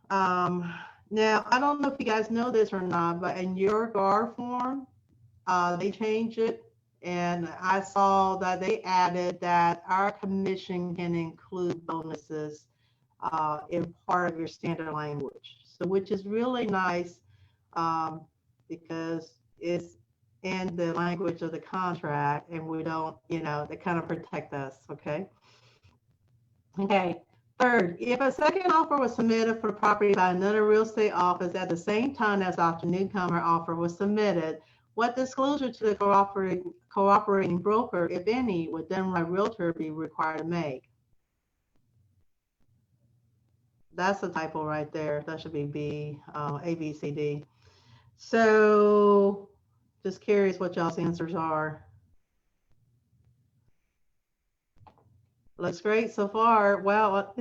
now, I don't know if you guys know this or not, but in your GAR form, they changed it, and I saw that they added that our commission can include bonuses in part of your standard language. So, which is really nice because it's in the language of the contract, and we don't, they kind of protect us, okay? Okay. Third, if a second offer was submitted for the property by another real estate office at the same time as Dr. Newcomer offer was submitted, what disclosure to the cooperating broker, if any, would then my realtor be required to make? That's a typo right there. That should be B, A, B, C, D. So just curious what y'all's answers are. Looks great so far. Well,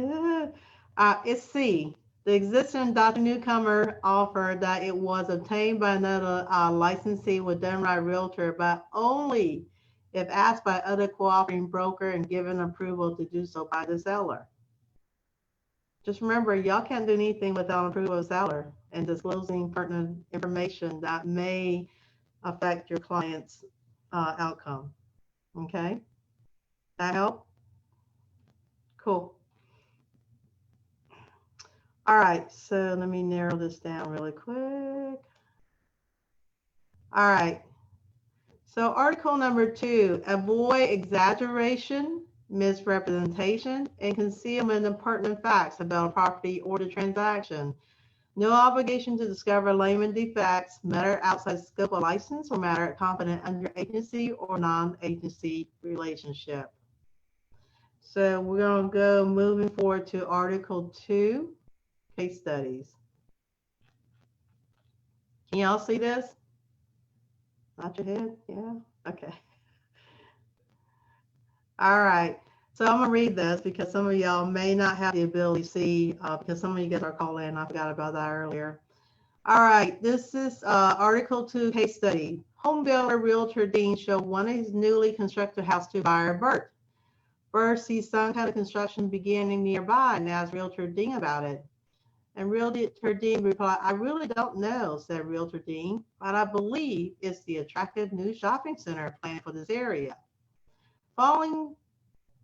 it's C. The existing Dr. Newcomer offer that it was obtained by another licensee with Dunright Realtor, but only if asked by other cooperating broker and given approval to do so by the seller. Just remember, y'all can't do anything without approval of the seller and disclosing pertinent information that may affect your client's outcome. Okay? That help? Cool. All right, so let me narrow this down really quick. All right, so article number 2, avoid exaggeration, misrepresentation, and concealment of pertinent facts about a property or the transaction. No obligation to discover layman defects, matter outside the scope of license, or matter confident under agency or non-agency relationship. So we're going to go moving forward to article 2. Case studies. Can y'all see this? Not your head? Yeah? Okay. All right. So I'm going to read this because some of y'all may not have the ability to see because some of you guys are calling in. I forgot about that earlier. All right. This is Article 2 case study. Home builder Realtor Dean showed one of his newly constructed house to buyer Bert. Bert sees some kind of construction beginning nearby and asks Realtor Dean about it. And Realtor Dean replied, I really don't know, said Realtor Dean, but I believe it's the attractive new shopping center planned for this area. Following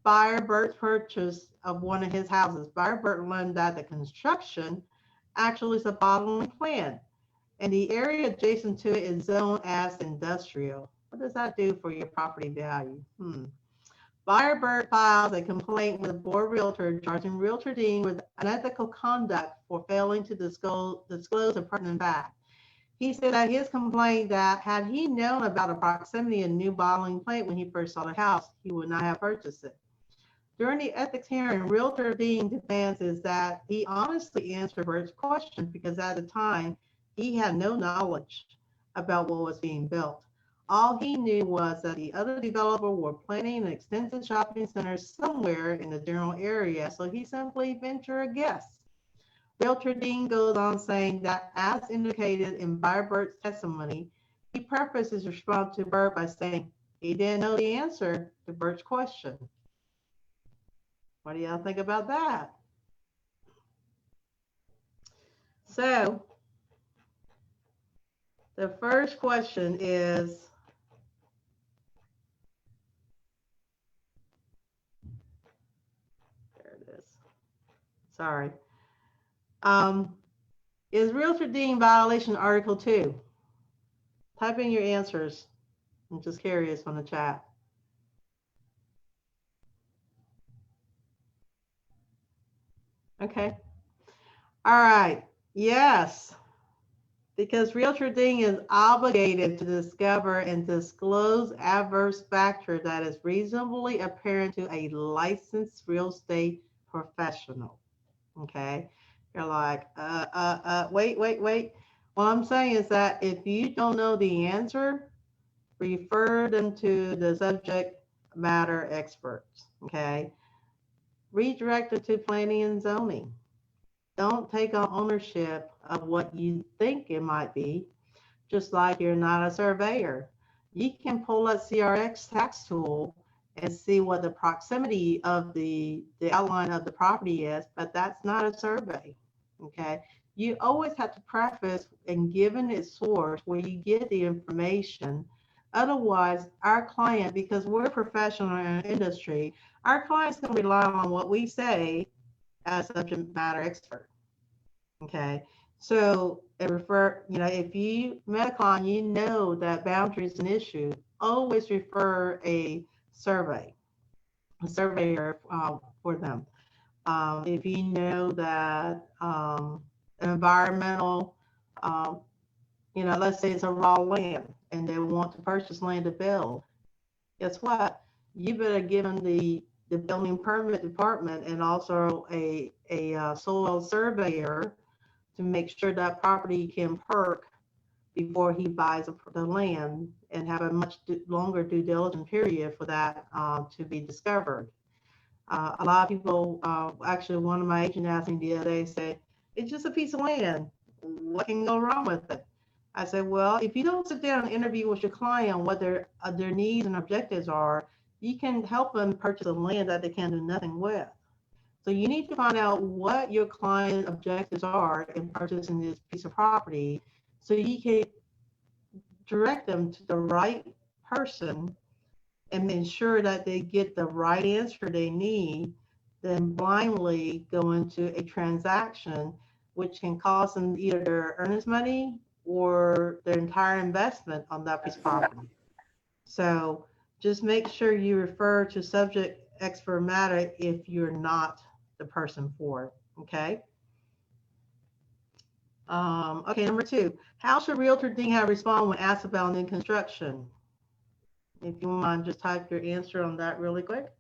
buyer Bert's purchase of one of his houses, buyer Bert learned that the construction actually is a bottling plant, and the area adjacent to it is zoned as industrial. What does that do for your property value? Buyer Bert files a complaint with the board realtor charging Realtor Dean with unethical conduct for failing to disclose a pertinent fact. He said that his complaint that had he known about the proximity of a new bottling plant when he first saw the house, he would not have purchased it. During the ethics hearing, Realtor Dean demands is that he honestly answered Bert's question because at the time he had no knowledge about what was being built. All he knew was that the other developer were planning an extensive shopping center somewhere in the general area, so he simply ventured a guess. Realtor Dean goes on saying that, as indicated in buyer Bert's testimony, he prefaced his response to Bert by saying he didn't know the answer to Bert's question. What do y'all think about that? So, the first question is, sorry. Is Realtor Dean violation Article 2? Type in your answers. I'm just curious on the chat. Okay. All right. Yes. Because Realtor Dean is obligated to discover and disclose adverse factor that is reasonably apparent to a licensed real estate professional. Okay. You're like, wait. What I'm saying is that if you don't know the answer, refer them to the subject matter experts, okay? Redirect it to planning and zoning. Don't take on ownership of what you think it might be, just like you're not a surveyor. You can pull up CRX tax tool and see what the proximity of the outline of the property is, but that's not a survey, okay? You always have to preface and given its source where you get the information. Otherwise, our client, because we're professional in our industry, our clients can rely on what we say as subject matter expert, okay? So if you met a client, you know that boundary is an issue, always refer a surveyor for them. If you know that environmental, let's say it's a raw land and they want to purchase land to build, guess what? You better give them the building permit department and also a soil surveyor to make sure that property can perk before he buys the land and have a much longer due diligence period for that to be discovered. A lot of people, actually one of my agents asked me the other day, said, it's just a piece of land. What can go wrong with it? I said, well, if you don't sit down and interview with your client what their needs and objectives are, you can help them purchase a land that they can do nothing with. So you need to find out what your client objectives are in purchasing this piece of property so you can direct them to the right person and ensure that they get the right answer they need, then blindly go into a transaction which can cost them either their earnest money or their entire investment on that piece of property. So just make sure you refer to subject expert matter if you're not the person for it, okay? Okay, number 2, how should realtor think how to respond when asked about new construction? If you want, just type your answer on that really quick.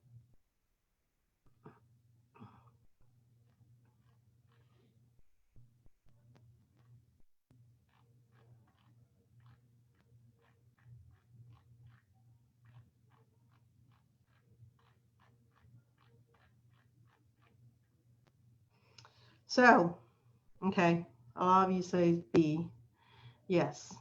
So, okay, a lot of you say B. Yes.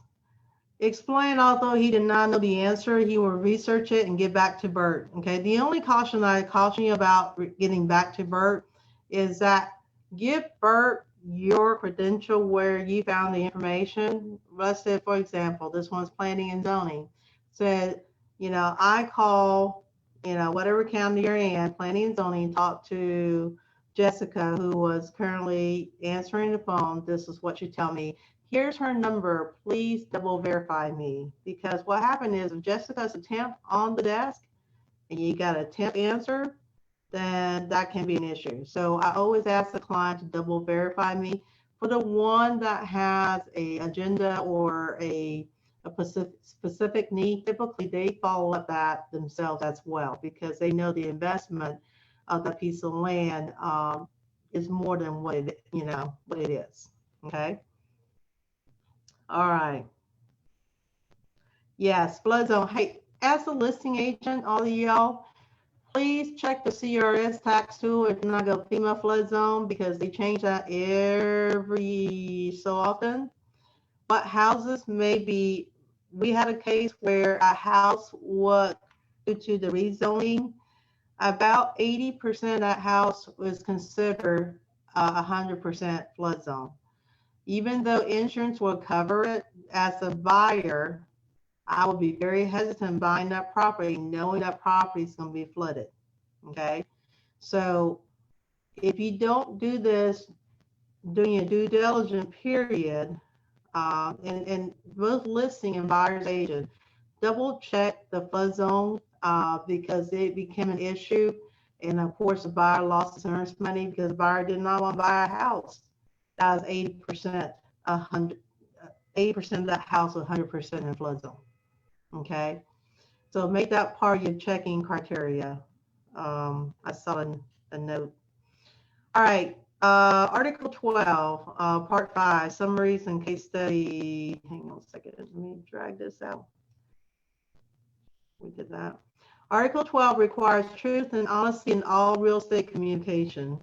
Explain, although he did not know the answer, he will research it and get back to Bert. Okay, the only caution I caution you about getting back to Bert is that give Bert your credential where you found the information. Let's say, for example, this one's planning and zoning. Said, I call, whatever county you're in, planning and zoning, talk to Jessica, who was currently answering the phone. This is what you tell me. Here's her number. Please double verify me. Because what happened is if Jessica's a temp on the desk and you got a temp answer, then that can be an issue. So I always ask the client to double verify me. For the one that has a agenda or a specific need, typically they follow up that themselves as well because they know the investment of that piece of land is more than what it is. Okay. All right. Yes, flood zone. Hey, as a listing agent, all of y'all, please check the CRS tax tool if not go FEMA flood zone because they change that every so often. What houses may be, we had a case where a house was due to the rezoning, about 80% of that house was considered 100% flood zone. Even though insurance will cover it, as a buyer, I would be very hesitant buying that property, knowing that property is going to be flooded. Okay. So if you don't do this during your due diligence period, and both listing and buyer's agent, double check the flood zone because it became an issue. And of course, the buyer lost his earnest money because the buyer did not want to buy a house. That was 80%, 80% of that house was 100% in flood zone. Okay, so make that part of your checking criteria. I saw a note. All right, Article 12, Part 5, summaries and case study. Hang on a second. Let me drag this out. We did that. Article 12 requires truth and honesty in all real estate communication.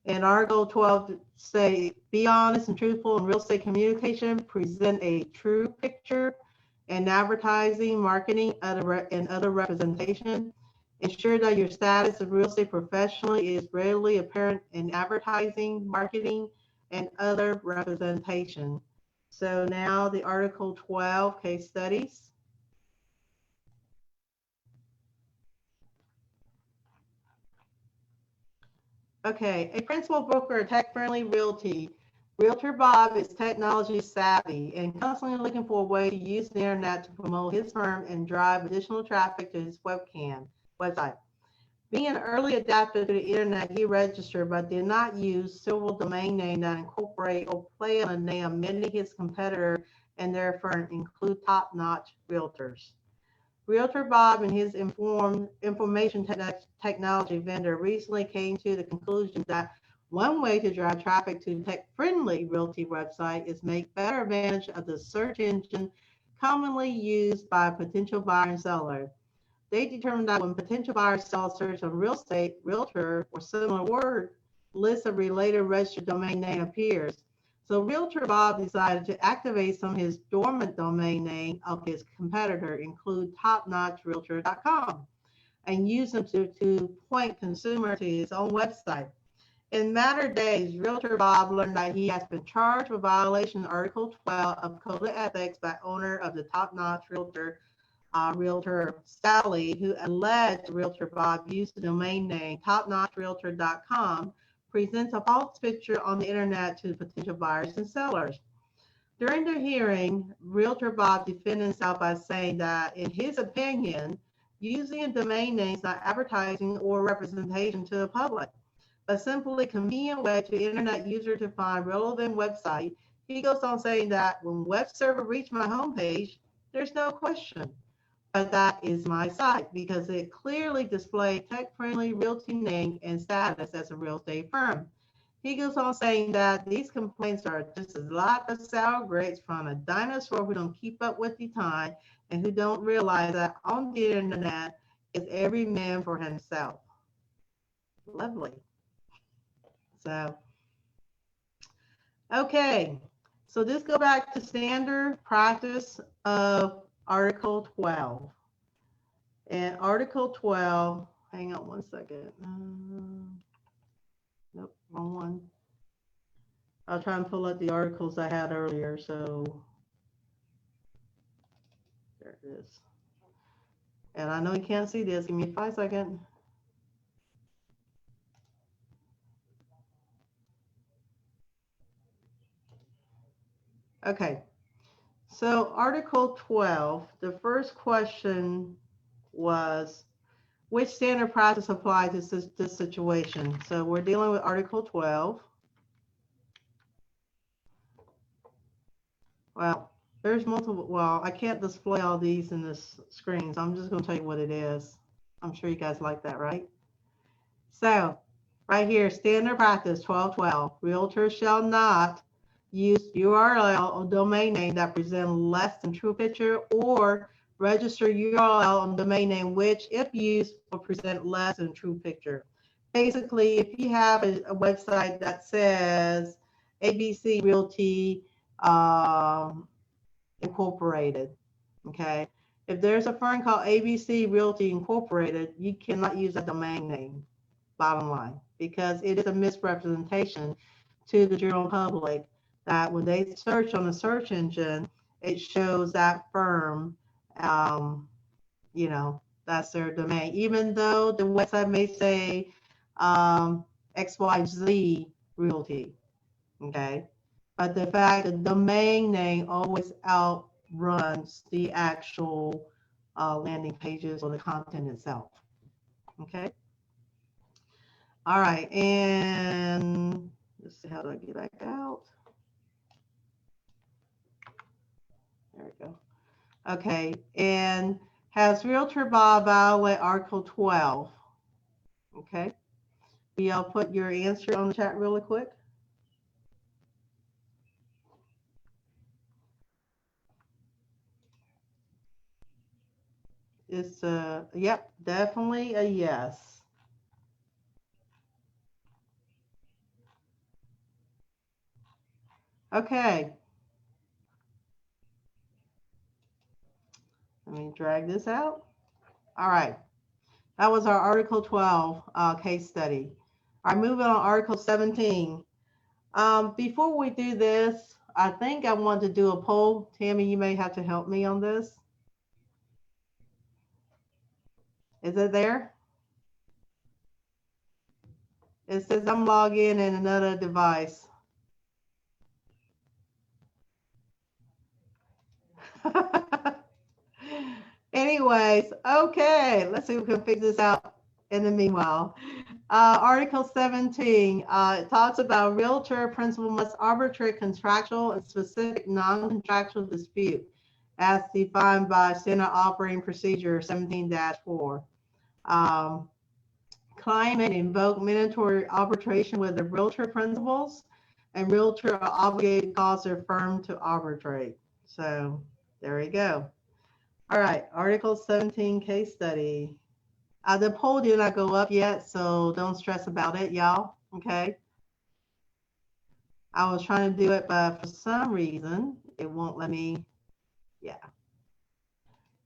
And Article 12 say, be honest and truthful in real estate communication, present a true picture in advertising, marketing, and other representation. Ensure that your status as real estate professionally is readily apparent in advertising, marketing, and other representation. So now the Article 12 case studies. Okay, a principal broker at Tech Friendly Realty. Realtor Bob is technology savvy and constantly looking for a way to use the internet to promote his firm and drive additional traffic to his website. Being an early adapter to the internet, he registered but did not use several domain names that incorporate or play on the name of many of his competitors and their firm include top-notch realtors. Realtor Bob and his information technology vendor recently came to the conclusion that one way to drive traffic to tech-friendly realty website is make better advantage of the search engine commonly used by potential buyer and seller. They determined that when potential buyers sell search on real estate, realtor, or similar word, lists of related registered domain name appears. So Realtor Bob decided to activate some of his dormant domain name of his competitor, include topnotchrealtor.com, and use them to point consumer to his own website. In matter days, Realtor Bob learned that he has been charged with violation of Article 12 of Code of Ethics by owner of the Top Notch Realtor, Realtor Sally, who alleged Realtor Bob used the domain name topnotchrealtor.com, presents a false picture on the internet to potential buyers and sellers. During the hearing, Realtor Bob defended himself by saying that, in his opinion, using a domain name is not advertising or representation to the public, but simply a convenient way to internet user to find relevant website. He goes on saying that when web server reached my homepage, there's no question, but that is my site because it clearly displayed tech-friendly realty name and status as a real estate firm. He goes on saying that these complaints are just a lot of sour grapes from a dinosaur who don't keep up with the time and who don't realize that on the internet is every man for himself. Lovely. So, okay. So this go back to standard practice of Article 12. And Article 12, hang on one second. Nope, wrong one. I'll try and pull up the articles I had earlier. So there it is. And I know you can't see this. Give me 5 seconds. Okay. So Article 12, the first question was, which standard practice applies to this situation? So we're dealing with Article 12. Well, there's multiple, well, I can't display all these in this screen, so I'm just going to tell you what it is. I'm sure you guys like that, right? So right here, standard practice 1212, realtors shall not use URL or domain name that present less than true picture or register URL on domain name which, if used, will present less than true picture. Basically, if you have a website that says ABC Realty Incorporated, okay? If there's a firm called ABC Realty Incorporated, you cannot use a domain name, bottom line, because it is a misrepresentation to the general public that when they search on the search engine, it shows that firm, you know, that's their domain, even though the website may say XYZ Realty, okay? But the fact that the domain name always outruns the actual landing pages or the content itself, okay? All right, and let's see, how do I get back out? There we go. Okay, and has Realtor Bob violate Article 12? Okay, Will y'all put your answer on the chat really quick? It's yep, definitely a yes. Okay. Let me drag this out. All right. That was our Article 12 case study. All right, moving on Article 17. Before we do this, I think I want to do a poll. Tammy, you may have to help me on this. Is it there? It says I'm logged in another device. Anyways, okay, let's see if we can figure this out in the meanwhile. Article 17, it talks about realtor principal must arbitrate contractual and specific non-contractual dispute as defined by Standard Operating Procedure 17-4. Claim and invoke mandatory arbitration with the realtor principals, and realtor are obligated to cause their firm to arbitrate. So there you go. All right, Article 17 case study. The poll did not go up yet, so don't stress about it, y'all, okay? I was trying to do it, but for some reason, it won't let me, yeah.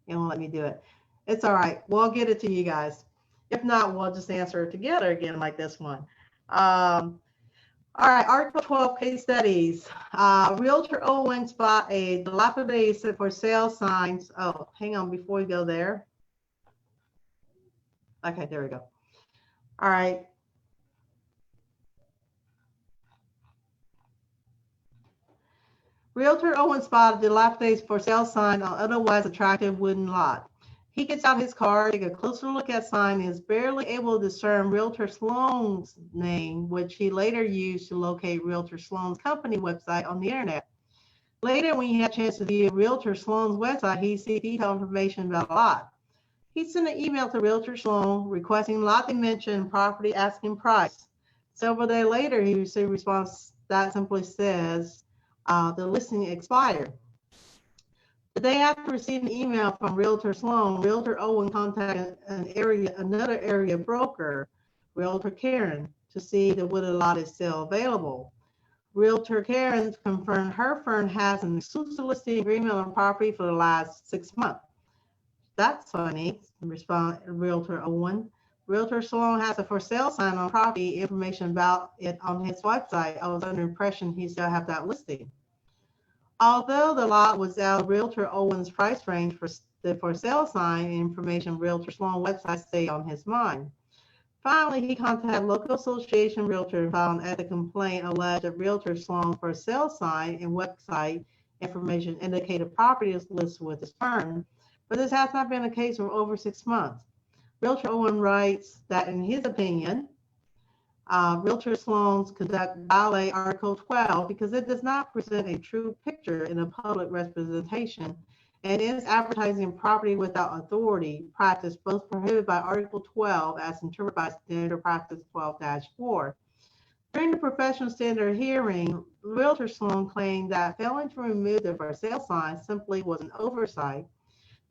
It won't let me do it. It's all right, we'll get it to you guys. If not, we'll just answer it together again like this one. All right, Article 12 case studies. Realtor Owen spot a dilapidated for sale signs. Oh, hang on before we go there. Okay, there we go. All right. Realtor Owen spotted a dilapidated for sale sign on otherwise attractive wooden lot. He gets out his car, take a closer look at sign, and is barely able to discern Realtor Sloan's name, which he later used to locate Realtor Sloan's company website on the internet. Later, when he had a chance to view Realtor Sloan's website, he sees detailed information about the lot. He sent an email to Realtor Sloan requesting lot dimension and property asking price. Several days later, he received a response that simply says the listing expired. The day after receiving an email from Realtor Sloan, Realtor Owen contacted another area broker, Realtor Karen, to see if the wooded lot is still available. Realtor Karen confirmed her firm has an exclusive listing agreement on property for the last 6 months. That's funny, responded Realtor Owen. Realtor Sloan has a for sale sign on property, information about it on his website. I was under the impression he still have that listing. Although the lot was out of Realtor Owen's price range for the for sale sign, information Realtor Sloan website stayed on his mind. Finally, he contacted local association realtor and found at the complaint alleged that Realtor Sloan for sale sign and website information indicated property is listed with his firm, but this has not been the case for over 6 months. Realtor Owen writes that in his opinion, Realtor Sloan's conduct violate Article 12 because it does not present a true picture in a public representation and is advertising property without authority practice both prohibited by Article 12 as interpreted by Standard Practice 12-4. During the professional standard hearing, Realtor Sloan claimed that failing to remove the for sale sign simply was an oversight,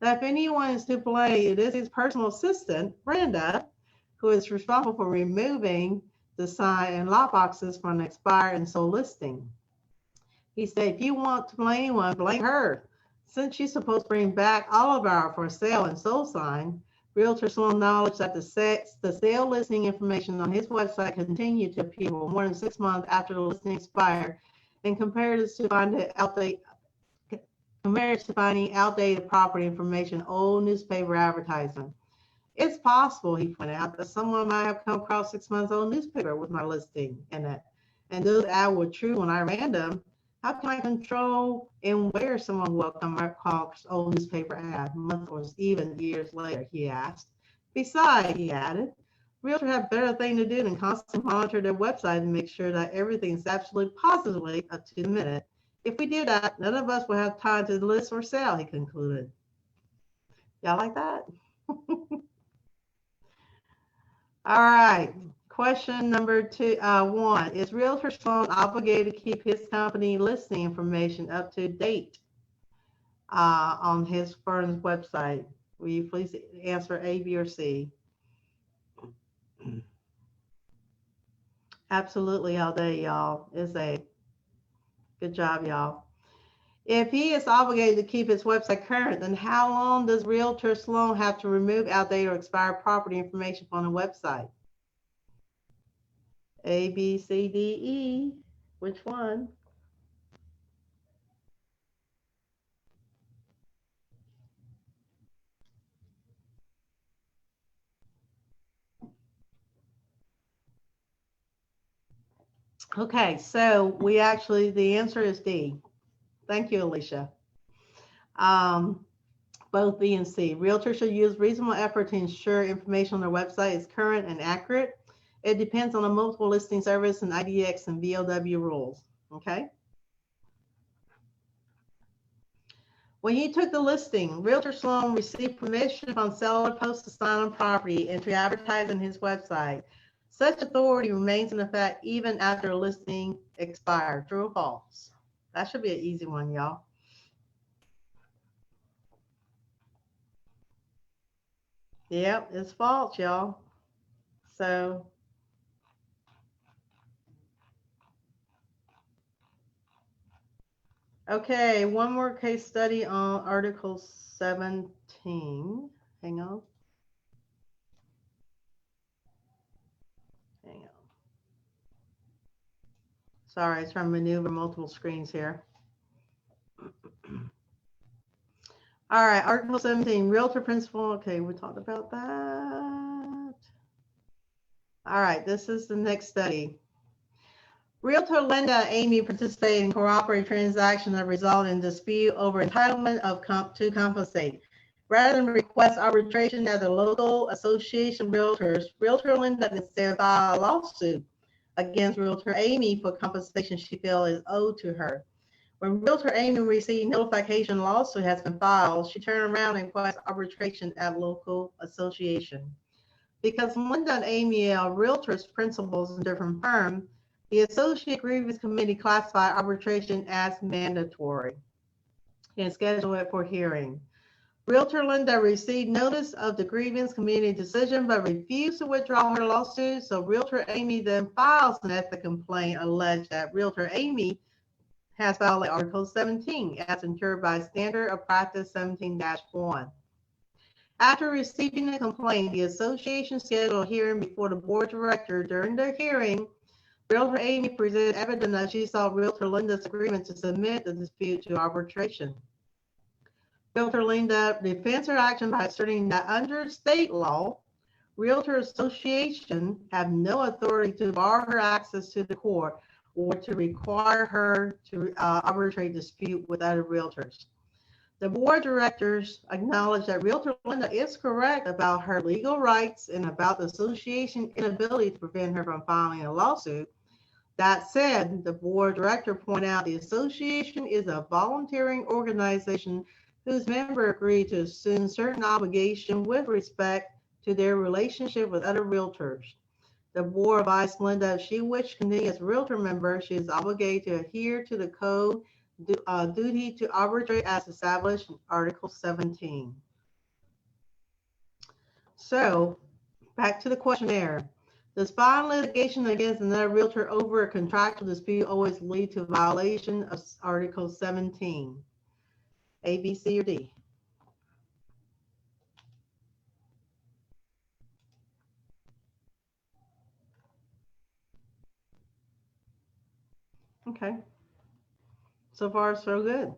that if anyone is to blame, it is his personal assistant, Brenda, who is responsible for removing the sign and lot boxes from the expired and sold listing. He said, if you want to blame anyone, blame her. Since she's supposed to bring back all of our for sale and sold sign, Realtor Sloan acknowledged that the sale listing information on his website continued to appear for more than 6 months after the listing expired, and compared it to finding outdated property information, old newspaper advertising. It's possible, he pointed out, that someone might have come across 6 months old newspaper with my listing in it. And those ads were true when I ran them. How can I control and where someone will come across old newspaper ad months or even years later, he asked. Besides, he added, realtors have better thing to do than constantly monitor their website and make sure that everything is absolutely positively up to the minute. If we do that, none of us will have time to list or sell, he concluded. Y'all like that? All right, Question number 1, is Realtor Sloan obligated to keep his company listing information up to date on his firm's website? Will you please answer A, B, or C? Absolutely all day, y'all. Is A. Good job, y'all. If he is obligated to keep his website current, then how long does Realtor Sloan have to remove outdated or expired property information from the website? A, B, C, D, E. Which one? Okay, so the answer is D. Thank you, Alicia. Both B and C. Realtors should use reasonable effort to ensure information on their website is current and accurate. It depends on the multiple listing service and IDX and VLW rules. Okay. When you took the listing, Realtor Sloan received permission from seller post a sign on property and to advertise on his website. Such authority remains in effect even after the listing expired. True or false? That should be an easy one, y'all. Yep, it's false, y'all. So, okay, one more case study on Article 17. Hang on. Hang on. Sorry, I was trying to maneuver multiple screens here. All right, Article 17, Realtor Principal. Okay, we talked about that. All right, this is the next study. Realtor Linda Amy participated in cooperative transactions that resulted in dispute over entitlement of to compensate. Rather than request arbitration at the local association of realtors, Realtor Linda instead filed a lawsuit against Realtor Amy for compensation she feels is owed to her. When Realtor Amy received notification the lawsuit has been filed, she turned around and requested arbitration at local association. Because Linda and Amy are realtors principals in different firms, the Associate Grievance Committee classified arbitration as mandatory and scheduled it for hearing. Realtor Linda received notice of the Grievance Committee decision but refused to withdraw her lawsuit, so Realtor Amy then files an ethics complaint alleged that Realtor Amy has violated Article 17 as incurred by Standard of Practice 17-1. After receiving the complaint, the association scheduled a hearing before the board of directors. During the hearing, Realtor Amy presented evidence that she saw Realtor Linda's agreement to submit the dispute to arbitration. Realtor Linda defends her action by asserting that under state law, Realtor Association have no authority to bar her access to the court or to require her to arbitrate dispute with other realtors. The board of directors acknowledge that Realtor Linda is correct about her legal rights and about the association's inability to prevent her from filing a lawsuit. That said, the board of directors point out the association is a volunteering organization whose members agree to assume certain obligation with respect to their relationship with other realtors. The board advised Linda if she wished to continue as a realtor member, she is obligated to adhere to the code duty to arbitrate as established in Article 17. So, back to the questionnaire. Does filing litigation against another realtor over a contractual dispute always lead to violation of Article 17? A, B, C, or D? Okay. So far, so good.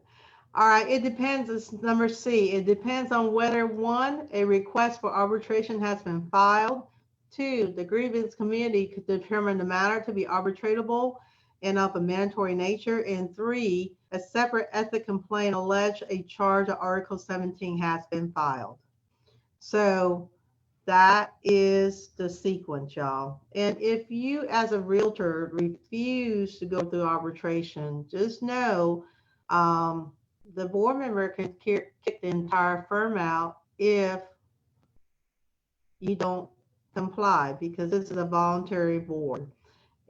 All right, it depends. It's number C. It depends on whether 1, a request for arbitration has been filed. 2, the grievance committee could determine the matter to be arbitratable and of a mandatory nature. And 3, a separate ethics complaint alleged a charge of Article 17 has been filed. So that is the sequence, y'all. And if you as a realtor refuse to go through arbitration, just know the board member can kick the entire firm out if you don't comply because this is a voluntary board,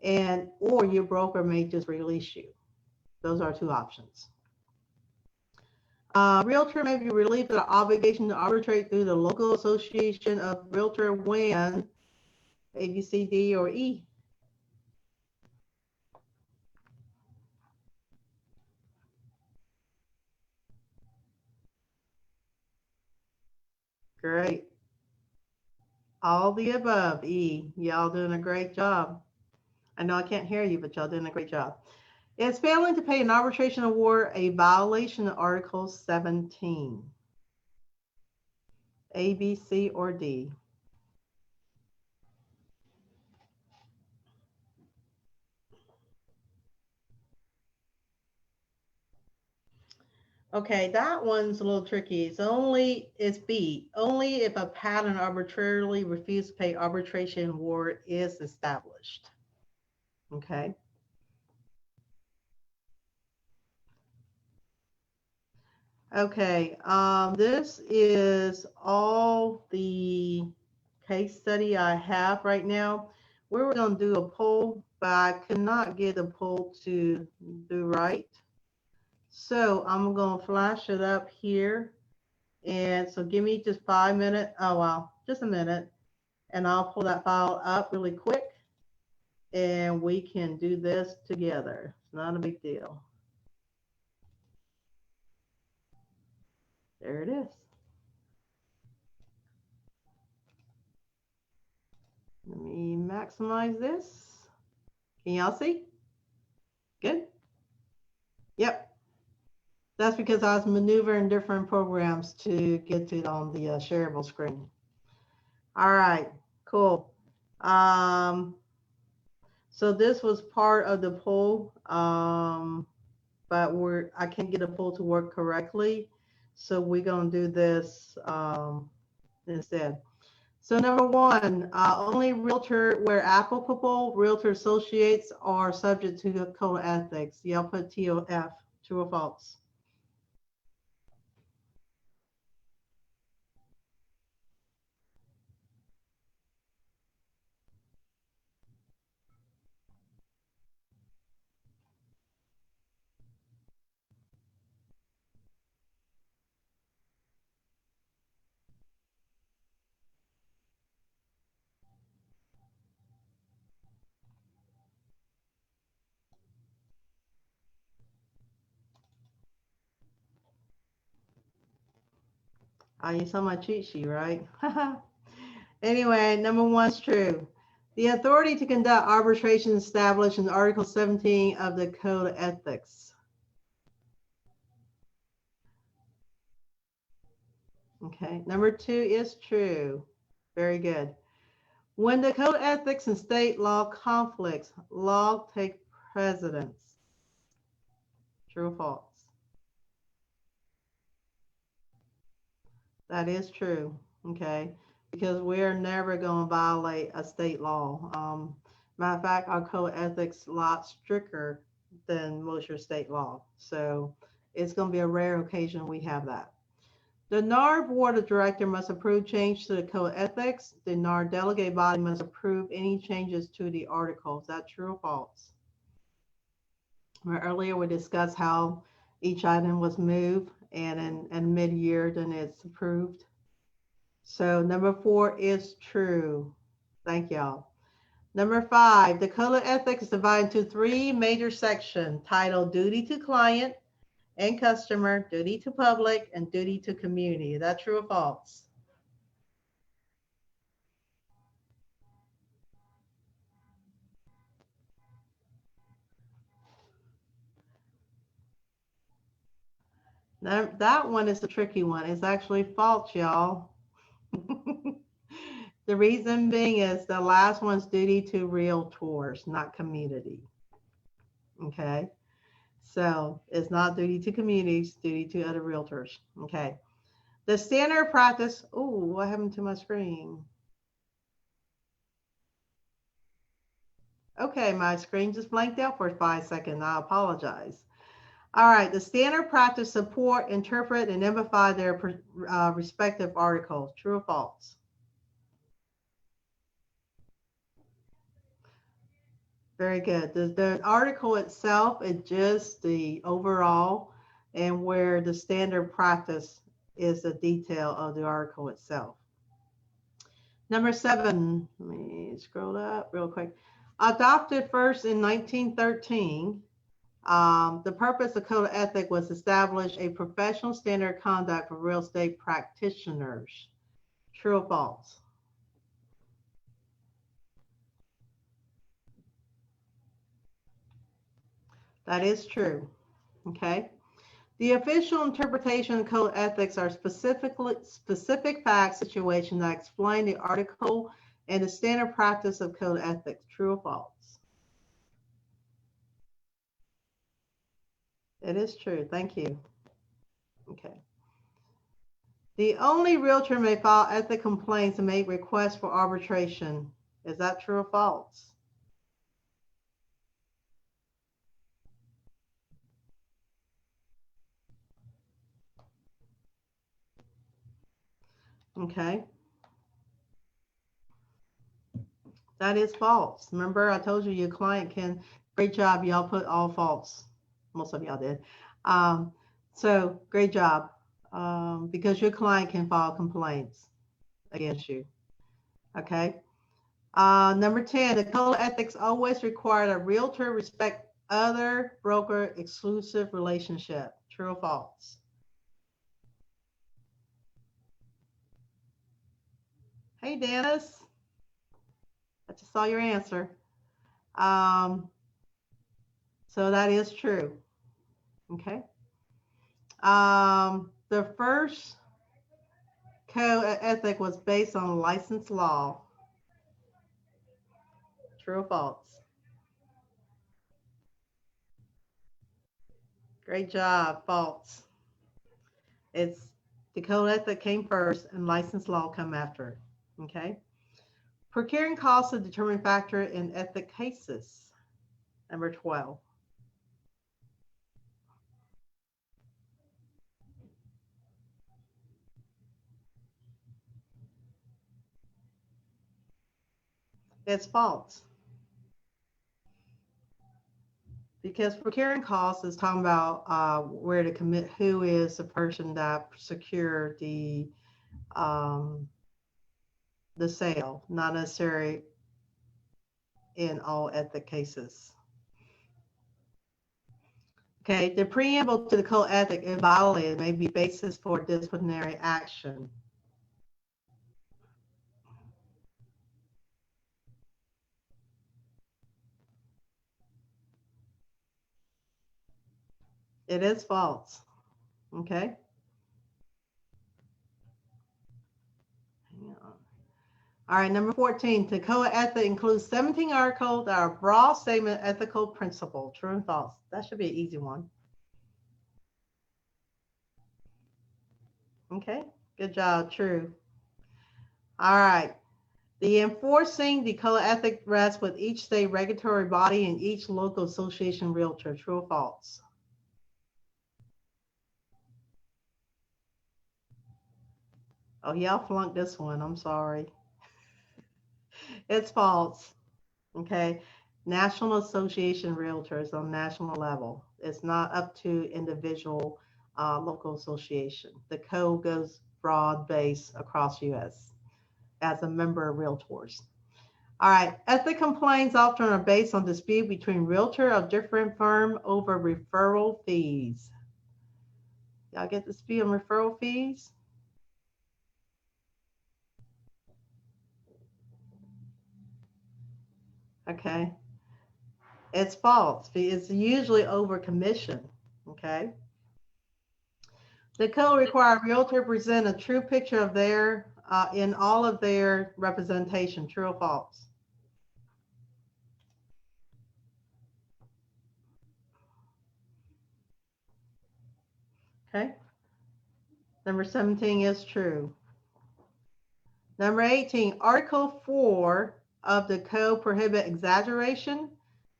or your broker may just release you. Those are two options. Realtor may be relieved of the obligation to arbitrate through the local association of realtor when A, B, C, D, or E. Great. All the above, E. Y'all doing a great job. I know I can't hear you, but y'all doing a great job. Is failing to pay an arbitration award a violation of Article 17? A, B, C, or D? Okay, that one's a little tricky. It's B. Only if a pattern arbitrarily refused to pay arbitration award is established. Okay. Okay, this is all the case study I have right now. We were going to do a poll, but I could not get a poll to do right. So I'm going to flash it up here. And so give me just 5 minutes. Oh, wow, just a minute. And I'll pull that file up really quick. And we can do this together. It's not a big deal. There it is. Let me maximize this. Can y'all see? Good? Yep. That's because I was maneuvering different programs to get to it on the shareable screen. All right, cool. So this was part of the poll, but I can't get a poll to work correctly. So we're gonna do this instead. So number one, only realtor where applicable, realtor associates are subject to the code of ethics. Y'all put TOF, true or false? You saw my cheat sheet, right? Anyway, number one's true. The authority to conduct arbitration is established in Article 17 of the Code of Ethics. Okay, number two is true. Very good. When the Code of Ethics and state law conflicts, law take precedence. True or false? That is true, okay? Because we're never going to violate a state law. Matter of fact, our code of ethics is a lot stricter than most of your state law. So it's going to be a rare occasion we have that. The NAR Board of Directors must approve change to the code of ethics. The NAR delegate body must approve any changes to the articles. Is that true or false? Earlier we discussed how each item was moved and in mid-year then it's approved. So number four is true. Thank y'all. Number five, the Code of Ethics is divided into three major sections titled Duty to Client and Customer, Duty to Public, and Duty to Community. Is that true or false? Now, that one is the tricky one. It's actually false, y'all. The reason being is the last one's duty to realtors, not community. Okay, so it's not duty to communities, duty to other realtors. Okay, the standard practice. Oh, what happened to my screen? Okay, my screen just blanked out for 5 seconds. I apologize. All right, the standard practice support, interpret, and amplify their respective articles. True or false? Very good. The article itself is just the overall, and where the standard practice is the detail of the article itself. Number 7, let me scroll up real quick. Adopted first in 1913, the purpose of Code of Ethics was to establish a professional standard of conduct for real estate practitioners. True or false? That is true. Okay. The official interpretation of Code of Ethics are specific facts, situations that explain the article and the standard practice of Code of Ethics. True or false? It is true. Thank you. Okay. The only realtor may file ethics complaints and make requests for arbitration. Is that true or false? Okay. That is false. Remember, I told you your client can, great job. Y'all put all false. Most of y'all did. So great job. Because your client can file complaints against you. Okay. Number 10, the Code of Ethics always required a realtor respect other broker exclusive relationship. True or false? Hey, Dennis. I just saw your answer. So that is true. Okay. The first Code of Ethics was based on license law. True or false? Great job. False. It's the Code of Ethics came first and license law come after. Okay. Procuring costs is a determining factor in ethics cases. Number 12. It's false. Because procuring costs is talking about where to commit, who is the person that secured the sale, not necessarily in all ethic cases. Okay, the preamble to the Code of Ethics is violated may be basis for disciplinary action. It is false. Okay. Hang on. All right, number 14, the Code of Ethics includes 17 articles that are broad statement ethical principle. True and false. That should be an easy one. Okay, good job. True. All right. The enforcing the Code of Ethics rests with each state regulatory body and each local association realtor. True or false? Oh, y'all flunked this one. I'm sorry. It's false. Okay. National Association Realtors on national level. It's not up to individual local association. The code goes broad based across U.S. as a member of Realtors. All right. Ethics complaints often are based on dispute between realtor of different firm over referral fees. Y'all get the dispute on referral fees? Okay. It's false. It's usually over commission. Okay. The code requires realtor to present a true picture of their, in all of their representation. True or false? Okay. Number 17 is true. Number 18, Article 4 of the code prohibit exaggeration,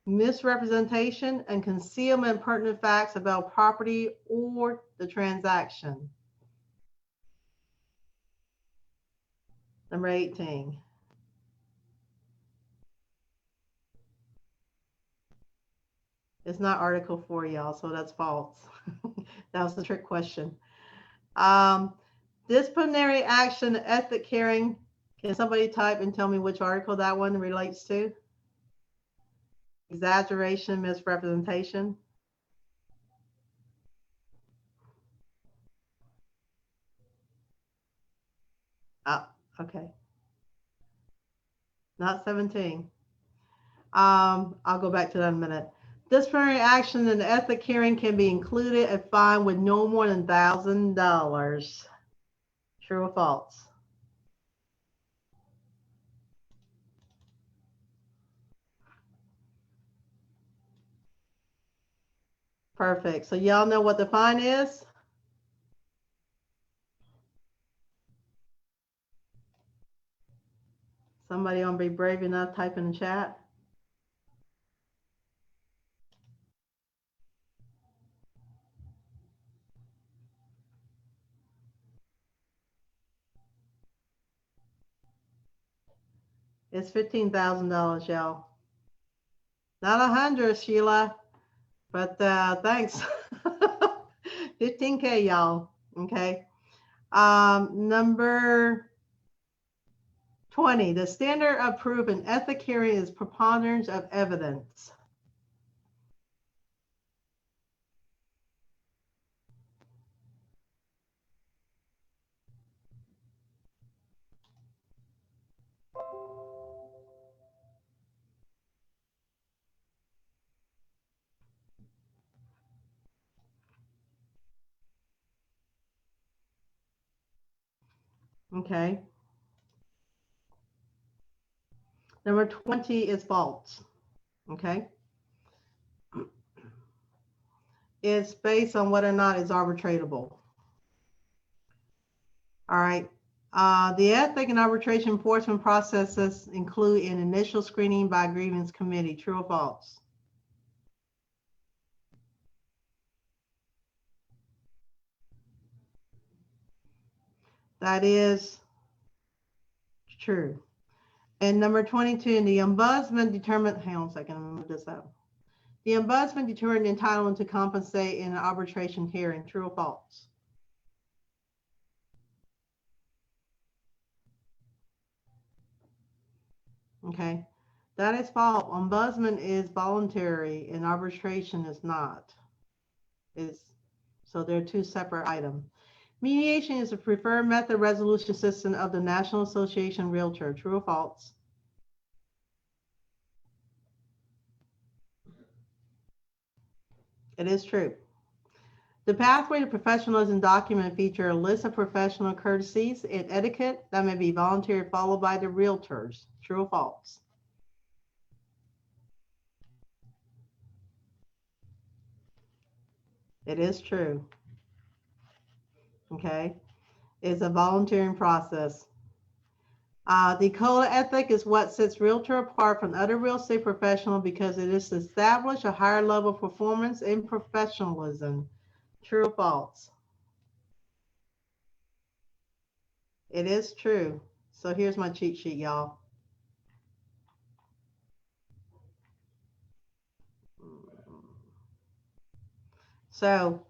misrepresentation, and concealment of pertinent facts about property or the transaction. Number 18. It's not Article 4, y'all, so that's false. That was the trick question. Disciplinary action, ethic hearing. Can somebody type and tell me which article that one relates to? Exaggeration, misrepresentation. Oh, okay. Not 17. I'll go back to that in a minute. Disciplinary action in the ethic hearing can be included a fine with no more than $1,000. True or false? Perfect. So y'all know what the fine is? Somebody gonna be brave enough to type in the chat? It's $15,000, y'all. Not 100, Sheila, but thanks. 15K, y'all. Okay. Number 20, the standard of proof in ethic hearing is preponderance of evidence. Okay. Number 20 is false. Okay. It's based on whether or not it's arbitratable. All right. The ethic and arbitration enforcement processes include an initial screening by grievance committee. True or false? That is true. And number 22, the ombudsman determined, hang on a second, let me move this up. The ombudsman determined entitlement to compensate in an arbitration hearing. True or false? Okay, that is false. Ombudsman is voluntary and arbitration is not. So they're two separate items. Mediation is the preferred method resolution system of the National Association Realtor. True or false? It is true. The pathway to professionalism document feature a list of professional courtesies and etiquette that may be voluntary followed by the realtors. True or false? It is true. Okay. It's a volunteering process. The code of ethic is what sets realtor apart from other real estate professionals because it is to establish a higher level of performance and professionalism. True or false? It is true. So here's my cheat sheet, y'all. So,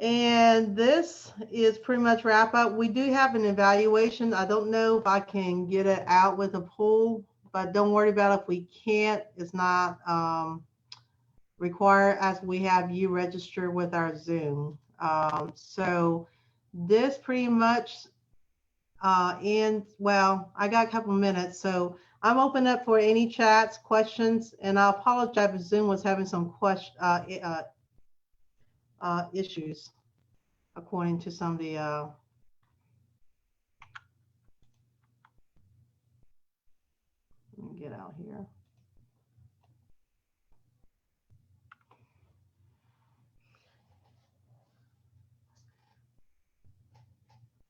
and this is pretty much wrap up. We do have an evaluation. I don't know if I can get it out with a poll, but don't worry about it. If we can't, it's not required as we have you register with our Zoom. So this pretty much ends, well, I got a couple minutes. So I'm open up for any chats, questions, and I apologize if Zoom was having some issues according to some of the let me get out here.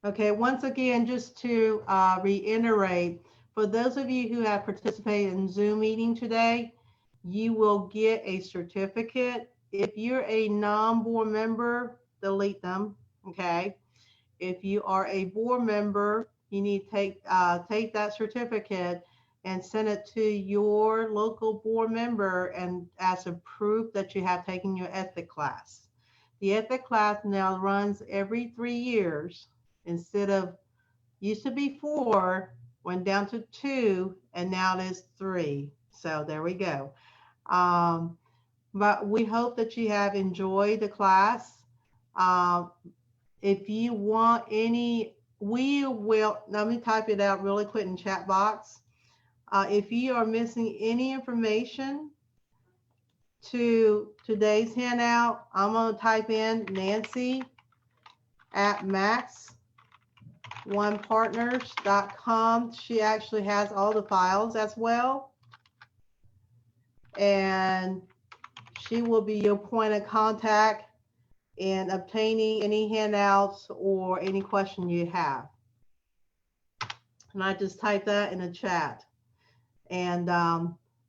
Okay, once again, just to reiterate, for those of you who have participated in Zoom meeting today, you will get a certificate. If you're a non-board member, delete them, okay? If you are a board member, you need to take that certificate and send it to your local board member and as a proof that you have taken your ethic class. The ethic class now runs every 3 years instead of, used to be 4, went down to 2, and now it is 3. So there we go. But we hope that you have enjoyed the class. If you want any, we will, let me type it out really quick in chat box. If you are missing any information to today's handout, I'm going to type in Nancy at max1partners.com. She actually has all the files as well. And she will be your point of contact in obtaining any handouts or any question you have. And I just typed that in the chat. And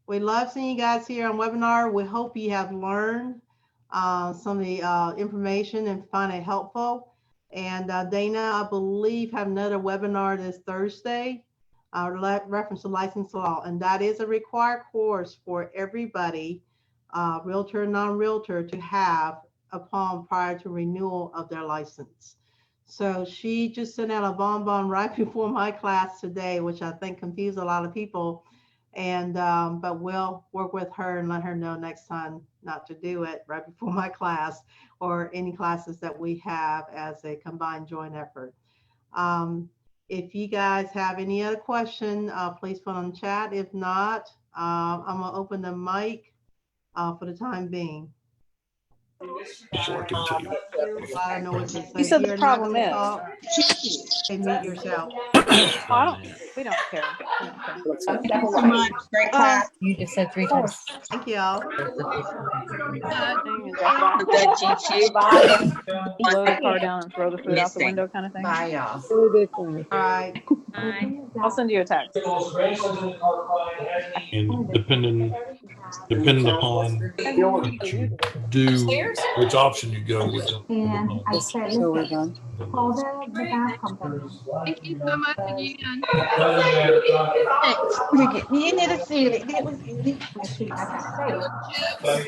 we love seeing you guys here on webinar. We hope you have learned some of the information and find it helpful. And Dana, I believe, have another webinar this Thursday, reference to license law. And that is a required course for everybody, realtor, non-realtor, to have upon prior to renewal of their license. So she just sent out a bonbon right before my class today, which I think confused a lot of people. And but we'll work with her and let her know next time not to do it right before my class or any classes that we have as a combined joint effort. If you guys have any other question, please put on the chat. If not, I'm gonna open the mic for the time being. Before I continue. I don't know what to say. You said the You're not problem gonna is. talk. Okay, mute yourself. We don't care. Thank you so much. Great class. You just said 3 times. Thank y'all. Slow the car down and throw the food out the window kind of thing. Bye, y'all. All right. I'll send you a text. And depending upon what you do, which option you go with. And I said, So we're listen, done. call the gas company. Thank you so much again. You need to see it. It was actually, like I say,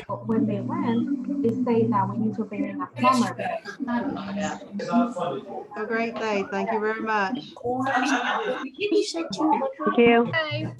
but when they went, they say that we need to bring in a plumber. Have a great day. Thank you very much. Thank you. Hey.